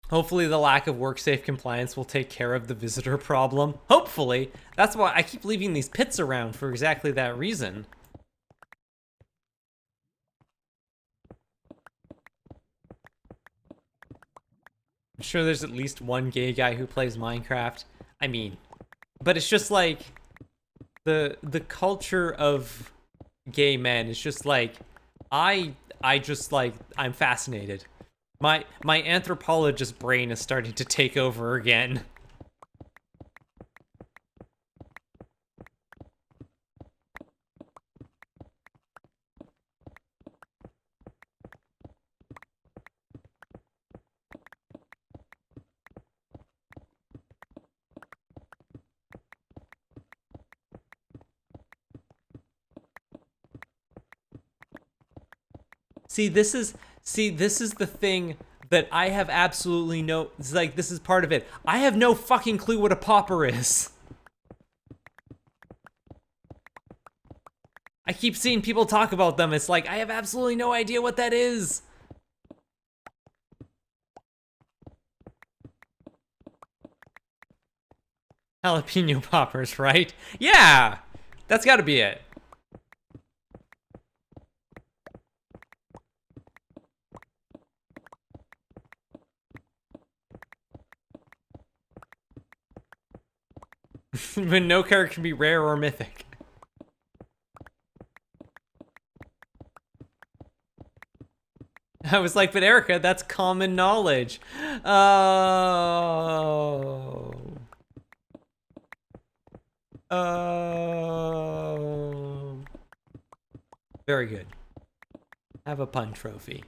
Hopefully the lack of work-safe compliance will take care of the visitor problem. Hopefully. That's why I keep leaving these pits around, for exactly that reason. I'm sure there's at least one gay guy who plays Minecraft. I mean, but it's just like the culture of gay men is just like I just like I'm fascinated. My anthropologist brain is starting to take over again. See, this is the thing that I have absolutely no, it's like, this is part of it. I have no fucking clue what a popper is. I keep seeing people talk about them. It's like, I have absolutely no idea what that is. Jalapeno poppers, right? Yeah! That's gotta be it. But no character can be rare or mythic. I was like, but Erica, that's common knowledge. Oh. Oh. Very good. Have a pun trophy.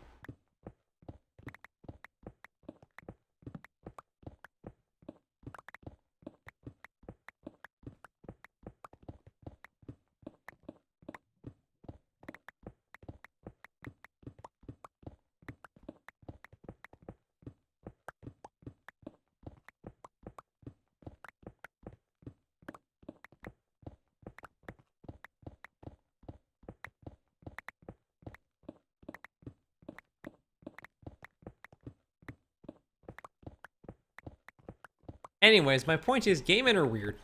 Anyways, my point is, gay men are weird.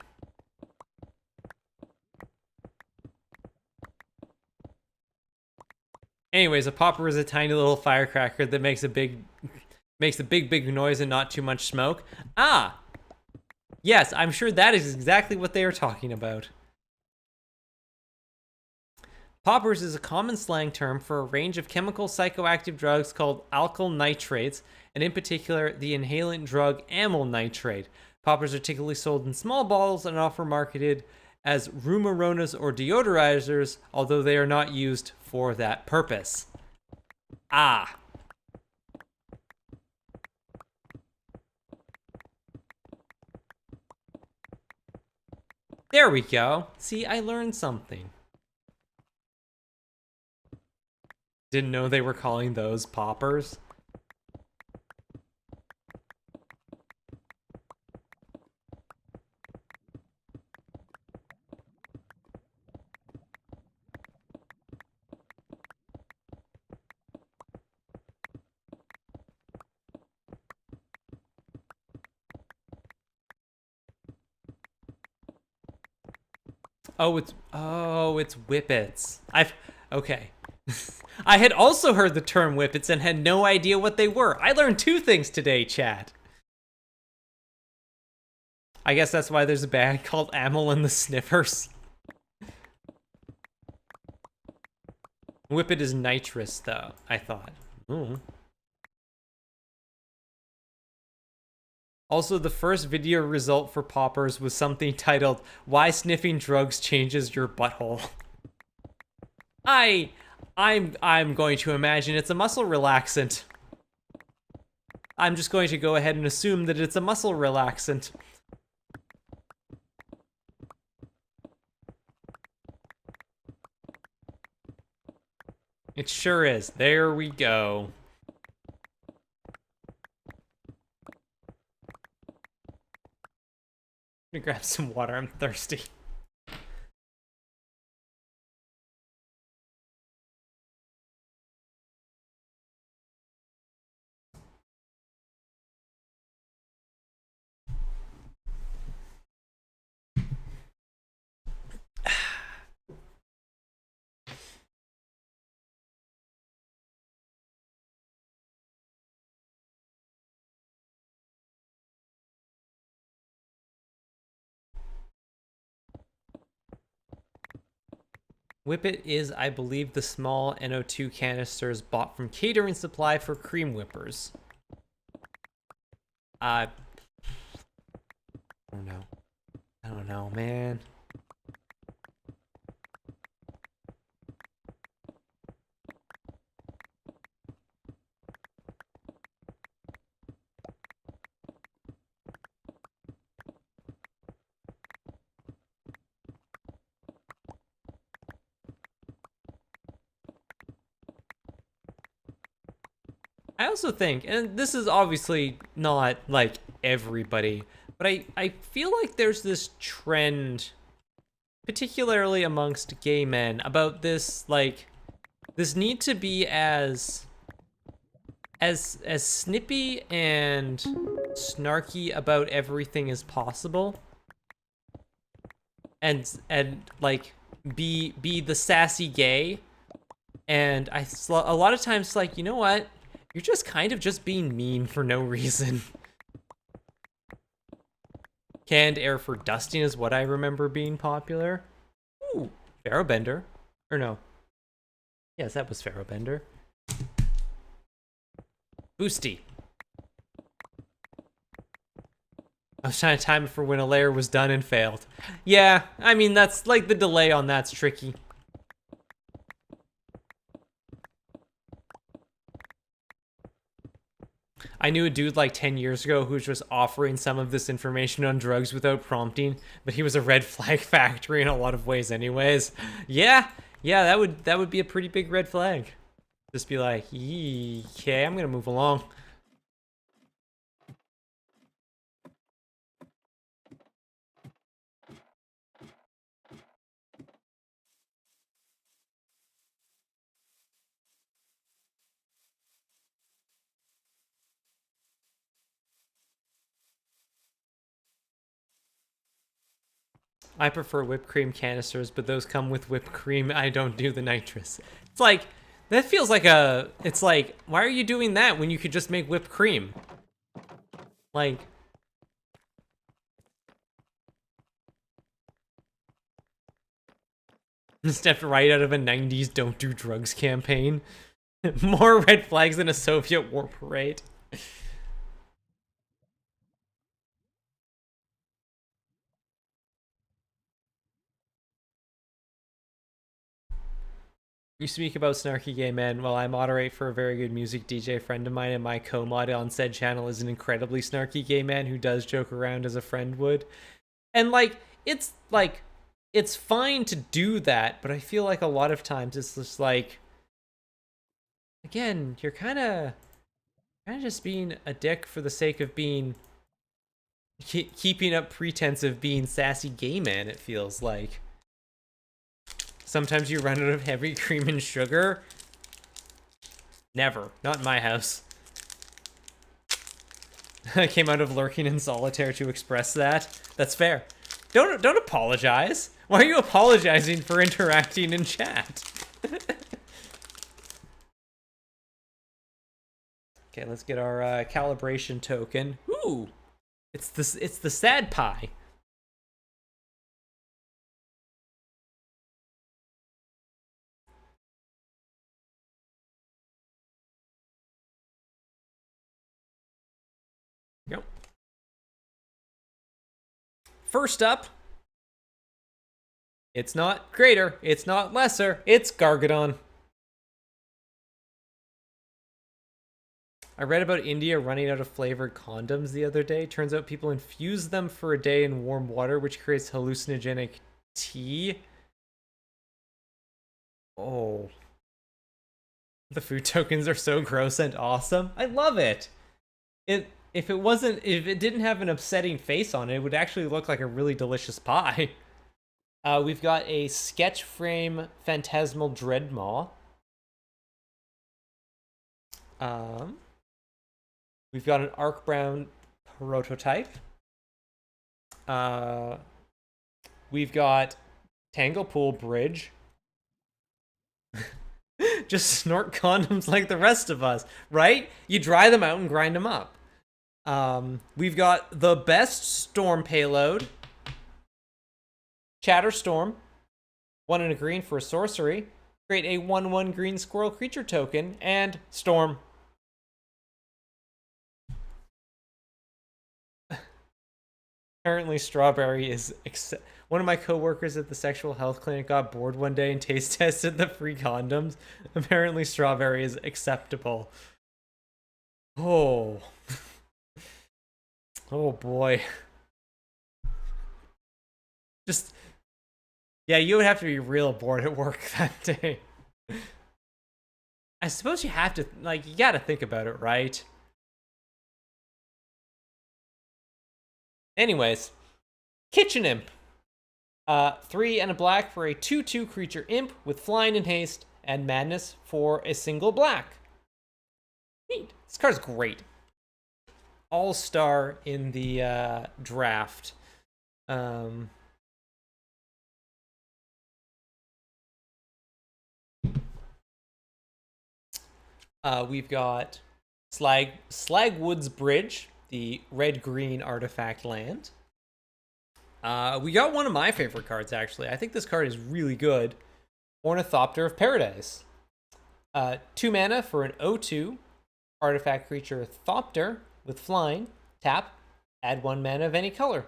Anyways, a popper is a tiny little firecracker that makes a big noise and not too much smoke. Ah, yes, I'm sure that is exactly what they are talking about. Poppers is a common slang term for a range of chemical psychoactive drugs called alkyl nitrates, and in particular, the inhalant drug amyl nitrate. Poppers are typically sold in small bottles and often marketed as rhumaronas or deodorizers, although they are not used for that purpose. Ah. There we go. See, I learned something. Didn't know they were calling those poppers. It's whippets. Okay. I had also heard the term whippets and had no idea what they were. I learned two things today, chat. I guess that's why there's a band called Amyl and the Sniffers. Whippet is nitrous, though, I thought. Ooh. Also, the first video result for poppers was something titled, "Why Sniffing Drugs Changes Your Butthole." I'm going to imagine it's a muscle relaxant. I'm just going to go ahead and assume that it's a muscle relaxant. It sure is. There we go. I'm gonna grab some water. I'm thirsty. Whippet is, I believe, the small NO2 canisters bought from catering supply for cream whippers. I don't know. I don't know, man. I also think, and this is obviously not like everybody, but I feel like there's this trend, particularly amongst gay men, about this like this need to be as snippy and snarky about everything as possible, and like be the sassy gay. And a lot of times, like, you know what? You're just kind of just being mean for no reason. Canned air for dusting is what I remember being popular. Ooh, Pharaohbender. Or no. Yes, that was Pharaohbender. Boosty. I was trying to time it for when a layer was done and failed. Yeah, I mean, that's like the delay on that's tricky. I knew a dude like 10 years ago who was just offering some of this information on drugs without prompting, but he was a red flag factory in a lot of ways anyways. Yeah, that would be a pretty big red flag. Just be like, okay, I'm gonna move along. I prefer whipped cream canisters, but those come with whipped cream. I don't do the nitrous. It's like, That feels like a... It's like, why are you doing that when you could just make whipped cream? Like... Stepped right out of a 90s don't do drugs campaign. More red flags than a Soviet war parade. You speak about snarky gay men. Well, I moderate for a very good music DJ friend of mine, and my co-mod on said channel is an incredibly snarky gay man who does joke around as a friend would. And like, it's fine to do that, but I feel like a lot of times it's just like, again, you're kind of just being a dick for the sake of being, keeping up pretense of being sassy gay man, it feels like. Sometimes you run out of heavy cream and sugar. Never. Not in my house. I came out of lurking in solitaire to express that. That's fair. Don't apologize. Why are you apologizing for interacting in chat? Okay, let's get our calibration token. Ooh, it's the sad pie. Yep. First up, it's not greater, it's not lesser, it's Gargadon. I read about India running out of flavored condoms the other day. Turns out people infuse them for a day in warm water, which creates hallucinogenic tea. Oh. The food tokens are so gross and awesome. I love it. If it didn't have an upsetting face on it, it would actually look like a really delicious pie. We've got a sketch frame phantasmal dreadmaw. We've got an arc brown prototype. We've got Tanglepool Bridge. Just snort condoms like the rest of us, right? You dry them out and grind them up. We've got the best storm payload. Chatterstorm. 1 and a green for a sorcery. Create a 1/1 green squirrel creature token. And Storm. Apparently Strawberry is... One of my coworkers at the sexual health clinic got bored one day and taste tested the free condoms. Apparently Strawberry is acceptable. Oh. Oh boy. Just... Yeah, you would have to be real bored at work that day. I suppose you have to, like, you gotta think about it, right? Anyways, Kitchen Imp. 3 and a black for a 2/2 creature imp with flying and haste and madness for a single black. Neat. This card's great. All-star in the draft. We've got Slagwood's Bridge, the red-green artifact land. We got one of my favorite cards, actually. I think this card is really good. Ornithopter of Paradise. 2 mana for an 0/2 artifact creature Thopter with flying. Tap, add 1 mana of any color.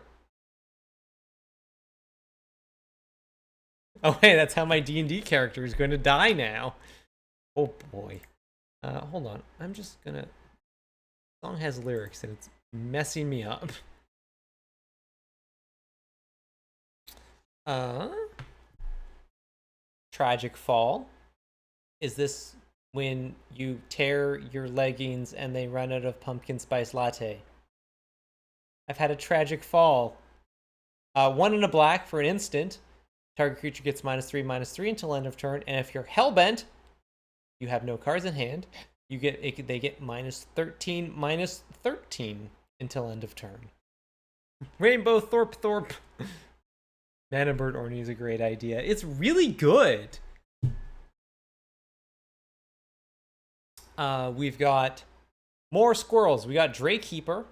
Oh, hey, that's how my D&D character is going to die now. Oh, boy. Hold on. I'm just gonna... The song has lyrics and it's messing me up. Tragic Fall. Is this when you tear your leggings and they run out of pumpkin spice latte? I've had a tragic fall. 1 and a black for an instant. Target creature gets -3/-3 until end of turn, and if you're hellbent, you have no cards in hand. They get -13/-13 until end of turn. Rainbow Thorpe. Mana Bird Orny is a great idea. It's really good. We've got more squirrels. We got Drake Keeper,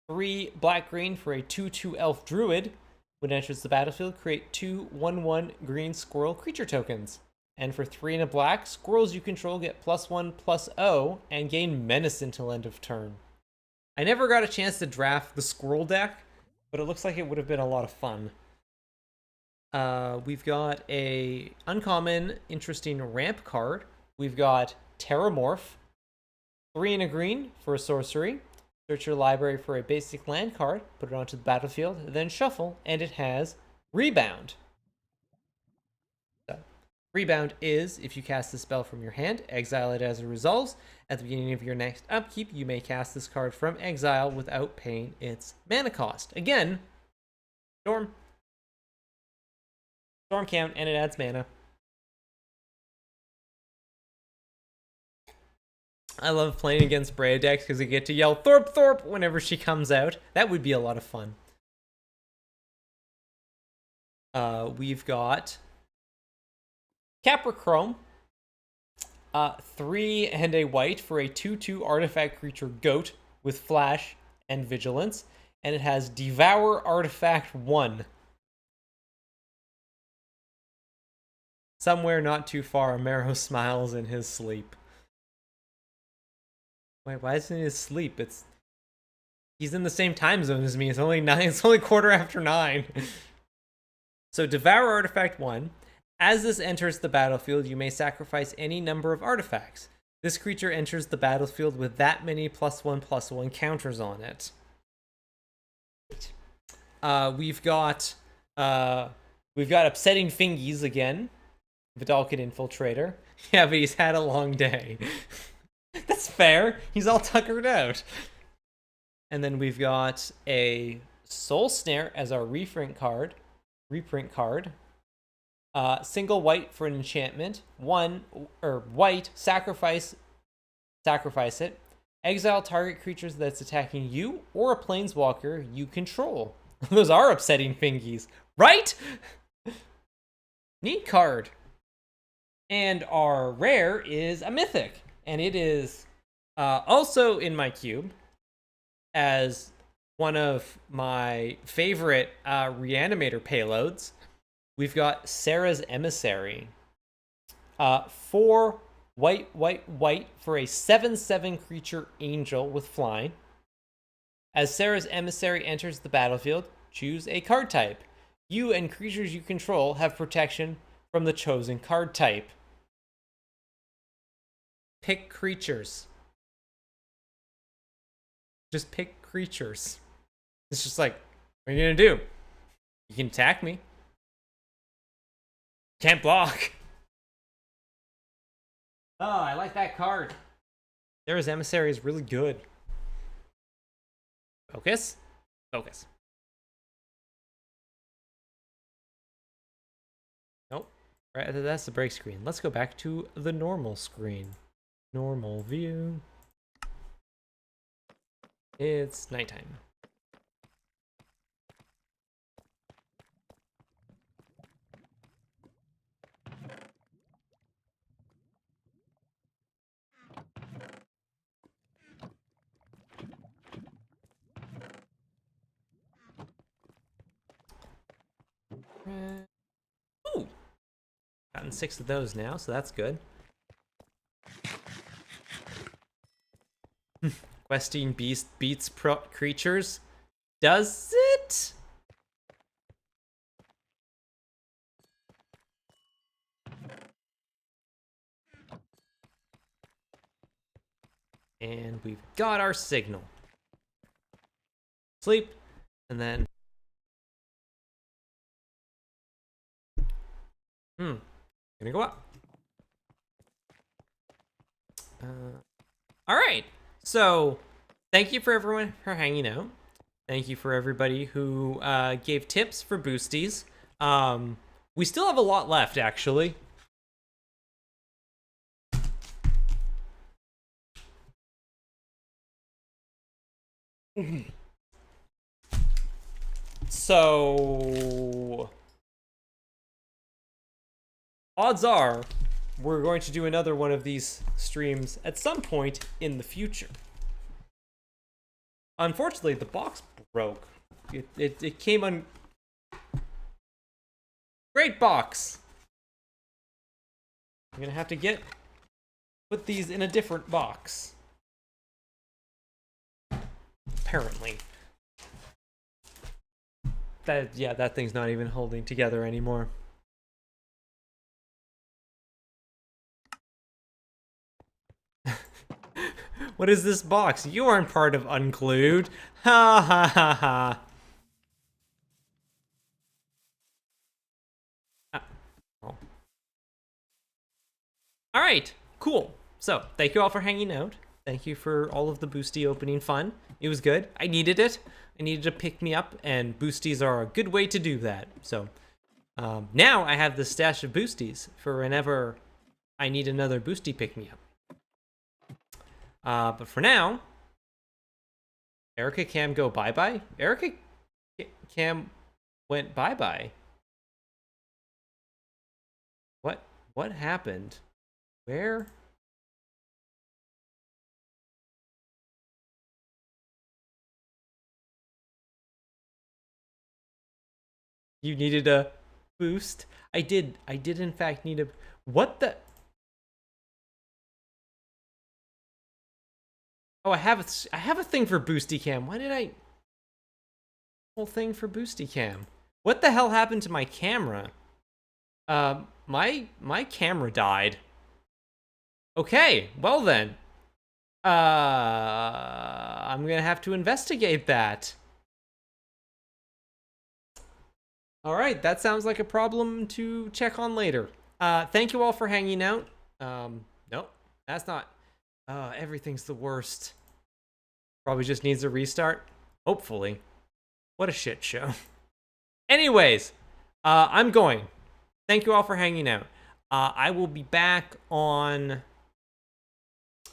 3 black-green for a 2/2 elf druid. When it enters the battlefield, create 2 1/1 green squirrel creature tokens. And for 3 and a black, squirrels you control get +1/+0 and gain menace until end of turn. I never got a chance to draft the squirrel deck, but it looks like it would have been a lot of fun. We've got a uncommon, interesting ramp card. We've got Terramorph, 3 and a green for a sorcery. Search your library for a basic land card, put it onto the battlefield, then shuffle, and it has Rebound. So, Rebound is, if you cast the spell from your hand, exile it as it resolves. At the beginning of your next upkeep, you may cast this card from exile without paying its mana cost. Again, Storm count, and it adds mana. I love playing against Brea decks because I get to yell Thorpe Thorpe whenever she comes out. That would be a lot of fun. We've got Caprichrome, 3 and a white for a 2/2 artifact creature goat with flash and vigilance, and it has Devour Artifact 1. Somewhere not too far, Amaro smiles in his sleep. Wait, why isn't he asleep? He's in the same time zone as me. It's only 9. It's only 9:15. So Devour Artifact 1. As this enters the battlefield, you may sacrifice any number of artifacts. This creature enters the battlefield with that many +1/+1 counters on it. We've got Upsetting Fingies again. Vidalcan Infiltrator. Yeah, but he's had a long day. That's fair. He's all tuckered out. And then we've got a Soul Snare as our reprint card. Single white for an enchantment. 1 or white, sacrifice it. Exile target creatures that's attacking you or a planeswalker you control. Those are Upsetting Fingies, right? Neat card. And our rare is a mythic. And it is also in my cube as one of my favorite reanimator payloads. We've got Sarah's Emissary. 4 white for a 7/7 creature angel with flying. As Sarah's Emissary enters the battlefield, choose a card type. You and creatures you control have protection from the chosen card type. Pick creatures. Just pick creatures. It's just like, what are you gonna do? You can attack me. Can't block. Oh, I like that card. Sarah's Emissary is really good. Focus. Focus. Nope. Right, that's the break screen. Let's go back to the normal screen. Normal view. It's nighttime. Ooh! Gotten 6 of those now, so that's good. Questing beast beats creatures. Does it? And we've got our signal. Sleep, and then gonna go up. All right. So, thank you for everyone for hanging out. Thank you for everybody who gave tips for boosties. We still have a lot left, actually. So, odds are we're going to do another one of these streams at some point in the future. Unfortunately, the box broke. It came on. Great box. I'm gonna have to put these in a different box. Apparently. That thing's not even holding together anymore. What is this box? You aren't part of Unclued. Ha ha ha ha. Oh. All right, cool. So thank you all for hanging out. Thank you for all of the boosty opening fun. It was good. I needed it. I needed to pick me up, and boosties are a good way to do that. So now I have the stash of boosties for whenever I need another boosty pick me up. But for now, Erica Cam go bye-bye? Erica Cam went bye-bye. What happened? Where? You needed a boost? I did in fact need a... What the... Oh, I have a thing for boosty cam. Why did I... Whole thing for boosty cam. What the hell happened to my camera? My camera died. Okay, well then. I'm gonna have to investigate that. All right, that sounds like a problem to check on later. Thank you all for hanging out. Nope, that's not... everything's the worst. Probably just needs a restart. Hopefully. What a shit show. Anyways, I'm going. Thank you all for hanging out. I will be back on...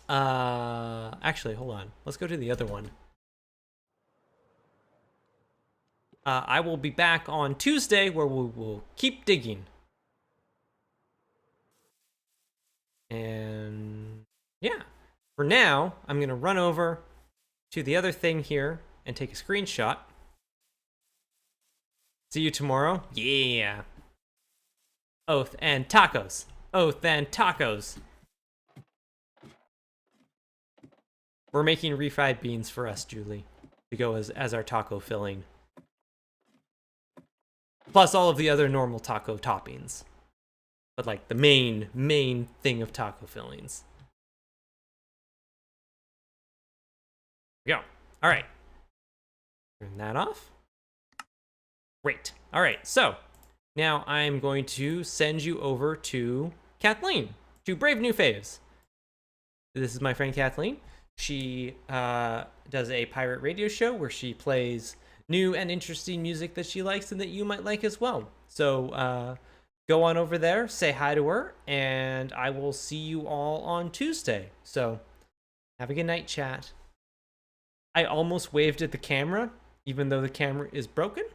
actually, hold on. Let's go to the other one. I will be back on Tuesday where we will keep digging. And yeah, for now, I'm going to run over to the other thing here and take a screenshot. See you tomorrow. Yeah. Oath and tacos. Oath and tacos. We're making refried beans for us, Julie, to go as our taco filling. Plus all of the other normal taco toppings. But like the main thing of taco fillings. Go. All right. Turn that off. Great. All right. So now I'm going to send you over to Kathleen, to Brave New Faves. This is my friend Kathleen. She does a pirate radio show where she plays new and interesting music that she likes and that you might like as well. So go on over there, say hi to her, and I will see you all on Tuesday. So have a good night, chat. I almost waved at the camera, even though the camera is broken.